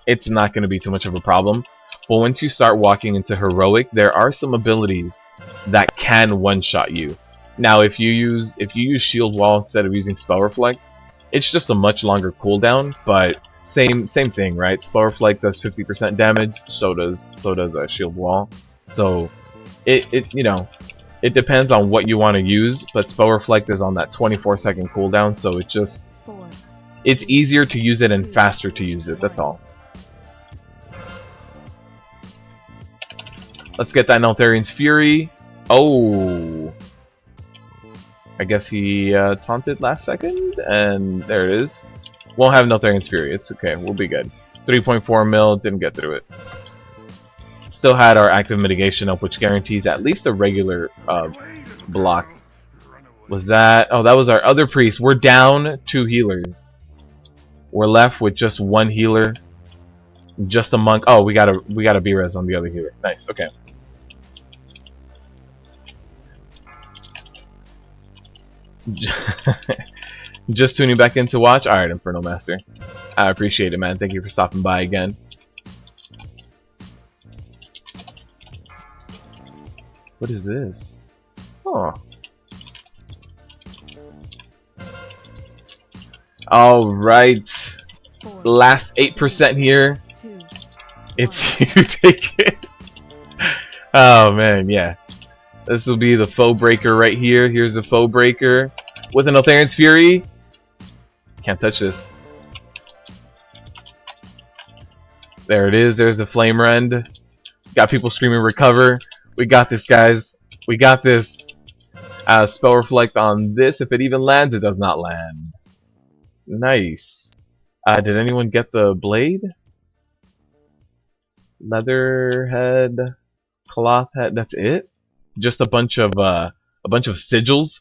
it's not going to be too much of a problem. But once you start walking into heroic, there are some abilities that can one shot you. Now, if you use Shield Wall instead of using Spell Reflect, it's just a much longer cooldown, but same thing, right? Spell Reflect does 50% damage, so does a Shield Wall. So it you know, it depends on what you want to use, but Spell Reflect is on that 24-second cooldown, so it's easier to use it and faster to use it. That's all. Let's get that Neltharian's Fury. Oh. I guess he taunted last second, and there it is. Won't have Neltharian's Fury. It's okay. We'll be good. 3.4 mil. Didn't get through it. Still had our active mitigation up, which guarantees at least a regular block. Was that? Oh, that was our other priest. We're down 2 healers. We're left with just 1 healer. Just a monk. Oh, we got a B-res on the other healer. Nice. Okay. Just tuning back in to watch? Alright, Inferno Master. I appreciate it, man. Thank you for stopping by again. What is this? Oh. Alright. Last 8% here. It's you take it. Oh, man, yeah. This will be the foe breaker right here. Here's the foe breaker. With an Neltharian's Fury. Can't touch this. There it is. There's the Flame Rend. Got people screaming recover. We got this, guys. We got this. Spell Reflect on this. If it even lands, it does not land. Nice. Did anyone get the blade? Leatherhead. Cloth head. That's it. Just a bunch of sigils.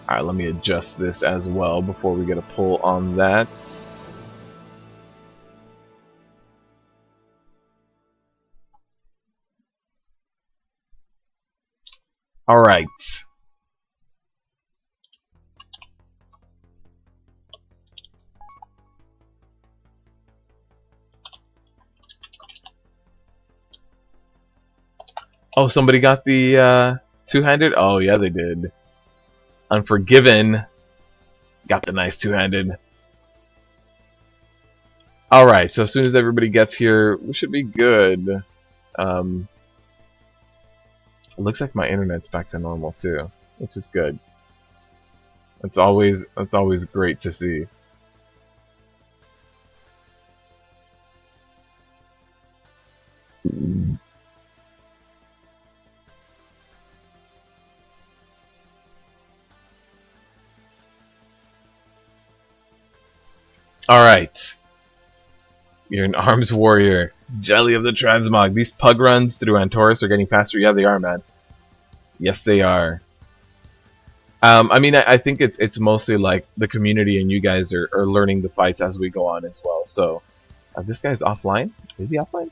All right, let me adjust this as well before we get a pull on that. All right. Oh, somebody got the two-handed? Oh, yeah, they did. Unforgiven got the nice two-handed. Alright, so as soon as everybody gets here, we should be good. It looks like my internet's back to normal too, which is good. That's always great to see. Alright. You're an arms warrior. Jelly of the transmog. These pug runs through Antorus are getting faster. Yeah, they are, man. Yes, they are. I mean, I think it's mostly like the community and you guys are learning the fights as we go on as well. So, this guy's offline? Is he offline?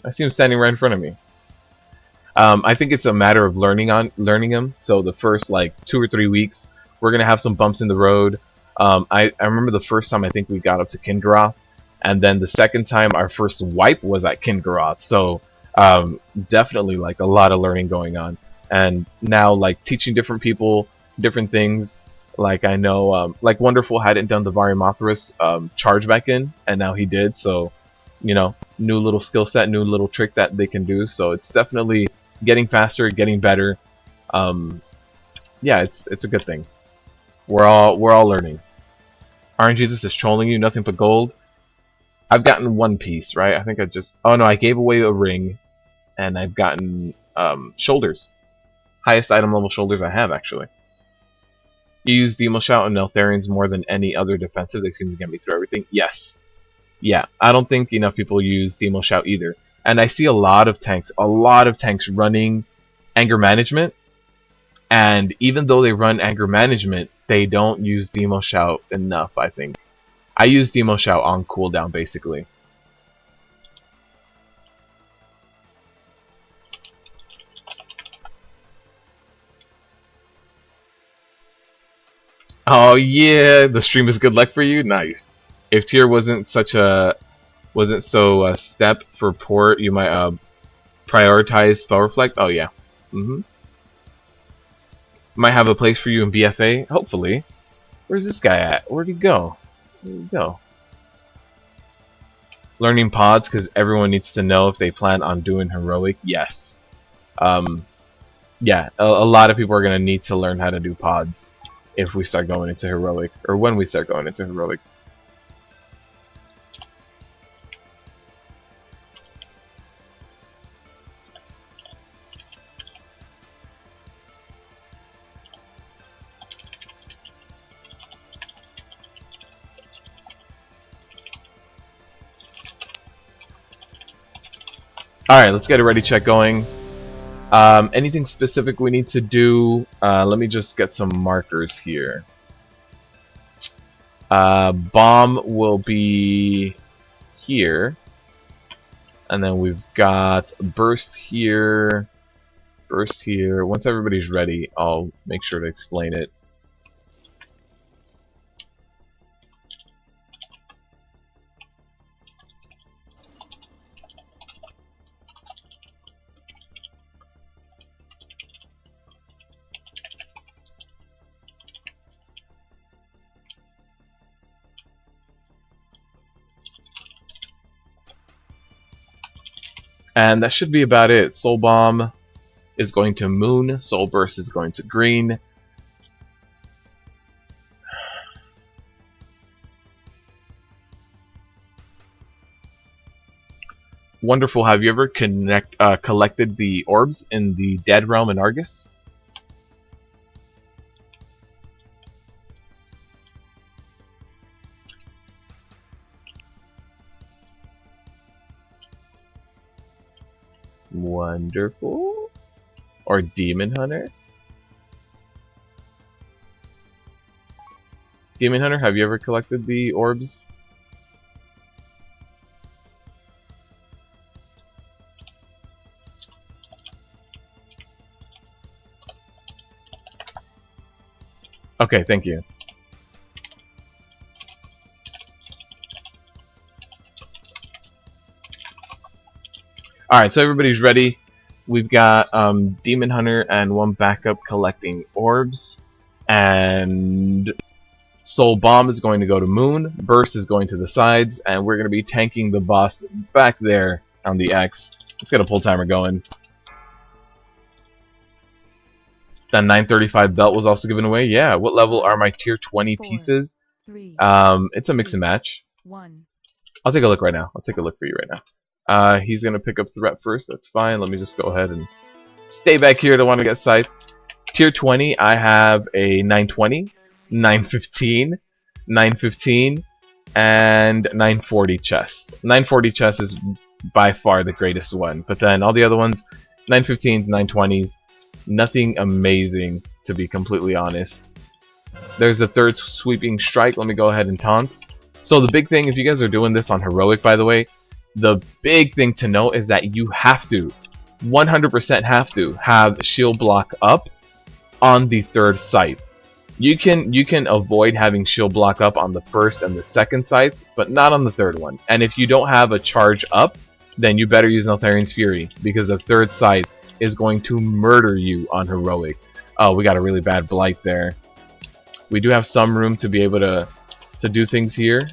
I see him standing right in front of me. I think it's a matter of learning him. So the first like 2 or 3 weeks, we're gonna have some bumps in the road. I remember the first time I think we got up to Kingaroth, and then the second time our first wipe was at Kingaroth. So definitely like a lot of learning going on, and now like teaching different people different things. Like I know like Wonderful hadn't done the Vari Matharias charge back in, and now he did. So you know, new little skill set, new little trick that they can do. So it's definitely getting faster, getting better. Yeah, it's a good thing. We're all learning. Iron Jesus is trolling you, nothing but gold. I've gotten one piece, right? I think I just... Oh no, I gave away a ring, and I've gotten shoulders. Highest item level shoulders I have, actually. You use Demo Shout and Neltharians more than any other defensive. They seem to get me through everything. Yes. Yeah, I don't think enough people use Demo Shout either. And I see a lot of tanks running Anger Management. And even though they run Anger Management, they don't use Demo Shout enough, I think. I use Demo Shout on cooldown, basically. Oh yeah, the stream is good luck for you? Nice. If tier wasn't so step for port, you might prioritize spell reflect. Oh yeah. Might have a place for you in BFA, hopefully. Where's this guy at? Where'd he go? Where'd he go? Learning pods, because everyone needs to know if they plan on doing heroic. Yes. Yeah, a lot of people are going to need to learn how to do pods if we start going into heroic, or when we start going into heroic. Alright, let's get a ready check going. Anything specific we need to do? Let me just get some markers here. Bomb will be here. And then we've got burst here. Burst here. Once everybody's ready, I'll make sure to explain it. And that should be about it. Soul Bomb is going to Moon. Soul Burst is going to Green. Wonderful. Have you ever collected the orbs in the Dead Realm in Argus? Wonderful. Or Demon Hunter. Demon Hunter, have you ever collected the orbs? Okay, thank you. Alright, so everybody's ready. We've got Demon Hunter and one backup collecting orbs. And Soul Bomb is going to go to Moon. Burst is going to the sides. And we're going to be tanking the boss back there on the X. Let's get a pull timer going. That 935 belt was also given away. Yeah, what level are my tier 20 pieces? It's a mix and match. I'll take a look right now. I'll take a look for you right now. He's going to pick up threat first. That's fine. Let me just go ahead and stay back here. Don't want to get scythe. Tier 20, I have a 920, 915, 915, and 940 chest. 940 chest is by far the greatest one. But then all the other ones, 915s, 920s, nothing amazing, to be completely honest. There's the third sweeping strike. Let me go ahead and taunt. So the big thing, if you guys are doing this on heroic, by the way, the big thing to note is that you have to, 100% have to, have shield block up on the third scythe. You can avoid having shield block up on the first and the second scythe, but not on the third one. And if you don't have a charge up, then you better use Neltharion's Fury, because the third scythe is going to murder you on heroic. Oh, we got a really bad blight there. We do have some room to be able to do things here.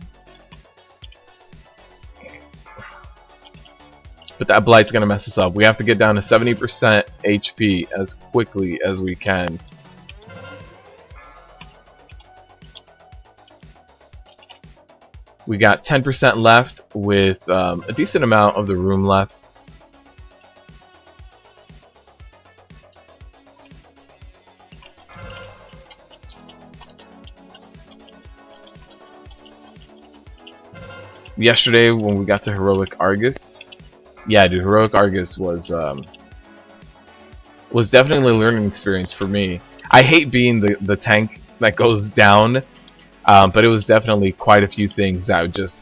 But that blight's gonna mess us up. We have to get down to 70% HP as quickly as we can. We got 10% left with a decent amount of the room left. Yesterday when we got to Heroic Argus, yeah, dude, Heroic Argus was definitely a learning experience for me. I hate being the tank that goes down, but it was definitely quite a few things that would just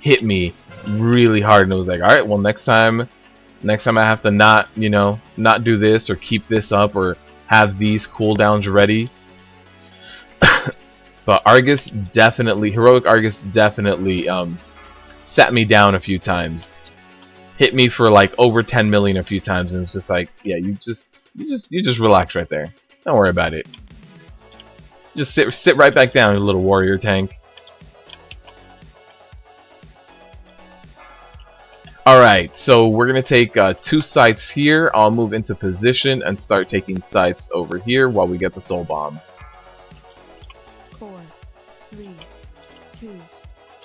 hit me really hard, and it was like, all right, well, next time I have to not do this or keep this up or have these cooldowns ready. But Argus definitely, Heroic Argus definitely sat me down a few times, hit me for like over 10 million a few times, and it's just like, yeah, you just relax right there. Don't worry about it. Just sit right back down, you little warrior tank. Alright, so we're gonna take 2 sites here. I'll move into position and start taking sites over here while we get the soul bomb. 4, 3, 2,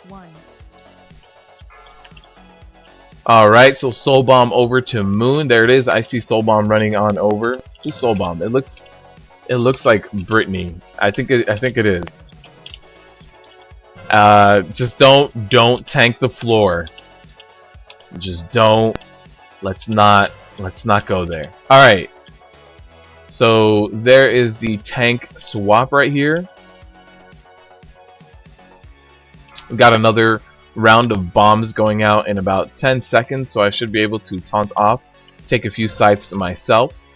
1. Alright, so soul bomb over to Moon. There it is. I see soul bomb running on over to soul bomb. It looks like Brittany. I think it is. Just don't tank the floor. Just don't. Let's not go there. All right. So there is the tank swap right here. We got another round of bombs going out in about 10 seconds, so I should be able to taunt off, take a few sites to myself.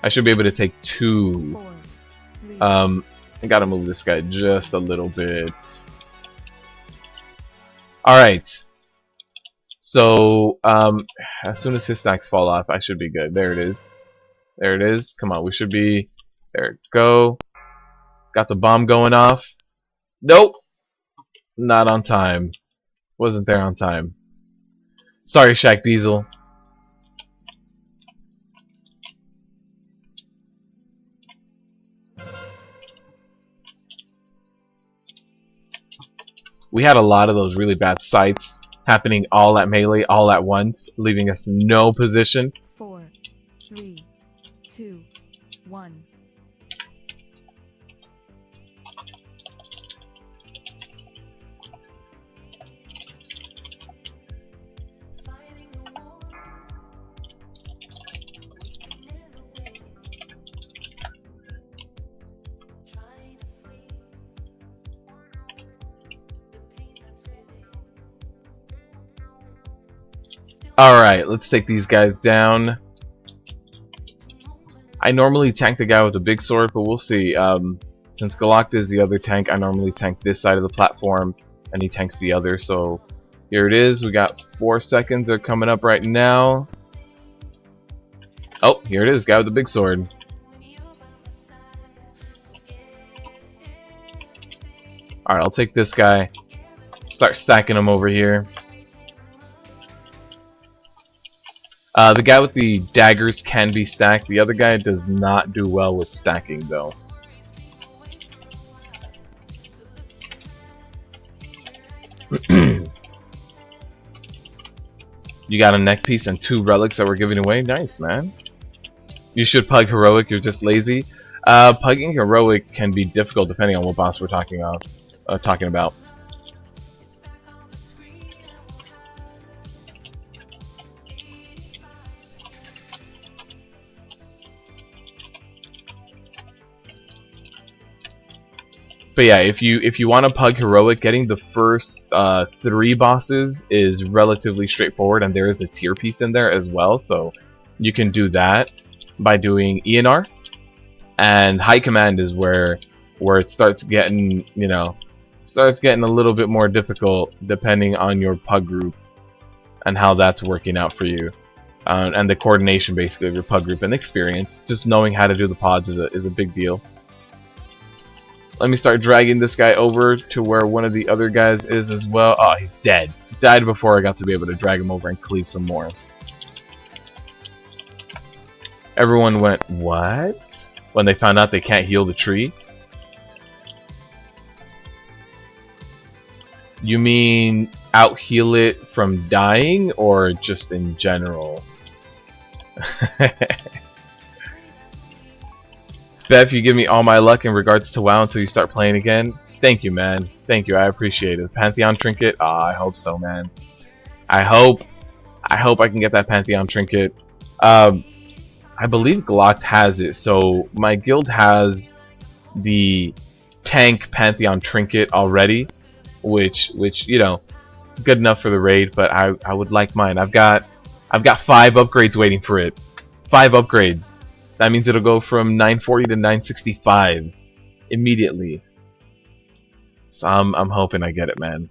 I should be able to take 2. 4, 3, I gotta move this guy just a little bit. Alright. So, as soon as his stacks fall off, I should be good. There it is. There it is. Come on, we should be... There it go. Got the bomb going off. Nope! Not on time. Wasn't there on time. Sorry, Shaq Diesel. We had a lot of those really bad sites happening all at melee, all at once, leaving us no position. 4, 3, 2, 1. Alright, let's take these guys down. I normally tank the guy with a big sword, but we'll see. Since Galacta is the other tank, I normally tank this side of the platform, and he tanks the other, so here it is. We got 4 seconds. They're coming up right now. Oh, here it is, guy with the big sword. Alright, I'll take this guy. Start stacking him over here. The guy with the daggers can be stacked. The other guy does not do well with stacking, though. You got a neck piece and 2 relics that we're giving away. Nice, man. You should pug heroic. You're just lazy. Pugging heroic can be difficult depending on what boss we're talking about. But yeah, if you want to pug heroic, getting the first 3 bosses is relatively straightforward, and there is a tier piece in there as well, so you can do that by doing Eonar. And high command is where it starts getting, you know, a little bit more difficult depending on your pug group and how that's working out for you, and the coordination basically of your pug group and experience. Just knowing how to do the pods is a big deal. Let me start dragging this guy over to where one of the other guys is as well. Oh, he's dead. Died before I got to be able to drag him over and cleave some more. Everyone went, what? When they found out they can't heal the tree? You mean out heal it from dying, or just in general? Bev, you give me all my luck in regards to WoW until you start playing again. Thank you, man. Thank you. I appreciate it. Pantheon trinket? I hope so, man. I hope I can get that Pantheon trinket. I believe Glock has it, so my guild has the tank Pantheon trinket already, which you know, good enough for the raid. But I would like mine. I've got 5 upgrades waiting for it. 5 upgrades. That means it'll go from 940 to 965 immediately. So I'm hoping I get it, man.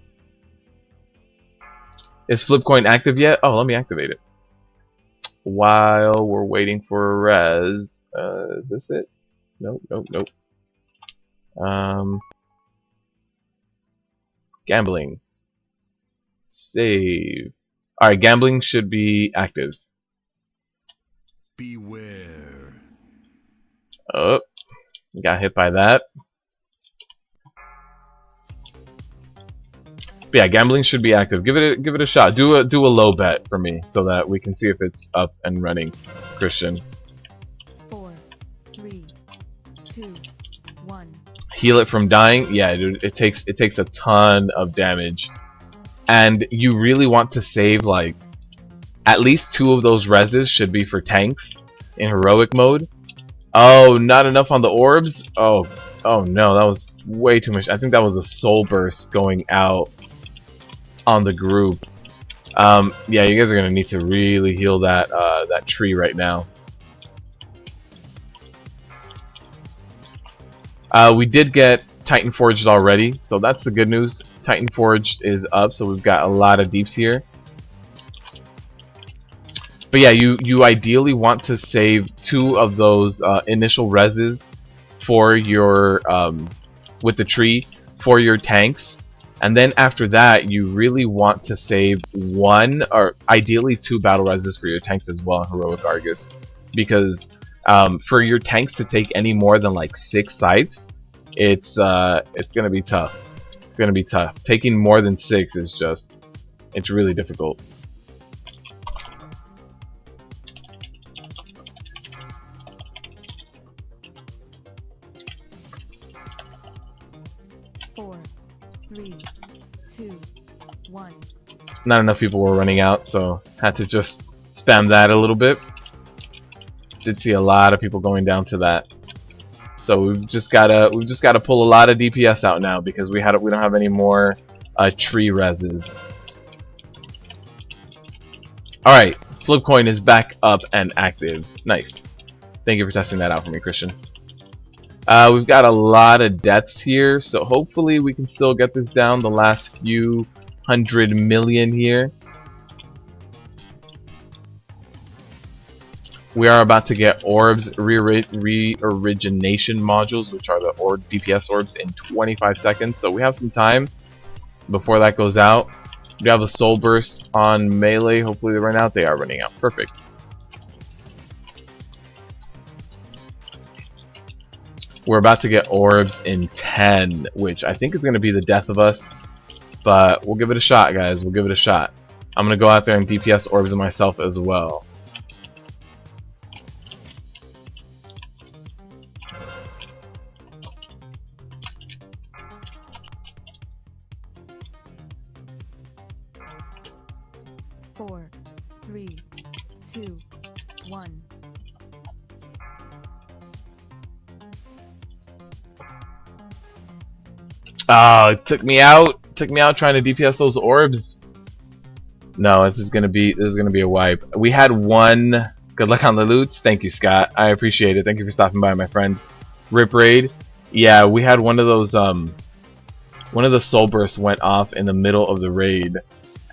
Is Flipcoin active yet? Oh, let me activate it. While we're waiting for res, is this it? Nope. Gambling. Save. Alright, gambling should be active. Beware. Oh, got hit by that. But yeah, gambling should be active. Give it a shot. Do a low bet for me so that we can see if it's up and running. Christian. 4, 3, 2, 1. Heal it from dying. Yeah, dude, it takes a ton of damage, and you really want to save like at least 2 of those reses should be for tanks in heroic mode. Oh, not enough on the orbs? Oh no, that was way too much. I think that was a soul burst going out on the group. Yeah, you guys are gonna need to really heal that that tree right now. We did get Titanforged already, so that's the good news. Titanforged is up, so we've got a lot of deeps here. But yeah, you ideally want to save 2 of those initial reses for your with the tree for your tanks, and then after that you really want to save 1 or ideally 2 battle reses for your tanks as well in heroic Argus, because for your tanks to take any more than like 6 sites, it's gonna be tough. It's gonna be tough. Taking more than 6 is just, it's really difficult. Not enough people were running out, so had to just spam that a little bit. Did see a lot of people going down to that, so we've just gotta pull a lot of DPS out now because we don't have any more tree reses. Alright, flip coin is back up and active. Nice. Thank you for testing that out for me, Christian. We've got a lot of deaths here, so hopefully we can still get this down the last few 100 million here. We are about to get orbs re-origination modules, which are the DPS orbs, in 25 seconds, so we have some time before that goes out. We have a soul burst on melee. Hopefully they run out. They are running out. Perfect. We're about to get orbs in 10, which I think is going to be the death of us. But we'll give it a shot, guys. We'll give it a shot. I'm going to go out there and DPS orbs myself as well. Four, three, two, one. Oh, it took me out. Took me out trying to DPS those orbs. No, this is gonna be a wipe. We had one. Good luck on the loots. Thank you, Scott. I appreciate it. Thank you for stopping by, my friend. Rip raid. Yeah, we had one of those. One of the soul bursts went off in the middle of the raid,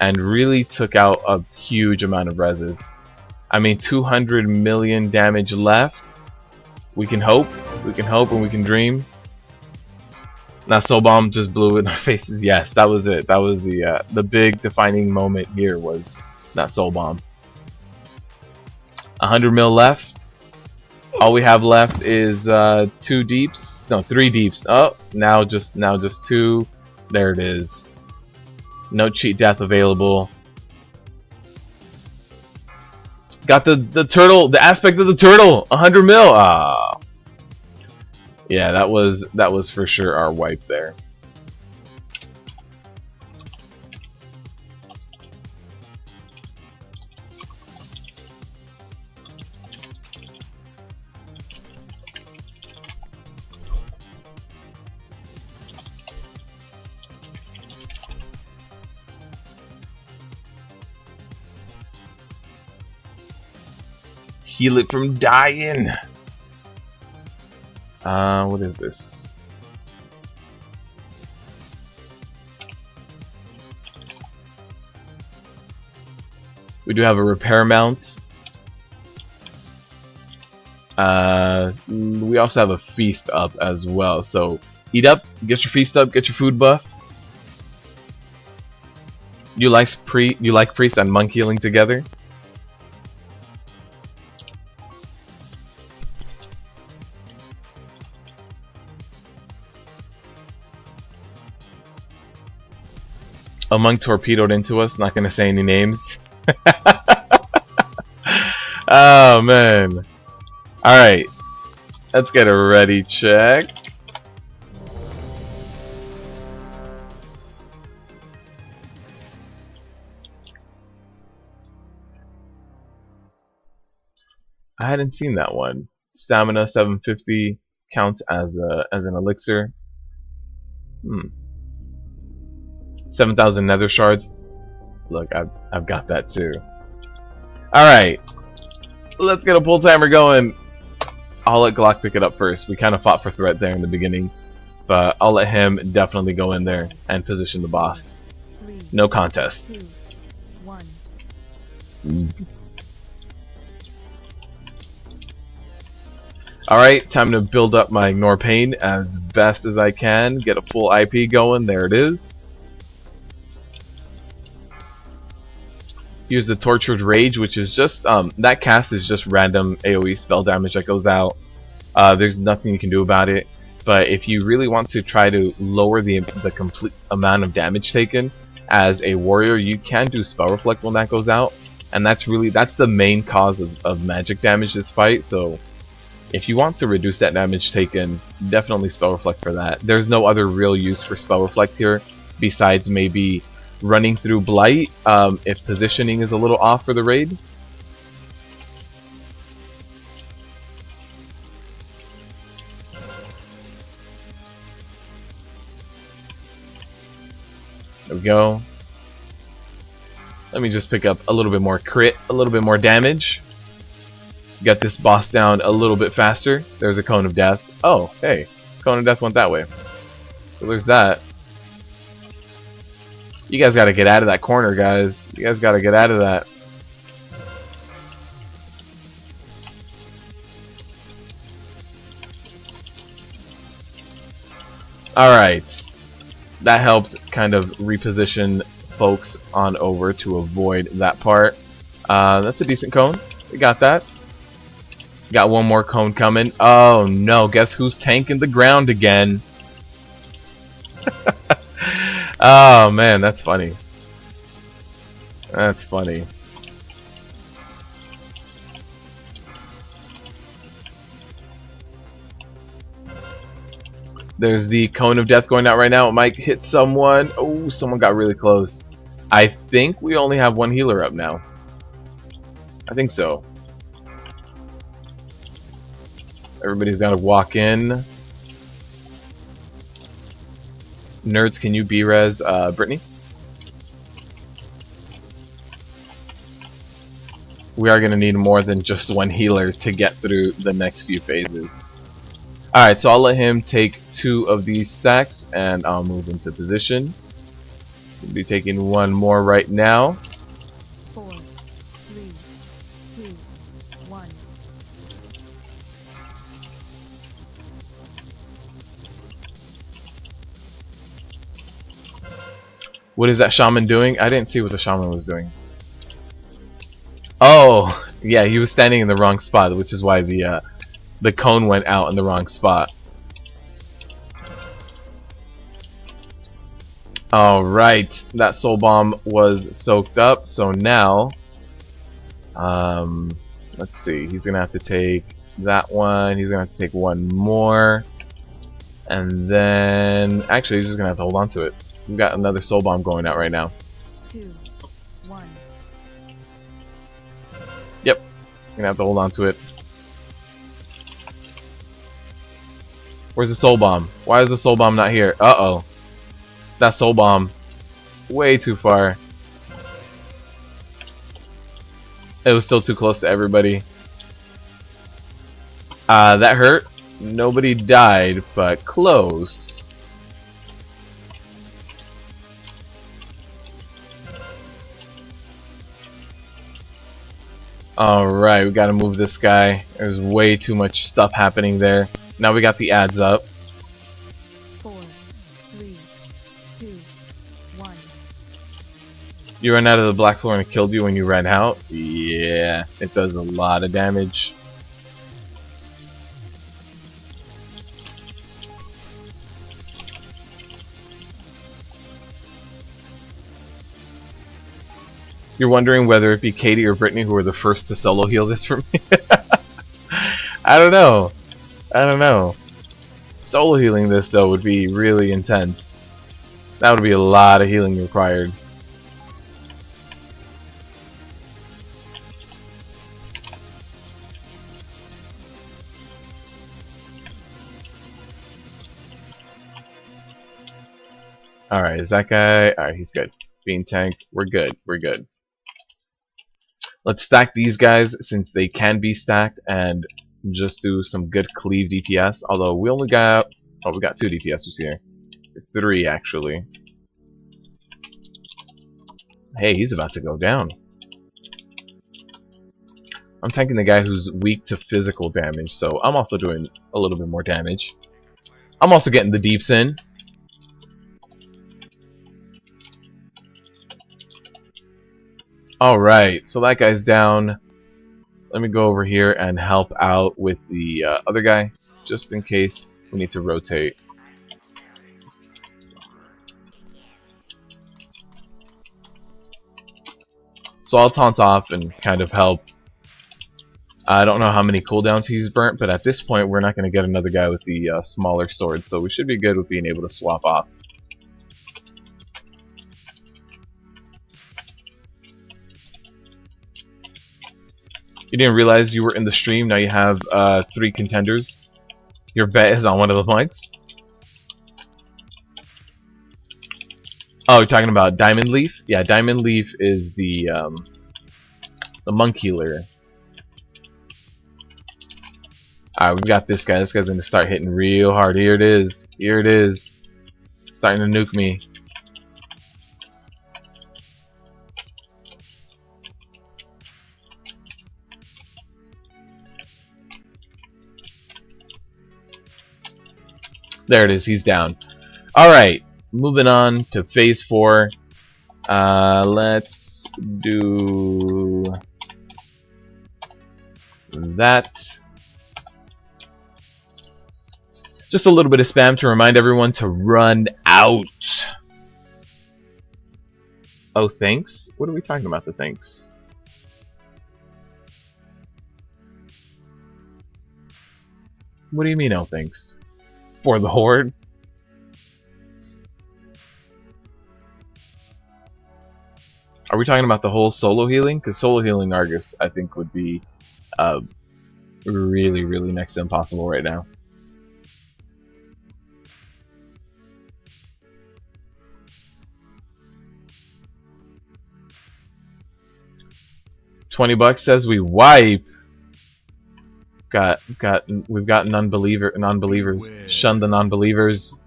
and really took out a huge amount of reses. I mean, 200 million damage left. We can hope. We can hope and we can dream. That soul bomb just blew in our faces. Yes, that was it. That was the big defining moment here, was that soul bomb. 100 mil left. All we have left is 2 deeps. No, 3 deeps. Oh, now just 2. There it is. No cheat death available. Got the turtle, the aspect of the turtle. 100 mil. Ah. Yeah, that was for sure our wipe there. Heal it from dying. What is this? We do have a repair mount. We also have a feast up as well. So eat up, get your feast up, get your food buff. You like priest and monk healing together? A monk torpedoed into us, not gonna say any names. Oh man. Alright. Let's get a ready check. I hadn't seen that one. Stamina 750 counts as an elixir. 7,000 nether shards. Look, I've got that too. Alright. Let's get a pull timer going. I'll let Glock pick it up first. We kind of fought for threat there in the beginning. But I'll let him definitely go in there and position the boss. No contest. 2, 1. Alright, time to build up my Ignore Pain as best as I can. Get a full IP going. There it is. Use the Tortured Rage, which is just, that cast is just random AoE spell damage that goes out. There's nothing you can do about it. But if you really want to try to lower the complete amount of damage taken as a warrior, you can do Spell Reflect when that goes out. And that's the main cause of magic damage this fight. So if you want to reduce that damage taken, definitely Spell Reflect for that. There's no other real use for Spell Reflect here besides maybe running through Blight, if positioning is a little off for the raid. There we go. Let me just pick up a little bit more crit, a little bit more damage. Get this boss down a little bit faster. There's a Cone of Death. Oh, hey. Cone of Death went that way. So there's that. You guys gotta get out of that corner, guys. You guys gotta get out of that. Alright. That helped kind of reposition folks on over to avoid that part. That's a decent cone. We got that. Got one more cone coming. Oh no, guess who's tanking the ground again? Oh man, that's funny. That's funny. There's the Cone of Death going out right now. It might hit someone. Oh, someone got really close. I think we only have one healer up now. I think so. Everybody's got to walk in. Nerds, can you B-res Brittany? We are going to need more than just one healer to get through the next few phases. Alright, so I'll let him take 2 of these stacks and I'll move into position. We'll be taking one more right now. 4, 3, 2, 1. What is that shaman doing? I didn't see what the shaman was doing. Oh, yeah, he was standing in the wrong spot, which is why the cone went out in the wrong spot. Alright, that soul bomb was soaked up, so now let's see, he's gonna have to take that one, he's gonna have to take one more, and then actually he's just gonna have to hold on to it. We've got another soul bomb going out right now. 2, 1. Yep, gonna have to hold on to it. Where's the soul bomb? Why is the soul bomb not here? Uh-oh. That soul bomb. Way too far. It was still too close to everybody. That hurt. Nobody died, but close. Alright, we gotta move this guy. There's way too much stuff happening there. Now we got the ads up. 4, 3, 2, 1. You ran out of the black floor and it killed you when you ran out? Yeah, it does a lot of damage. You're wondering whether it be Katie or Brittany who were the first to solo heal this for me? I don't know. I don't know. Solo healing this though would be really intense. That would be a lot of healing required. Alright, is that guy? Alright, he's good. Being tanked. We're good. We're good. Let's stack these guys since they can be stacked and just do some good cleave DPS. Although we only got... oh, we got 2 DPSers here. 3 actually. Hey, he's about to go down. I'm tanking the guy who's weak to physical damage, so I'm also doing a little bit more damage. I'm also getting the deeps in. Alright, so that guy's down. Let me go over here and help out with the other guy, just in case we need to rotate. So I'll taunt off and kind of help. I don't know how many cooldowns he's burnt, but at this point we're not going to get another guy with the smaller sword, so we should be good with being able to swap off. You didn't realize you were in the stream, now you have 3 contenders. Your bet is on one of the mics. Oh, you're talking about Diamond Leaf? Yeah, Diamond Leaf is the monk healer. Alright, we've got this guy. This guy's gonna start hitting real hard. Here it is. Here it is. Starting to nuke me. There it is. He's down. Alright, moving on to phase 4. Let's do that. Just a little bit of spam to remind everyone to run out. Oh, thanks? What are we talking about, the thanks? What do you mean, oh, thanks? For the Horde? Are we talking about the whole solo healing? Because solo healing Argus, I think, would be really, really next to impossible right now. $20 says we wipe. We've got non-believers. Shun the non-believers.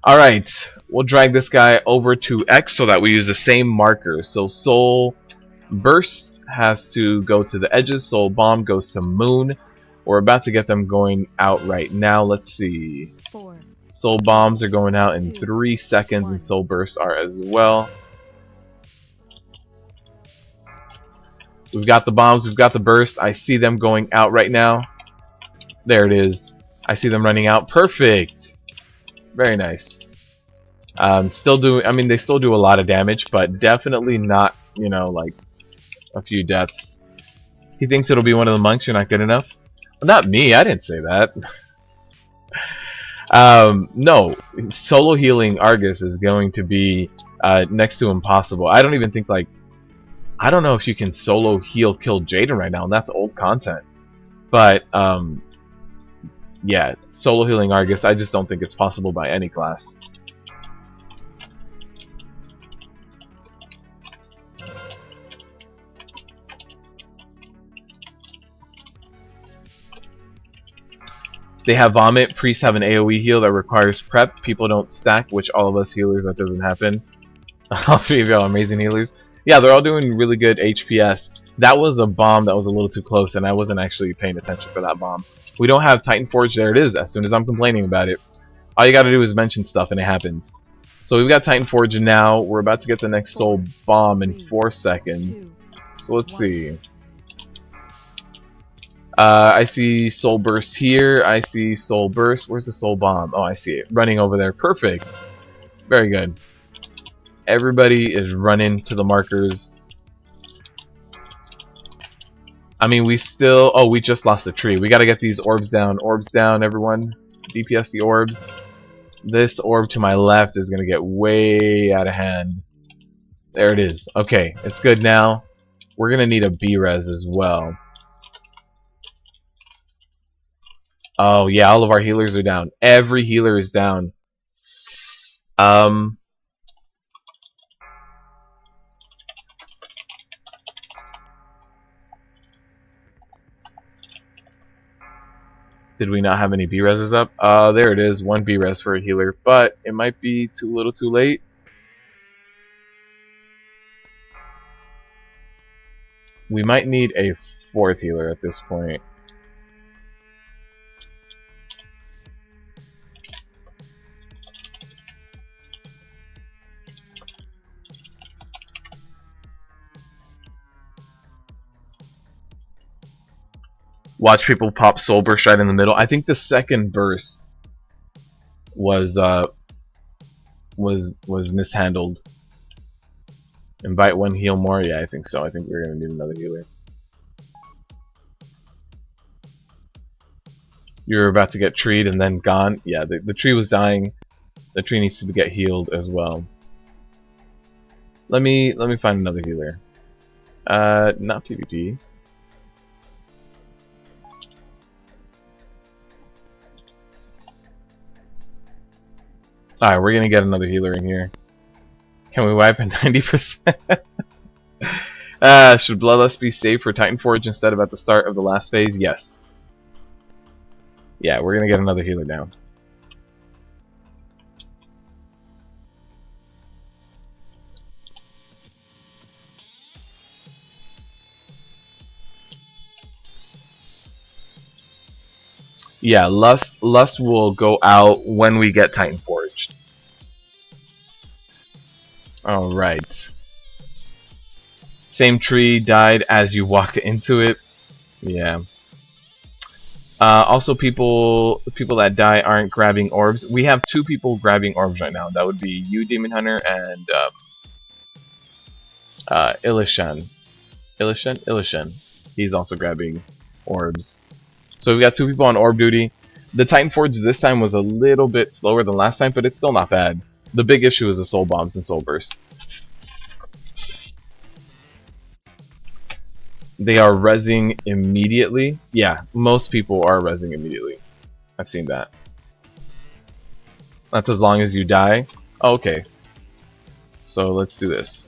Alright, we'll drag this guy over to X so that we use the same marker. So Soul Burst has to go to the edges, Soul Bomb goes to Moon. We're about to get them going out right now. Let's see. 4, Soul Bombs are going out in 2, 3 seconds, and Soul Bursts are as well. We've got the bombs, we've got the burst. I see them going out right now. There it is. I see them running out. Perfect. Very nice. Still doing, I mean, they still do a lot of damage, but definitely not, you know, like a few deaths. He thinks it'll be one of the monks. You're not good enough. Well, not me. I didn't say that. No, solo healing Argus is going to be next to impossible. I don't even think, like, I don't know if you can solo heal kill Jaden right now, and that's old content. But yeah, solo healing Argus, I just don't think it's possible by any class. They have Vomit. Priests have an AoE heal that requires prep. People don't stack, which all of us healers, that doesn't happen. All 3 of y'all are amazing healers. Yeah, they're all doing really good HPS. That was a bomb that was a little too close, and I wasn't actually paying attention for that bomb. We don't have Titanforge. There it is, as soon as I'm complaining about it. All you gotta do is mention stuff, and it happens. So we've got Titanforge now. We're about to get the next Soul Bomb in 4 seconds. So let's see. I see Soul Burst here. I see Soul Burst. Where's the Soul Bomb? Oh, I see it. Running over there. Perfect. Very good. Everybody is running to the markers. I mean, we still... Oh, we just lost the tree. We gotta get these orbs down. Orbs down, everyone. DPS the orbs. This orb to my left is gonna get way out of hand. There it is. Okay, it's good now. We're gonna need a B-res as well. Oh, yeah, all of our healers are down. Every healer is down. Did we not have any B-reses up? There it is. 1 B-res for a healer, but it might be too little too late. We might need a 4th healer at this point. Watch people pop Soul Burst right in the middle. I think the second burst was mishandled. Invite 1, heal more. Yeah, I think so. I think we're gonna need another healer. You're about to get treed and then gone. Yeah, the tree was dying. The tree needs to get healed as well. Let me find another healer. Not PvP. Alright, we're gonna get another healer in here. Can we wipe at 90%? Should Bloodlust be saved for Titanforge instead of at the start of the last phase? Yes. Yeah, we're gonna get another healer down. Yeah, Lust will go out when we get Titanforged. Alright. Same tree died as you walked into it. Yeah. Also, people that die aren't grabbing orbs. We have 2 people grabbing orbs right now. That would be you, Demon Hunter, and Ilishan. Ilishan. He's also grabbing orbs. So we got 2 people on orb duty. The Titanforge this time was a little bit slower than last time, but it's still not bad. The big issue is the soul bombs and soul burst. They are rezzing immediately. Yeah, most people are rezzing immediately. I've seen that. That's as long as you die. Oh, okay. So let's do this.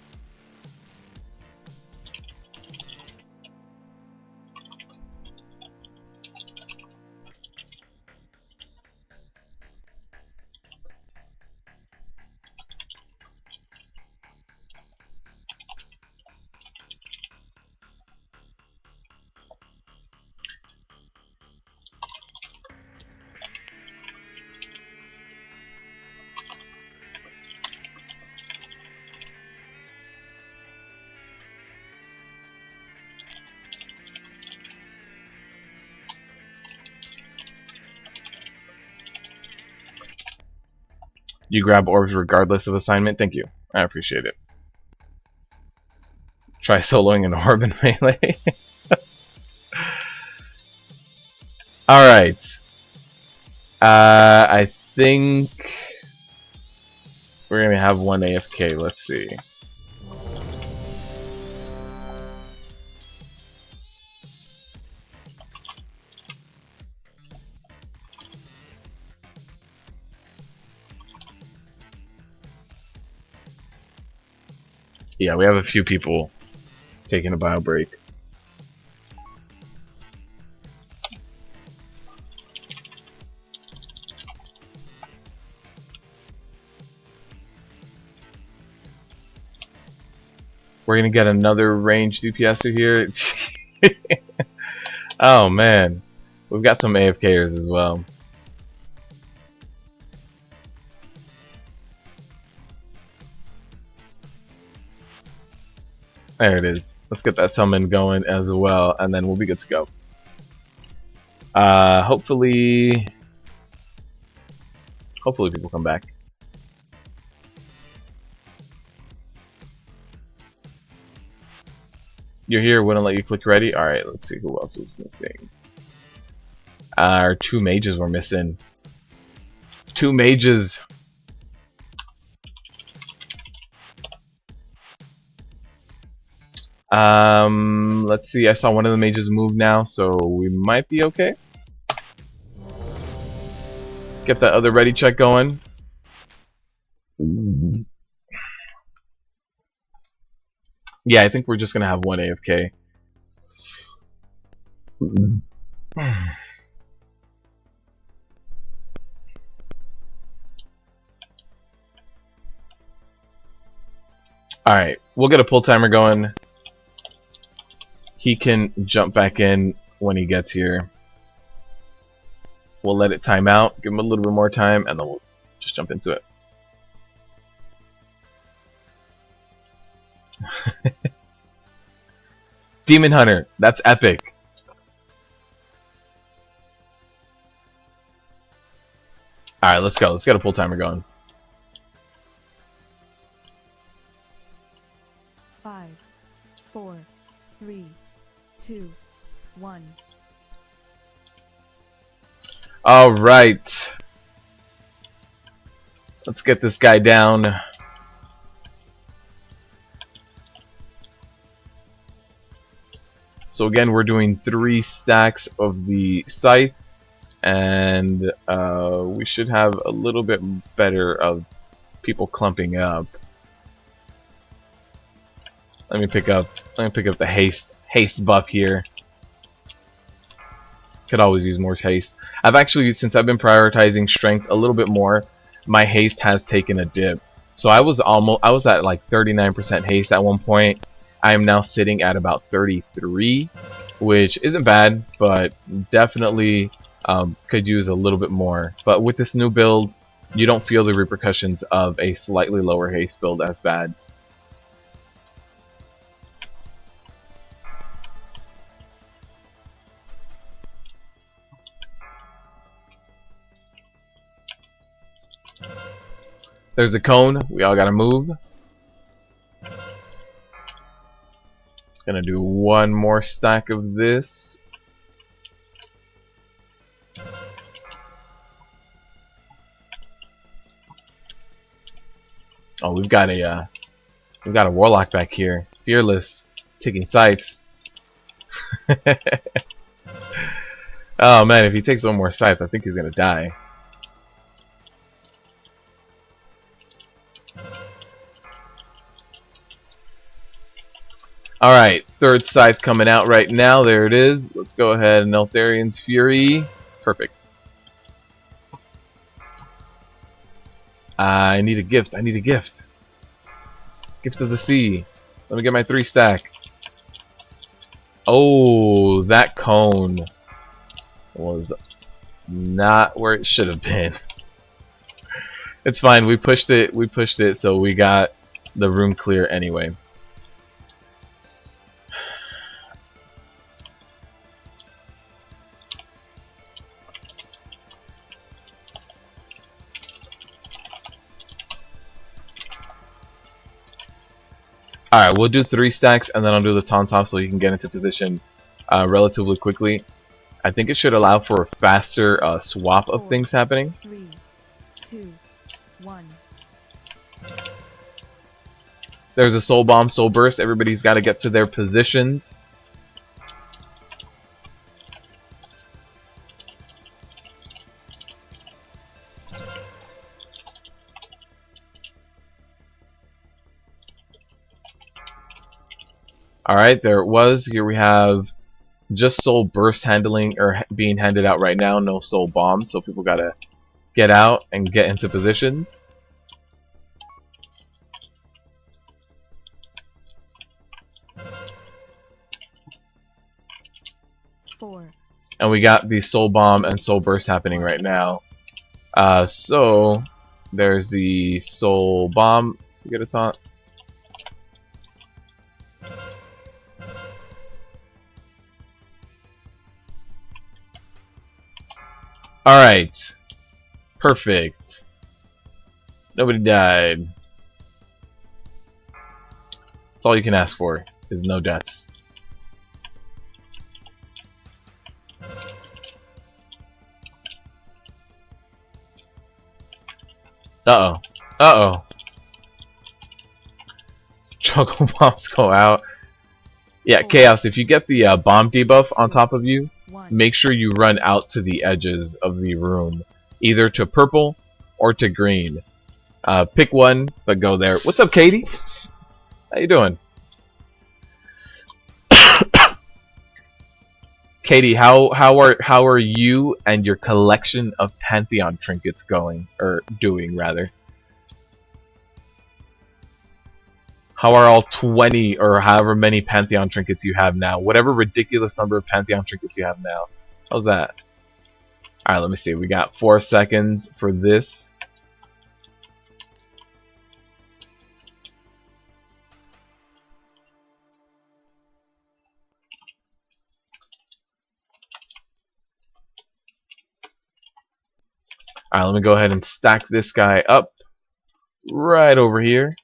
You grab orbs regardless of assignment. Thank you. I appreciate it. Try soloing an orb in melee. Alright. I think we're going to have one AFK. Let's see. Yeah, we have a few people taking a bio break. We're gonna get another ranged DPSer here. Oh man, we've got some AFKers as well. There it is. Let's get that summon going as well, and then we'll be good to go. Hopefully people come back. You're here, wouldn't let you click ready? Alright, let's see who else was missing. Our 2 mages were missing. 2 mages! Let's see, I saw one of the mages move now, so we might be okay. Get that other ready check going. Yeah, I think we're just gonna have one AFK. Alright, we'll get a pull timer going. He can jump back in when he gets here. We'll let it time out, give him a little bit more time, and then we'll just jump into it. Demon Hunter, that's epic. Alright, let's go. Let's get a pull timer going. 5, 4, 3, 2, 1. Alright. Let's get this guy down. So again, we're doing 3 stacks of the scythe, and we should have a little bit better of people clumping up. Let me pick up the haste buff here. Could always use more haste. I've actually, since I've been prioritizing strength a little bit more, my haste has taken a dip. So I was at like 39% haste at one point. I am now sitting at about 33, which isn't bad, but definitely could use a little bit more. But with this new build, you don't feel the repercussions of a slightly lower haste build as bad. There's a cone. We all gotta move. Gonna do one more stack of this. Oh, we've got a warlock back here. Fearless, taking sights. Oh man, if he takes one more scythe, I think he's gonna die. Alright, third scythe coming out right now. There it is. Let's go ahead and Eltharion's Fury. Perfect. I need a gift. I need a gift. Gift of the Sea. Let me get my 3 stack. Oh, that cone was not where it should have been. It's fine. We pushed it. We pushed it, so we got the room clear anyway. Alright, we'll do 3 stacks and then I'll do the taunt off so you can get into position relatively quickly. I think it should allow for a faster swap of things happening. 3, 2, 1. There's a soul bomb, soul burst. Everybody's got to get to their positions. Alright, there it was. Here we have just soul burst handling or being handed out right now, no soul bombs, so people gotta get out and get into positions. And we got the soul bomb and soul burst happening right now. So there's the soul bomb. You get a taunt. Alright. Perfect. Nobody died. That's all you can ask for, is no deaths. Uh-oh. Uh-oh. Juggle bombs go out. Yeah, Chaos, if you get the bomb debuff on top of you, make sure you run out to the edges of the room, either to purple or to green. Pick one, but go there. What's up, Katie? How you doing? Katie, how are you and your collection of Pantheon trinkets going, or doing rather? How are all 20 or however many Pantheon trinkets you have now? Whatever ridiculous number of Pantheon trinkets you have now. How's that? Alright, let me see. We got 4 seconds for this. Alright, let me go ahead and stack this guy up right over here.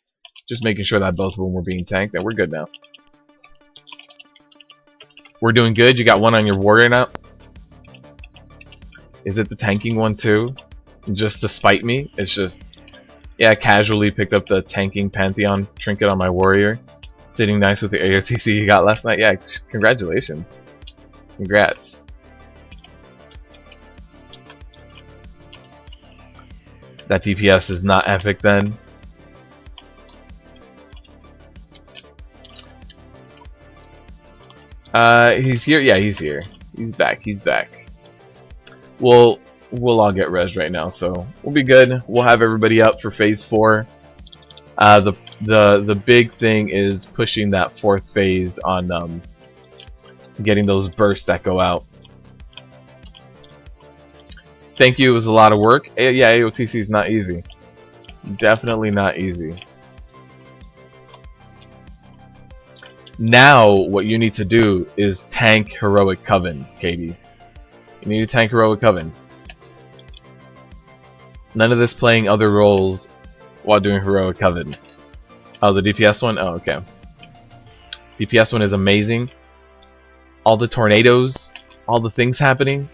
Just making sure that both of them were being tanked, and we're good now. We're doing good. You got one on your warrior now. Is it the tanking one too? Just to spite me? It's just, yeah, I casually picked up the tanking Pantheon trinket on my warrior. Sitting nice with the AOTC you got last night. Yeah, congratulations. Congrats. That DPS is not epic then. He's here. Yeah, he's here. He's back. He's back. We'll all get res right now, so we'll be good. We'll have everybody up for phase 4. The big thing is pushing that 4th phase on getting those bursts that go out. Thank you. It was a lot of work. Yeah, AOTC is not easy. Definitely not easy. Now, what you need to do is tank Heroic Coven, Katie. You need to tank Heroic Coven. None of this playing other roles while doing Heroic Coven. Oh, the DPS one? Oh, okay. DPS one is amazing. All the tornadoes, all the things happening.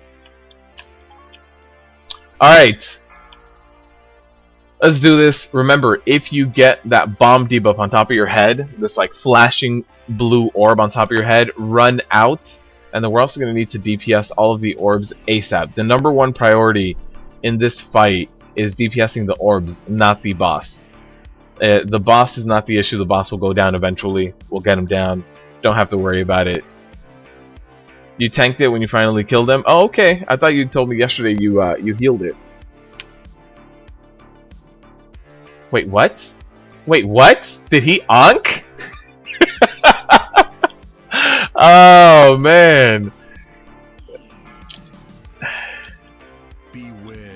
Alright. Let's do this. Remember, if you get that bomb debuff on top of your head, this like flashing blue orb on top of your head, run out. And then we're also going to need to DPS all of the orbs ASAP. The #1 priority in this fight is DPSing the orbs, not the boss. The boss is not the issue. The boss will go down eventually. We'll get him down. Don't have to worry about it. You tanked it when you finally killed him? Oh, okay. I thought you told me yesterday you healed it. Wait, what? Wait, what? Did he onk? Oh, man. Beware.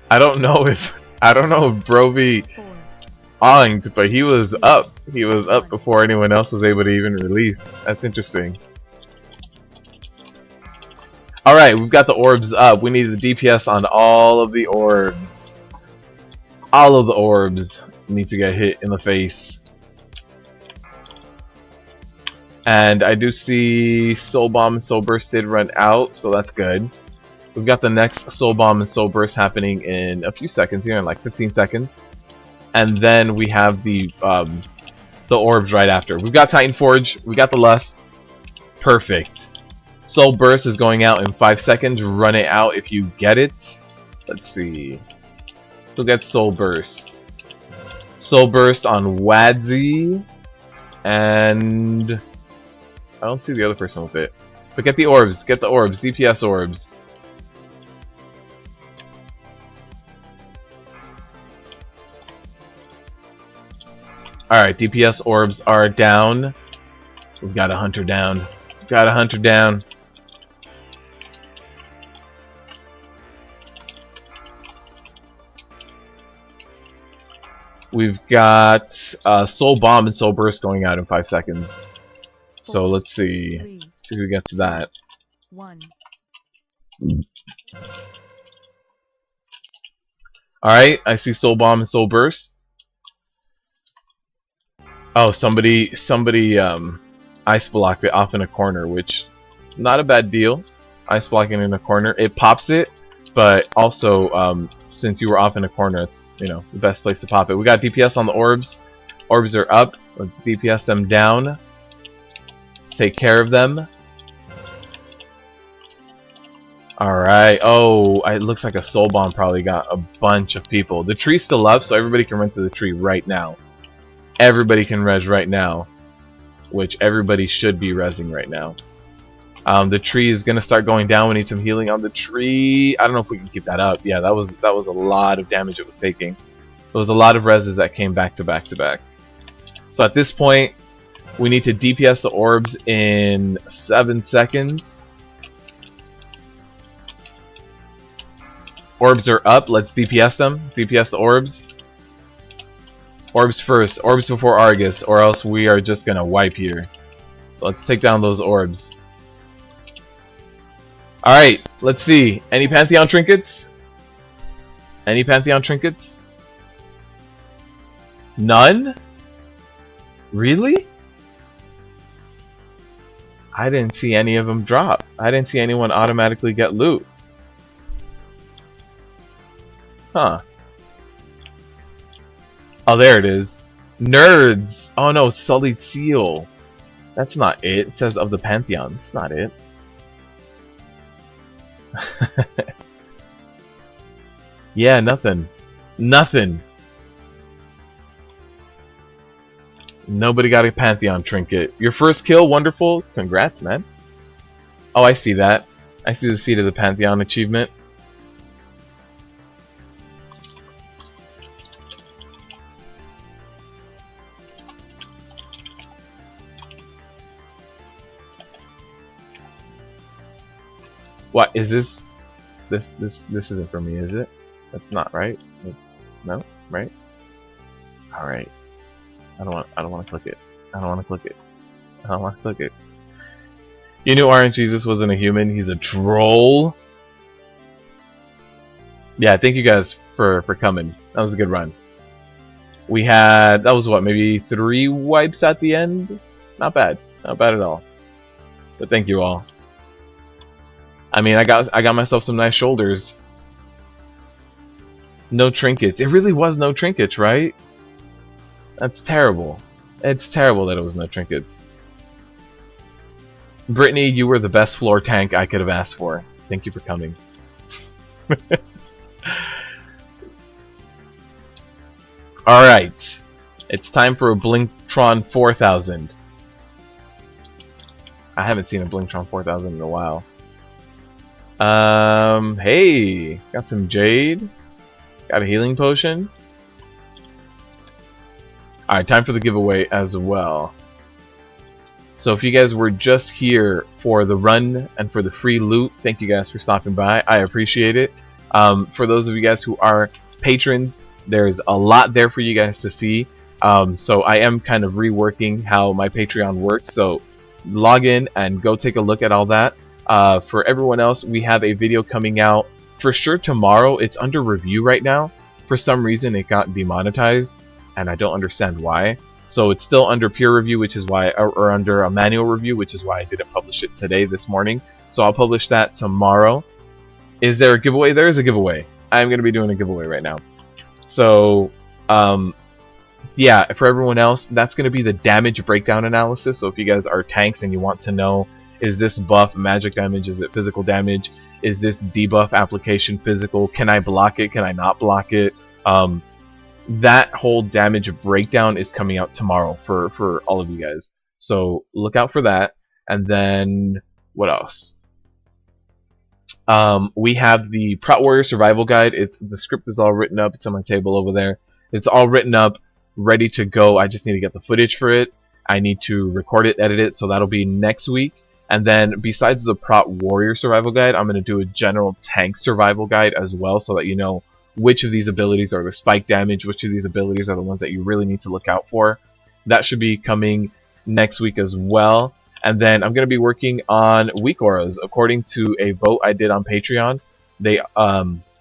I don't know if Broby 4, onked, but he was up. He was up before anyone else was able to even release. That's interesting. Alright, we've got the orbs up. We need the DPS on all of the orbs. All of the orbs need to get hit in the face. And I do see Soul Bomb and Soul Burst did run out, so that's good. We've got the next Soul Bomb and Soul Burst happening in a few seconds here, in like 15 seconds. And then we have the orbs right after. We've got Titanforge, we got the Lust. Perfect. Soul Burst is going out in 5 seconds. Run it out if you get it. Let's see. Who gets Soul Burst? Soul Burst on Wadzi. And I don't see the other person with it. But get the orbs. Get the orbs. DPS orbs. Alright, DPS orbs are down. We've got a hunter down. We've got a hunter down. We've got Soul Bomb and Soul Burst going out in 5 seconds. So let's see. 3, See who gets that. 1. Alright, I see Soul Bomb and Soul Burst. Oh, somebody ice blocked it off in a corner, which not a bad deal. Ice blocking in a corner. It pops it, but also since you were off in a corner, it's, you know, the best place to pop it. We got DPS on the orbs. Orbs are up. Let's DPS them down. Let's take care of them. Alright. Oh, it looks like a Soul Bomb probably got a bunch of people. The tree's still up, so everybody can run to the tree right now. Everybody can res right now, which everybody should be resing right now. The tree is gonna start going down. We need some healing on the tree. I don't know if we can keep that up. Yeah, that was a lot of damage it was taking. There was a lot of reses that came back to back to back. So at this point, we need to DPS the orbs in 7 seconds. Orbs are up. Let's DPS them. DPS the orbs. Orbs first. Orbs before Argus, or else we are just gonna wipe here. So let's take down those orbs. Alright, let's see. Any Pantheon trinkets? Any Pantheon trinkets? None? Really? I didn't see any of them drop. I didn't see anyone automatically get loot. Huh. Oh, there it is. Nerds! Oh no, Sullied Seal. That's not it. It says of the Pantheon. It's not it. Yeah, nothing. Nothing. Nobody got a Pantheon trinket. Your first kill, wonderful. Congrats, man. Oh, I see that. I see the Seed of the Pantheon achievement. What is this? This isn't for me, is it? That's not right. That's no, right? All right. I don't want to click it. I don't want to click it. I don't want to click it. You knew Orange Jesus wasn't a human. He's a troll. Yeah, thank you guys for coming. That was a good run. We had, that was what, maybe 3 wipes at the end? Not bad. Not bad at all. But thank you all. I mean, I got myself some nice shoulders. No trinkets. It really was no trinkets, right? That's terrible. It's terrible that it was no trinkets. Brittany, you were the best floor tank I could have asked for. Thank you for coming. Alright. It's time for a Blinktron 4000. I haven't seen a Blinktron 4000 in a while. Hey, got some jade. Got a healing potion. Alright, time for the giveaway as well. So if you guys were just here for the run and for the free loot, thank you guys for stopping by. I appreciate it. For those of you guys who are patrons, there's a lot there for you guys to see. So I am kind of reworking how my Patreon works. So log in and go take a look at all that. For everyone else, we have a video coming out for sure tomorrow. It's under review right now. For some reason, it got demonetized, and I don't understand why. So it's still under peer review, which is why, or under a manual review, which is why I didn't publish it today, this morning. So I'll publish that tomorrow. Is there a giveaway? There is a giveaway. I'm going to be doing a giveaway right now. So, yeah, for everyone else, that's going to be the damage breakdown analysis. So if you guys are tanks and you want to know, is this buff magic damage? Is it physical damage? Is this debuff application physical? Can I block it? Can I not block it? That whole damage breakdown is coming out tomorrow for all of you guys. So look out for that. And then what else? We have the Prot Warrior survival guide. The script is all written up. It's on my table over there. It's all written up, ready to go. I just need to get the footage for it. I need to record it, edit it, so that'll be next week. And then besides the Prot Warrior survival guide, I'm going to do a general tank survival guide as well, so that you know which of these abilities are the spike damage, which of these abilities are the ones that you really need to look out for. That should be coming next week as well. And then I'm going to be working on weak auras. According to a vote I did on Patreon, they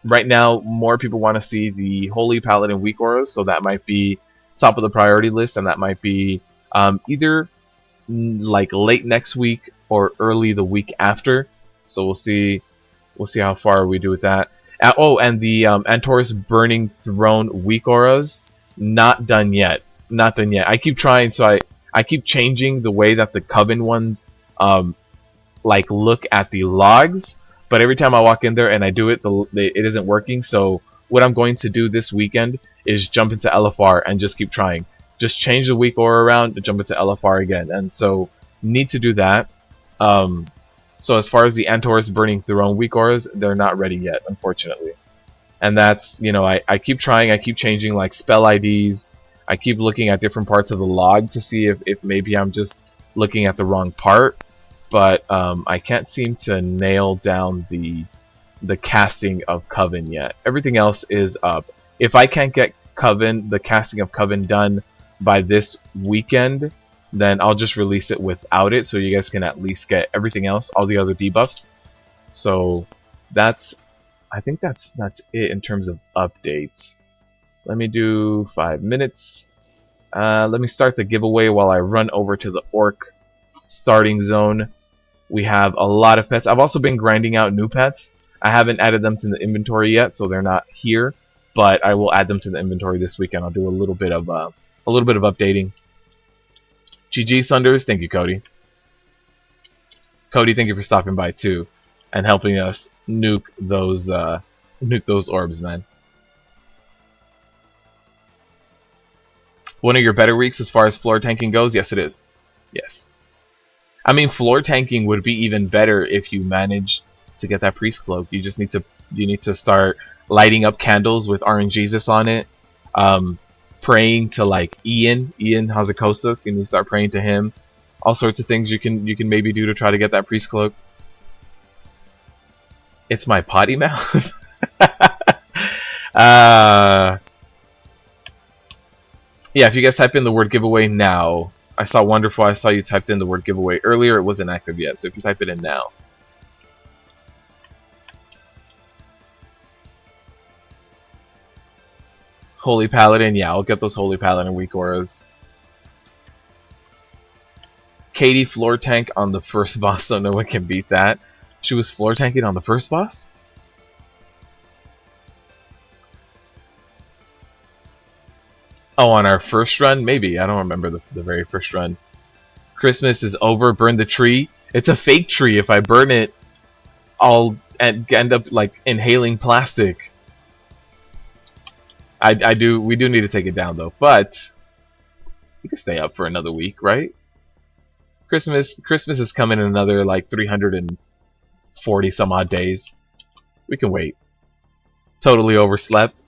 right now more people want to see the Holy Paladin weak auras, so that might be top of the priority list, and that might be either like late next week or early the week after. So we'll see how far we do with that. Oh, and the Antorus Burning Throne weak auras, not done yet. Not done yet. I keep trying, so I keep changing the way that the Coven ones like look at the logs, but every time I walk in there and I do it, it isn't working. So what I'm going to do this weekend is jump into LFR and just keep trying. Just change the weak aura around to jump into LFR again. And so need to do that. So as far as the Antorus Burning Throne weak auras, they're not ready yet, unfortunately. And that's, you know, I keep trying, I keep changing like spell IDs. I keep looking at different parts of the log to see if maybe I'm just looking at the wrong part. But I can't seem to nail down the casting of Coven yet. Everything else is up. If I can't get Coven, the casting of Coven done by this weekend, then I'll just release it without it, so you guys can at least get everything else, all the other debuffs. So I think that's it in terms of updates. Let me do 5 minutes. Let me start the giveaway while I run over to the orc starting zone. We have a lot of pets. I've also been grinding out new pets. I haven't added them to the inventory yet, so they're not here. But I will add them to the inventory this weekend. I'll do a little bit of updating. GG Sunders, thank you, Cody. Cody, thank you for stopping by too. and helping us nuke those orbs, man. One of your better weeks as far as floor tanking goes? Yes, it is. Yes. I mean, floor tanking would be even better if you manage to get that priest cloak. You just need to start lighting up candles with RNGesus on it. Praying to like Ian Hazakostas. You need to start praying to him. All sorts of things you can maybe do to try to get that priest cloak. It's my potty mouth. Yeah, if you guys type in the word giveaway now. I saw Wonderful, I saw you typed in the word giveaway earlier. It wasn't active yet, so if you type it in now. Holy Paladin, yeah, I'll get those Holy Paladin weak auras. Katie floor tank on the first boss, so no one can beat that. She was floor tanking on the first boss? Oh, on our first run? Maybe. I don't remember the very first run. Christmas is over. Burn the tree. It's a fake tree. If I burn it, I'll end up like inhaling plastic. We do need to take it down though, but we can stay up for another week, right? Christmas is coming in another like 340 some odd days. We can wait. Totally overslept.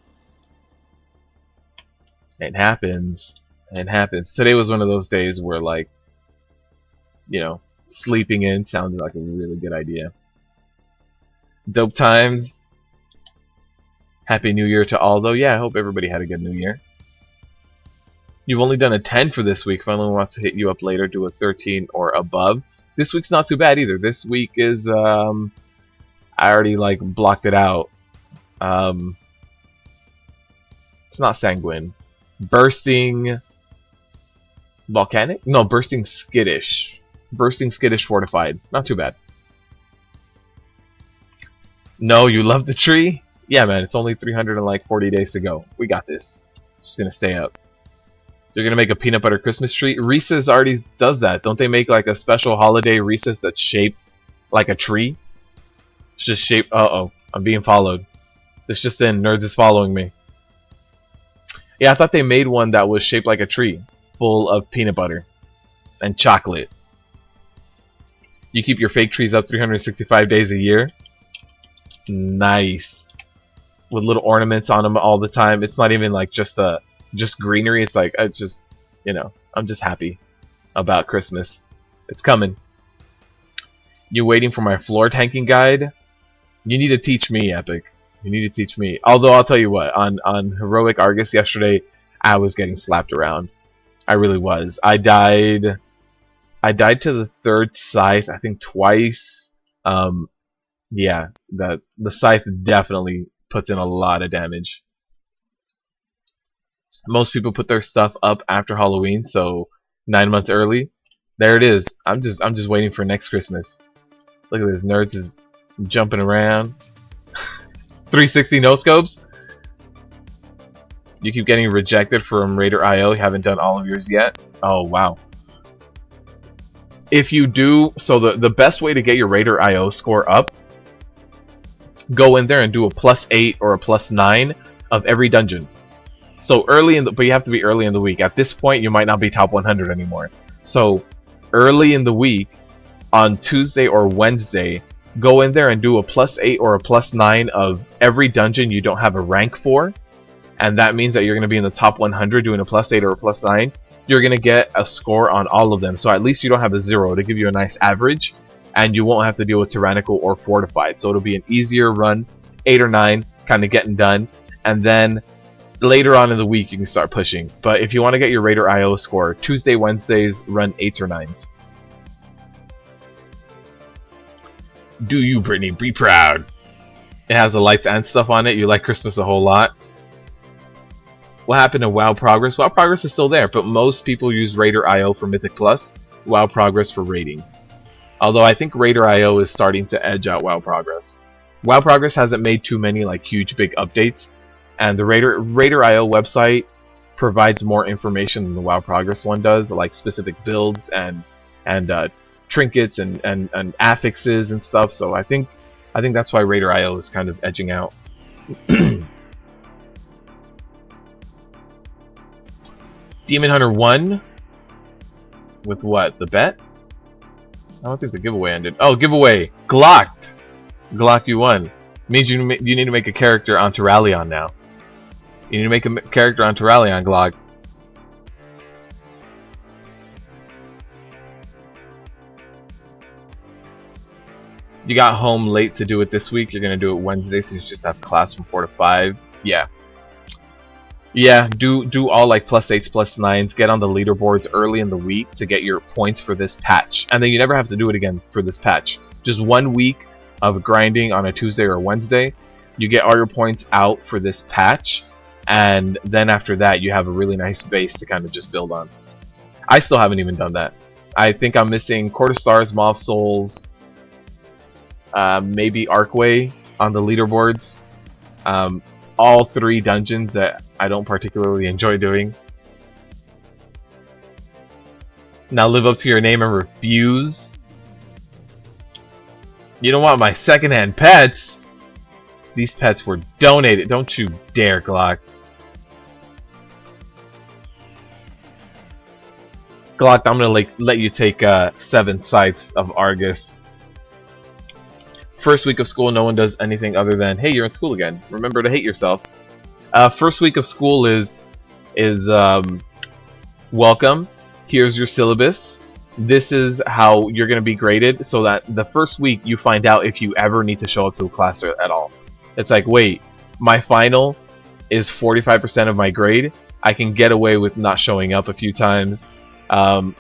It happens. It happens. Today was one of those days where, like, you know, sleeping in sounded like a really good idea. Dope times. Happy New Year to all, though. Yeah, I hope everybody had a good New Year. You've only done a 10 for this week. If anyone wants to hit you up later, do a 13 or above. This week's not too bad either. This week is, I already, like, blocked it out. It's not sanguine. Bursting volcanic? No, bursting skittish. Bursting skittish fortified. Not too bad. No, you love the tree? Yeah, man, it's only 340 days to go. We got this. Just gonna stay up. You're gonna make a peanut butter Christmas tree? Reese's already does that. Don't they make like a special holiday Reese's that's shaped like a tree? It's just shaped. Uh-oh, I'm being followed. This just in, Nerds is following me. Yeah, I thought they made one that was shaped like a tree, full of peanut butter and chocolate. You keep your fake trees up 365 days a year. Nice. With little ornaments on them all the time. It's not even like just greenery. It's like, I just, you know, I'm just happy about Christmas. It's coming. You waiting for my floor tanking guide? You need to teach me, Epic. You need to teach me. Although I'll tell you what, on Heroic Argus yesterday, I was getting slapped around. I really was. I died to the third scythe, I think twice. Yeah, the scythe definitely puts in a lot of damage. Most people put their stuff up after Halloween, so 9 months early. There it is. I'm just waiting for next Christmas. Look at this, Nerds is jumping around. 360 no scopes. You keep getting rejected from Raider IO. You haven't done all of yours yet. Oh wow. If you do, so the best way to get your Raider IO score up, go in there and do a +8 or a +9 of every dungeon. So early in the, but you have to be early in the week. At this point, you might not be top 100 anymore. So early in the week, on Tuesday or Wednesday, go in there and do a +8 or a +9 of every dungeon you don't have a rank for. And that means that you're going to be in the top 100 doing a +8 or a +9. You're going to get a score on all of them. So at least you don't have a 0 to give you a nice average. And you won't have to deal with tyrannical or fortified. So it'll be an easier run, 8 or 9, kind of getting done. And then later on in the week, you can start pushing. But if you want to get your Raider IO score, Tuesday, Wednesdays, run 8s or 9s. Do you, Brittany? Be proud. It has the lights and stuff on it. You like Christmas a whole lot. What happened to WoW Progress? WoW Progress is still there, but most people use Raider IO for Mythic Plus, WoW Progress for raiding. Although I think Raider IO is starting to edge out WoW Progress. WoW Progress hasn't made too many like huge big updates, and the Raider IO website provides more information than the WoW Progress one does, like specific builds and trinkets and affixes and stuff. So I think I think that's why Raider IO is kind of edging out. Demon Hunter won with what? The bet? I don't think the giveaway ended. Oh, giveaway! Glocked! Glocked, you won. Means you need to make a character on Terralion now. You need to make a character on Terralion, Glock. You got home late to do it this week. You're gonna do it Wednesday, so you just have class from 4 to 5. Yeah. Yeah, do all like +8s, +9s. Get on the leaderboards early in the week to get your points for this patch, and then you never have to do it again for this patch. Just 1 week of grinding on a Tuesday or a Wednesday. You get all your points out for this patch, and then after that, you have a really nice base to kind of just build on. I still haven't even done that. I think I'm missing Quarter Stars, Maw of Souls, maybe Arcway on the leaderboards. All 3 dungeons that I don't particularly enjoy doing. Now live up to your name and refuse. You don't want my secondhand pets? These pets were donated. Don't you dare, Glock. Glock, I'm gonna let you take 7 sites of Argus. First week of school, no one does anything other than, hey, you're in school again. Remember to hate yourself. First week of school is welcome. Here's your syllabus. This is how you're going to be graded, so that the first week you find out if you ever need to show up to a class at all. It's like, wait, my final is 45% of my grade. I can get away with not showing up a few times.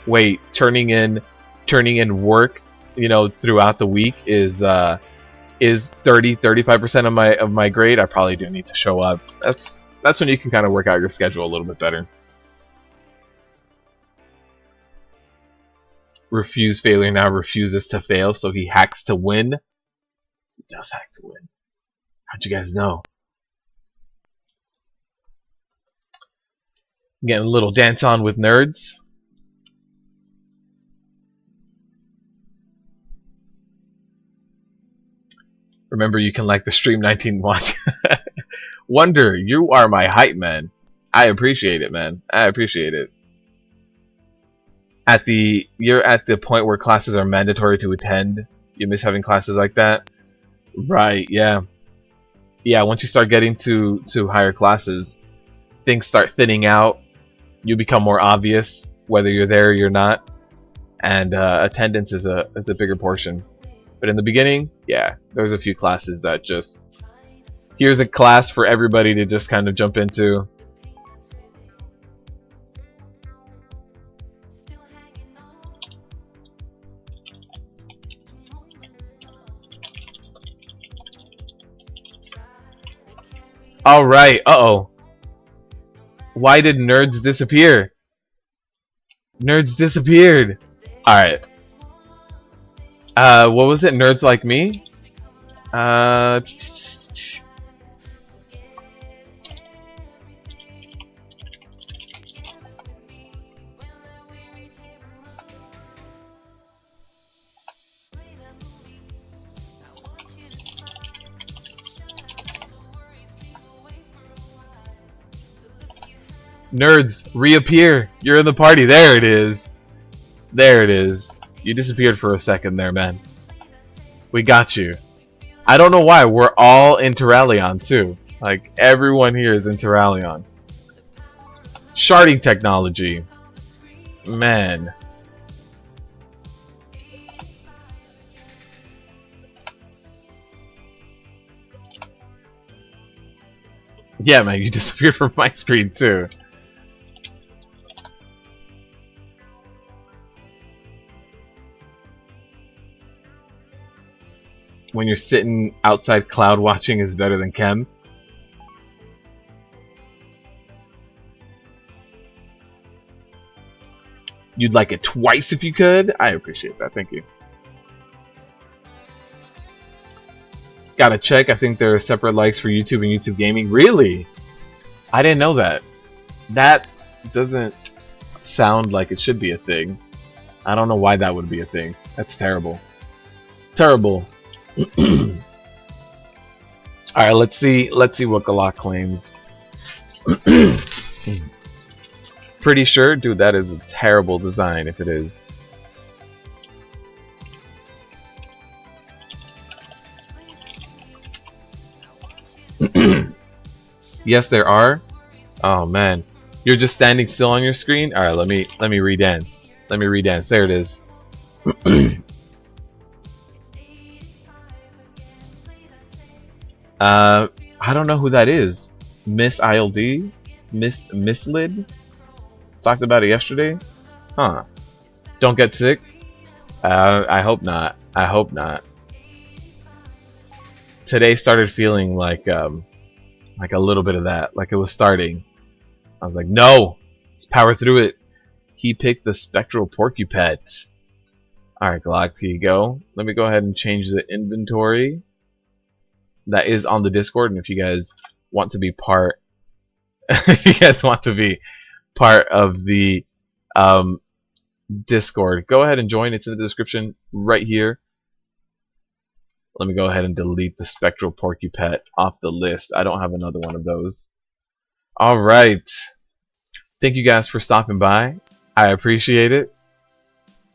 Wait, turning in work, you know, throughout the week is 35% of my grade. I probably do need to show up. That's when you can kind of work out your schedule a little bit better. Refuse failure now refuses to fail, so he hacks to win. He does hack to win. How'd you guys know? Getting a little dance on with nerds. Remember, you can like the stream 19 watch. Wonder, you are my hype man. I appreciate it, man. I appreciate it. You're at the point where classes are mandatory to attend. You miss having classes like that, right? Yeah, yeah. Once you start getting to higher classes, things start thinning out. You become more obvious whether you're there or you're not, and attendance is a bigger portion. But in the beginning, yeah, there's a few classes that just, here's a class for everybody to just kind of jump into. Alright, uh-oh. Why did nerds disappear? Nerds disappeared. Alright. What was it? Nerds like me? Nerds, reappear. You're in the party. There it is. There it is. You disappeared for a second there, man. We got you. I don't know why. We're all in Terralion, too. Like, everyone here is in Terralion. Sharding technology. Man. Yeah, man, you disappeared from my screen, too. When you're sitting outside cloud watching is better than chem. You'd like it twice if you could? I appreciate that, thank you. Gotta check, I think there are separate likes for YouTube and YouTube Gaming. Really? I didn't know that. That doesn't sound like it should be a thing. I don't know why that would be a thing. That's terrible. Terrible. All right, let's see what Galak claims. Pretty sure, dude, that is a terrible design if it is. Yes, there are. Oh man, you're just standing still on your screen. All right, let me redance. Let me redance. There it is. I don't know who that is. Miss ILD, Misslid. Talked about it yesterday. Huh. Don't get sick. I hope not. I hope not. Today started feeling like a little bit of that. Like it was starting. I was like, no, let's power through it. He picked the spectral porcupet. Alright, Glock, here you go. Let me go ahead and change the inventory. That is on the Discord, and if you guys want to be part if you guys want to be part of the Discord, go ahead and join. It's in the description right here. Let me go ahead and delete the spectral porcupet off the list. I don't have another one of those. Alright. Thank you guys for stopping by. I appreciate it.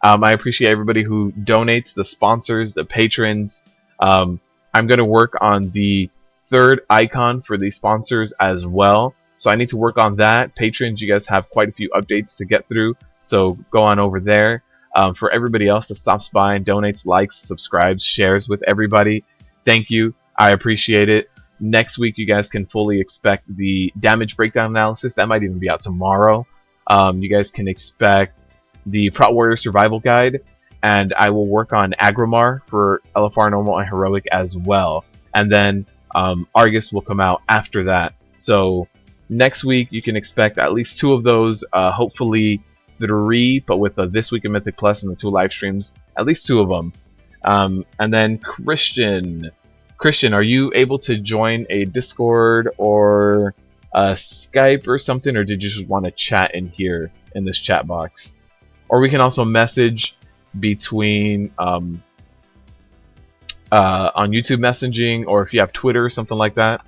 I appreciate everybody who donates, the sponsors, the patrons. I'm going to work on the third icon for the sponsors as well. So I need to work on that. Patrons, you guys have quite a few updates to get through. So go on over there. For everybody else that stops by and donates, likes, subscribes, shares with everybody, thank you. I appreciate it. Next week, you guys can fully expect the damage breakdown analysis. That might even be out tomorrow. You guys can expect the Prot Warrior survival guide, and I will work on Agromar for LFR normal and heroic as well. And then Argus will come out after that. So next week, you can expect at least 2 of those, hopefully 3, but with the This Week in Mythic Plus and the 2 live streams, at least 2 of them. And then Christian, are you able to join a Discord or a Skype or something, or did you just want to chat in here in this chat box? Or we can also message between on YouTube messaging, or if you have Twitter or something like that.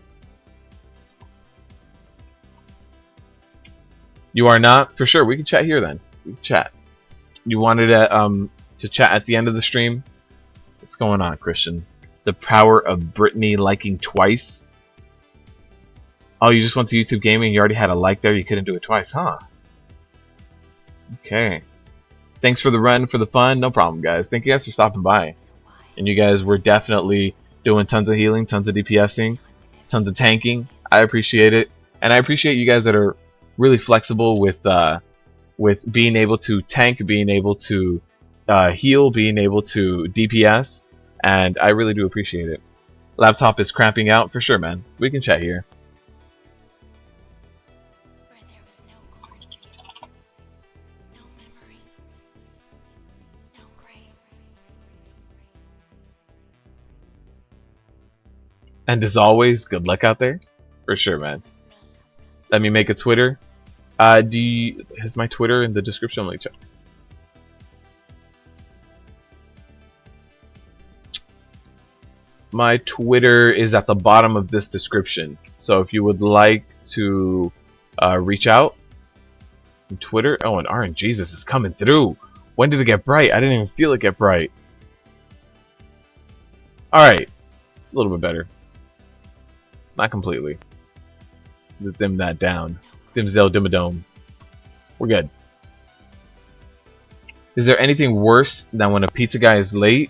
You are not? For sure, we can chat here then. We can chat. You wanted to chat at the end of the stream? What's going on, Christian? The power of Brittany liking twice? Oh, you just went to YouTube Gaming, you already had a like there, you couldn't do it twice, huh? Okay. Thanks for the run, for the fun. No problem, guys. Thank you guys for stopping by. And you guys were definitely doing tons of healing, tons of DPSing, tons of tanking. I appreciate it. And I appreciate you guys that are really flexible with being able to tank, being able to heal, being able to DPS. And I really do appreciate it. Laptop is cramping out. For sure, man. We can chat here. And as always, good luck out there. For sure, man. Let me make a Twitter. Is my Twitter in the description? Let me check. My Twitter is at the bottom of this description. So if you would like to reach out, Twitter. Oh, and RNGesus is coming through. When did it get bright? I didn't even feel it get bright. Alright. It's a little bit better. Not completely. Just dim that down. Dimmadome. We're good. Is there anything worse than when a pizza guy is late?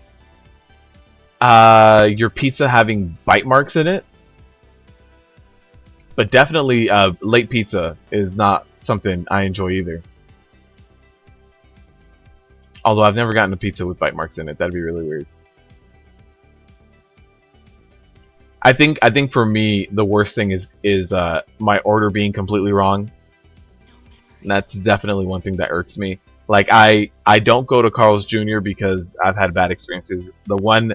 Your pizza having bite marks in it? But definitely late pizza is not something I enjoy either. Although I've never gotten a pizza with bite marks in it. That'd be really weird. I think for me the worst thing is my order being completely wrong. And that's definitely one thing that irks me. Like I don't go to Carl's Jr. because I've had bad experiences. The one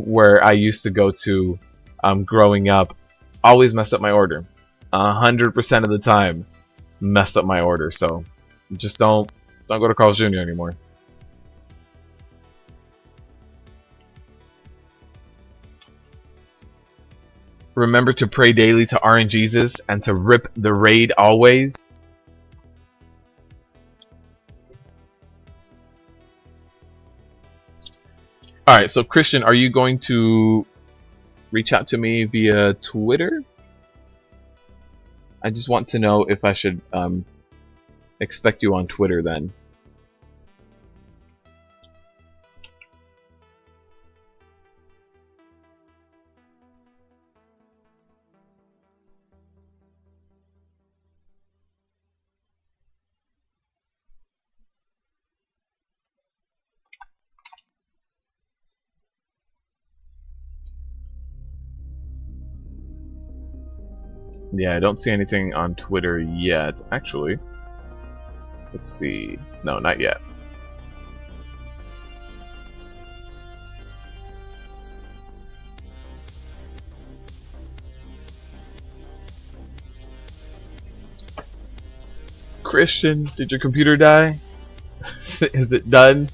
where I used to go to growing up always messed up my order. 100% of the time messed up my order. So just don't go to Carl's Jr. anymore. Remember to pray daily to RNGesus and to rip the raid always. Alright, so Christian, are you going to reach out to me via Twitter? I just want to know if I should expect you on Twitter then. Yeah, I don't see anything on Twitter yet. Actually, let's see. No, not yet. Christian, did your computer die? Is it done?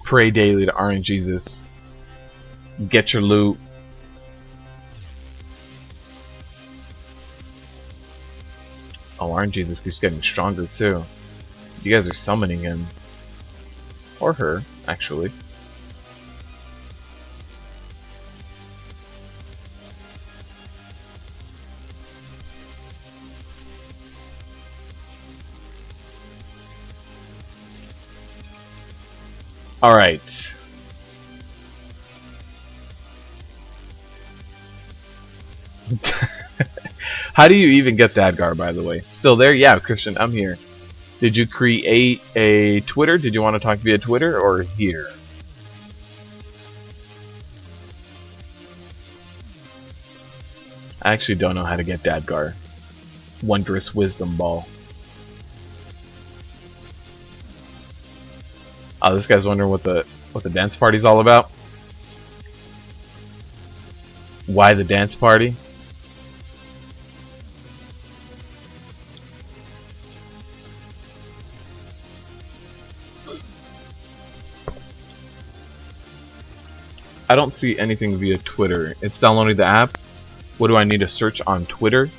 Pray daily to RNGesus. Get your loot. Oh, RNGesus keeps getting stronger too. You guys are summoning him. Or her, actually. Alright. How do you even get that Adgar, by the way? Still there? Yeah, Christian, I'm here. Did you create a Twitter? Did you want to talk via Twitter or here? I actually don't know how to get Dadgar. Wondrous Wisdom Ball. Oh, this guy's wondering what the dance party's all about. Why the dance party? I don't see anything via Twitter. It's downloading the app. What do I need to search on Twitter?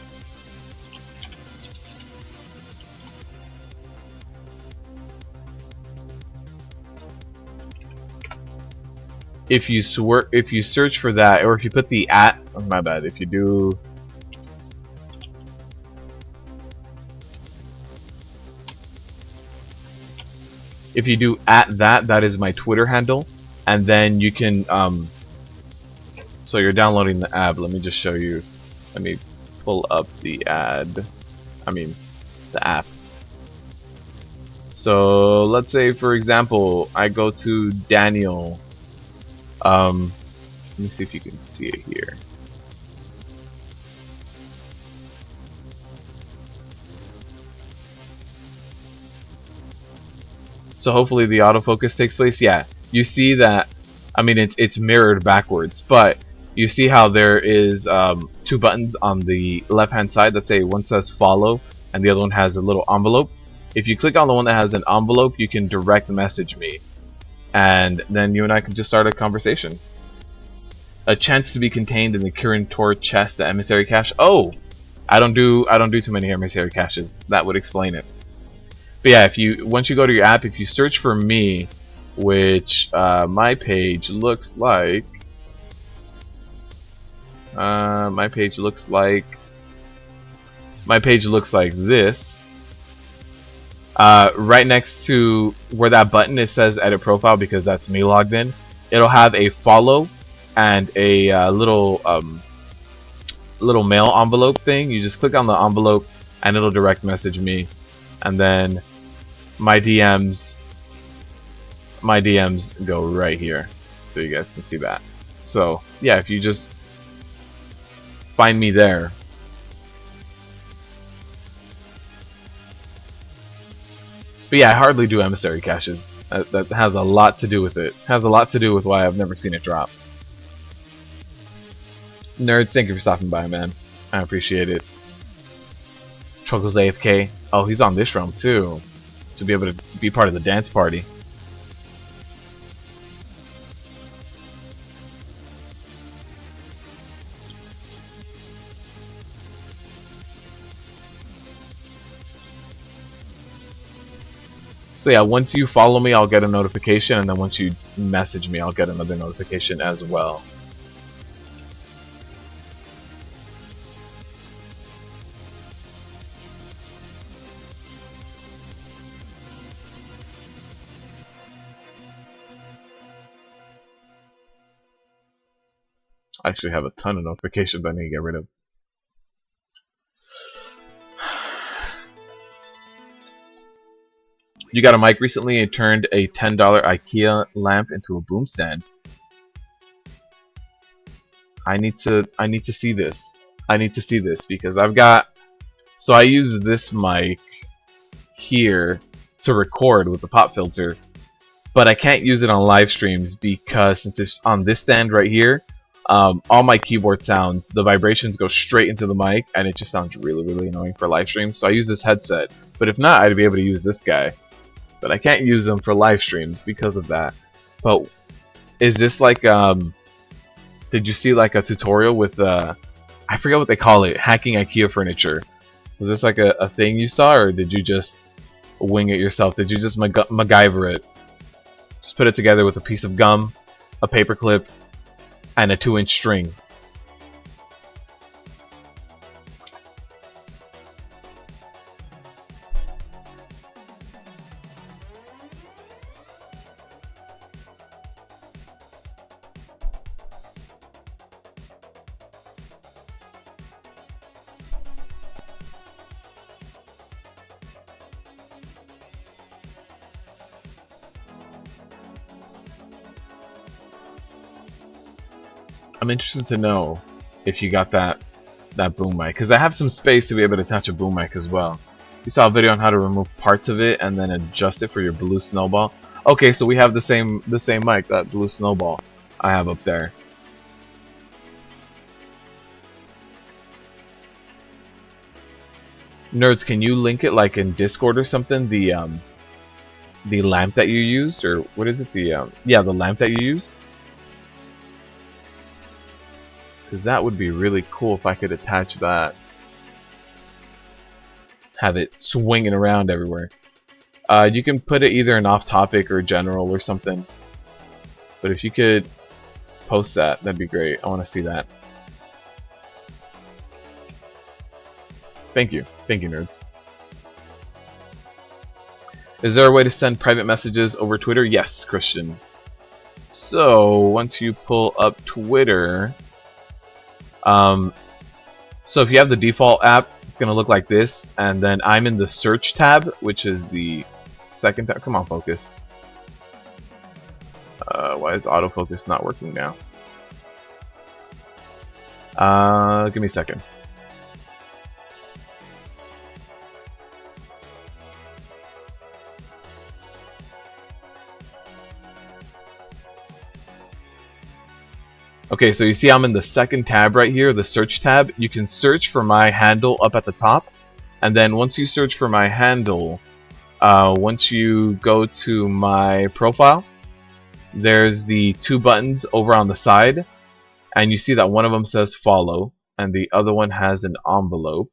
If you search for that, or if you put the @ oh, my bad. If you do, that is my Twitter handle, and then you can so you're downloading the app. Let me just show you. Let me pull up the the app. So let's say, for example, I go to Daniel. Let me see if you can see it here. So hopefully the autofocus takes place. Yeah, you see that. I mean, it's mirrored backwards, but you see how there is 2 buttons on the left-hand side. Let's say one says follow, and the other one has a little envelope. If you click on the one that has an envelope, you can direct message me, and then you and I can just start a conversation. A chance to be contained in the Kirin Tor chest, the emissary cache. Oh, I don't do too many emissary caches. That would explain it. But yeah, once you go to your app, if you search for me, which my page looks like this. Right next to where that button it says edit profile, because that's me logged in. It'll have a follow and a little mail envelope thing. You just click on the envelope and it'll direct message me, and then my DMs go right here, so you guys can see that. So yeah, if you just find me there. But yeah, I hardly do emissary caches. That has a lot to do with it. Has a lot to do with why I've never seen it drop. Nerds, thank you for stopping by, man. I appreciate it. Truckle's AFK. Oh, he's on this realm too. To be able to be part of the dance party. So yeah, once you follow me, I'll get a notification, and then once you message me, I'll get another notification as well. I actually have a ton of notifications I need to get rid of. You got a mic recently and turned a $10 IKEA lamp into a boom stand. I need to see this. I need to see this because I've got. So I use this mic here to record with the pop filter, but I can't use it on live streams because since it's on this stand right here, all my keyboard sounds, the vibrations go straight into the mic, and it just sounds really, really annoying for live streams. So I use this headset. But if not, I'd be able to use this guy. But I can't use them for live streams because of that. But is this like did you see like a tutorial with I forget what they call it, hacking IKEA furniture? Was this like a thing you saw, or did you just wing it yourself? Did you just MacGyver it? Just put it together with a piece of gum, a paper clip, and a 2-inch string. I'm interested to know if you got that boom mic, because I have some space to be able to attach a boom mic as well. You saw a video on how to remove parts of it and then adjust it for your blue snowball. Okay, so we have the same mic, that blue snowball I have up there. Nerds, can you link it like in Discord or something? The lamp that you used, or what is it? The lamp that you used. Because that would be really cool if I could attach that. Have it swinging around everywhere. You can put it either in off-topic or general or something. But if you could post that, that'd be great. I want to see that. Thank you. Thank you, nerds. Is there a way to send private messages over Twitter? Yes, Christian. So, once you pull up Twitter... so if you have the default app, it's gonna look like this, and then I'm in the search tab, which is the second tab. Come on, focus. Why is autofocus not working now? Give me a second. Okay, so you see I'm in the second tab right here, the search tab. You can search for my handle up at the top, and then once you search for my handle, once you go to my profile, there's the 2 buttons over on the side, and you see that one of them says follow, and the other one has an envelope.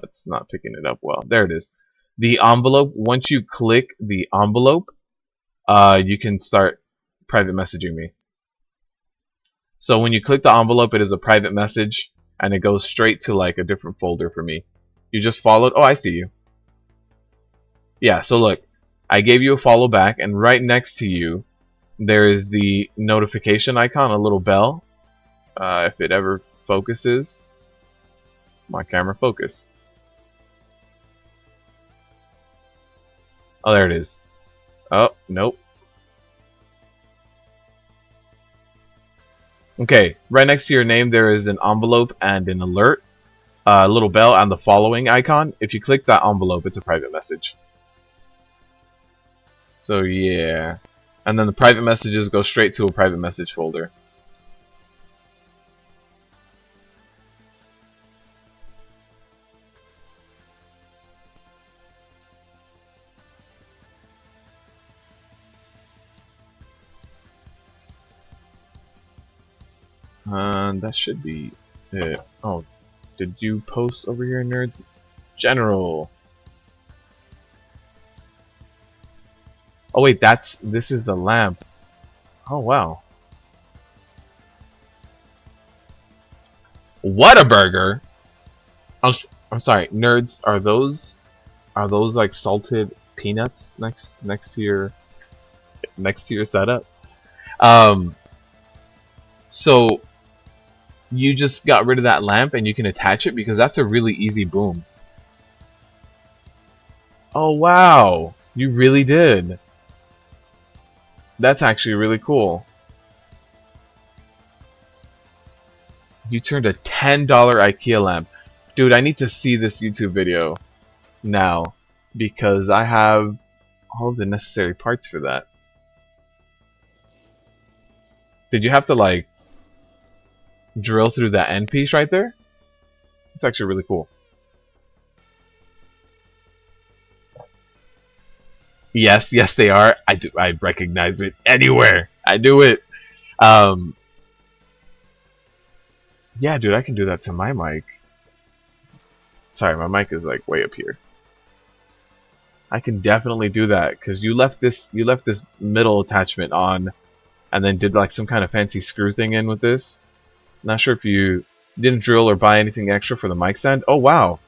It's not picking it up well. There it is. The envelope, once you click the envelope, you can start private messaging me. So when you click the envelope, it is a private message, and it goes straight to like a different folder for me. You just followed. Oh, I see you. Yeah, so look, I gave you a follow back, and right next to you, there is the notification icon, a little bell. If it ever focuses, my camera focus. Oh, there it is. Oh, nope. Okay, right next to your name there is an envelope and an alert, a little bell and the following icon. If you click that envelope, it's a private message. So yeah. And then the private messages go straight to a private message folder. That should be it. Oh, did you post over here, nerds? General. Oh wait, this is the lamp. Oh wow. What a burger! I'm sorry, nerds. Are those like salted peanuts next to your setup? So you just got rid of that lamp and you can attach it because that's a really easy boom. Oh wow, you really did. That's actually really cool. You turned a $10 IKEA lamp. Dude, I need to see this YouTube video now because I have all of the necessary parts for that. Did you have to like drill through that end piece right there? It's actually really cool. Yes, yes they are. I recognize it anywhere. I do it. Yeah, dude, I can do that to my mic. Sorry, my mic is like way up here. I can definitely do that because you left this middle attachment on, and then did like some kind of fancy screw thing in with this. Not sure if you didn't drill or buy anything extra for the mic stand. Oh wow,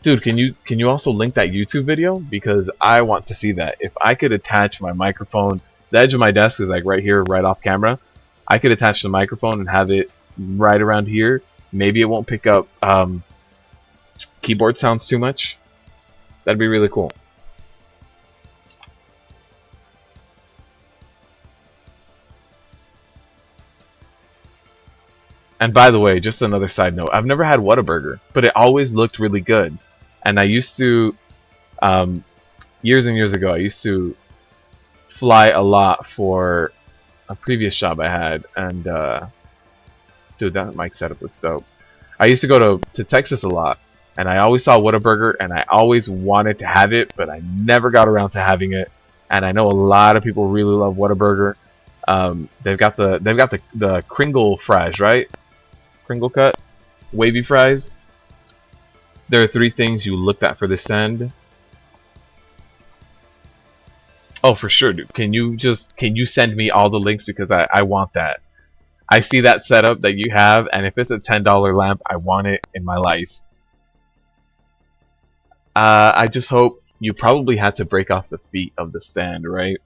dude, can you also link that YouTube video because I want to see that. If I could attach my microphone, the edge of my desk is like right here, right off camera. I could attach the microphone and have it right around here. Maybe it won't pick up keyboard sounds too much. That'd be really cool. And by the way, just another side note, I've never had Whataburger, but it always looked really good. And I used to, years and years ago, I used to fly a lot for a previous job I had, and dude, that mic setup looks dope. I used to go to Texas a lot, and I always saw Whataburger, and I always wanted to have it, but I never got around to having it. And I know a lot of people really love Whataburger. They've got the Kringle fries, right? Kringle cut, wavy fries. There are 3 things you looked at for this end. Oh, for sure, dude. Can you send me all the links because I want that. I see that setup that you have, and if it's a $10 lamp, I want it in my life. I just hope you probably had to break off the feet of the stand, right?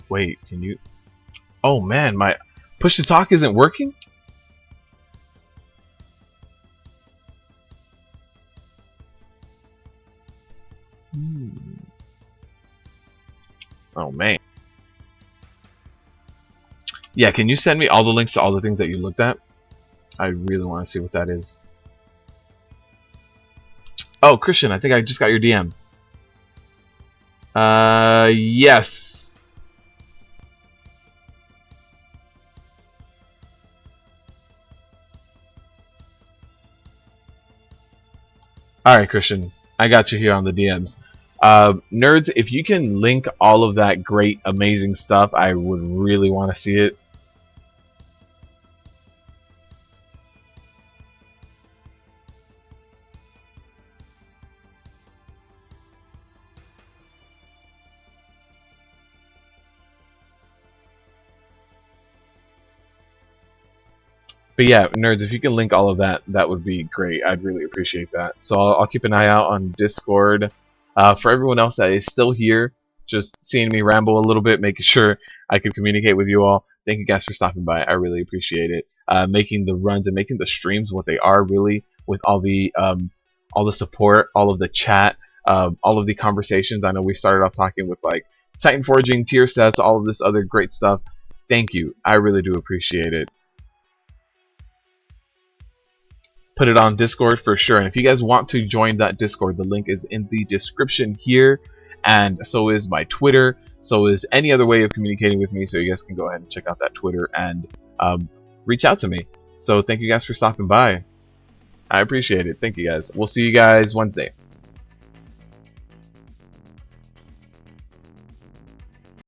Wait, can you... Oh man, my push to talk isn't working? Oh man. Yeah, can you send me all the links to all the things that you looked at? I really want to see what that is. Oh, Christian, I think I just got your DM. Yes. Alright, Christian. I got you here on the DMs. Nerds, if you can link all of that great, amazing stuff, I would really want to see it. But yeah, nerds, if you can link all of that, that would be great. I'd really appreciate that. So I'll keep an eye out on Discord. For everyone else that is still here, just seeing me ramble a little bit, making sure I can communicate with you all. Thank you guys for stopping by. I really appreciate it. making the runs and making the streams what they are, really, with all the support, all of the chat, all of the conversations. I know we started off talking with like Titanforging, tier sets, all of this other great stuff. Thank you. I really do appreciate it. Put it on Discord for sure. And if you guys want to join that Discord, the link is in the description here. And so is my Twitter. So is any other way of communicating with me. So you guys can go ahead and check out that Twitter and reach out to me. So thank you guys for stopping by. I appreciate it. Thank you guys. We'll see you guys Wednesday.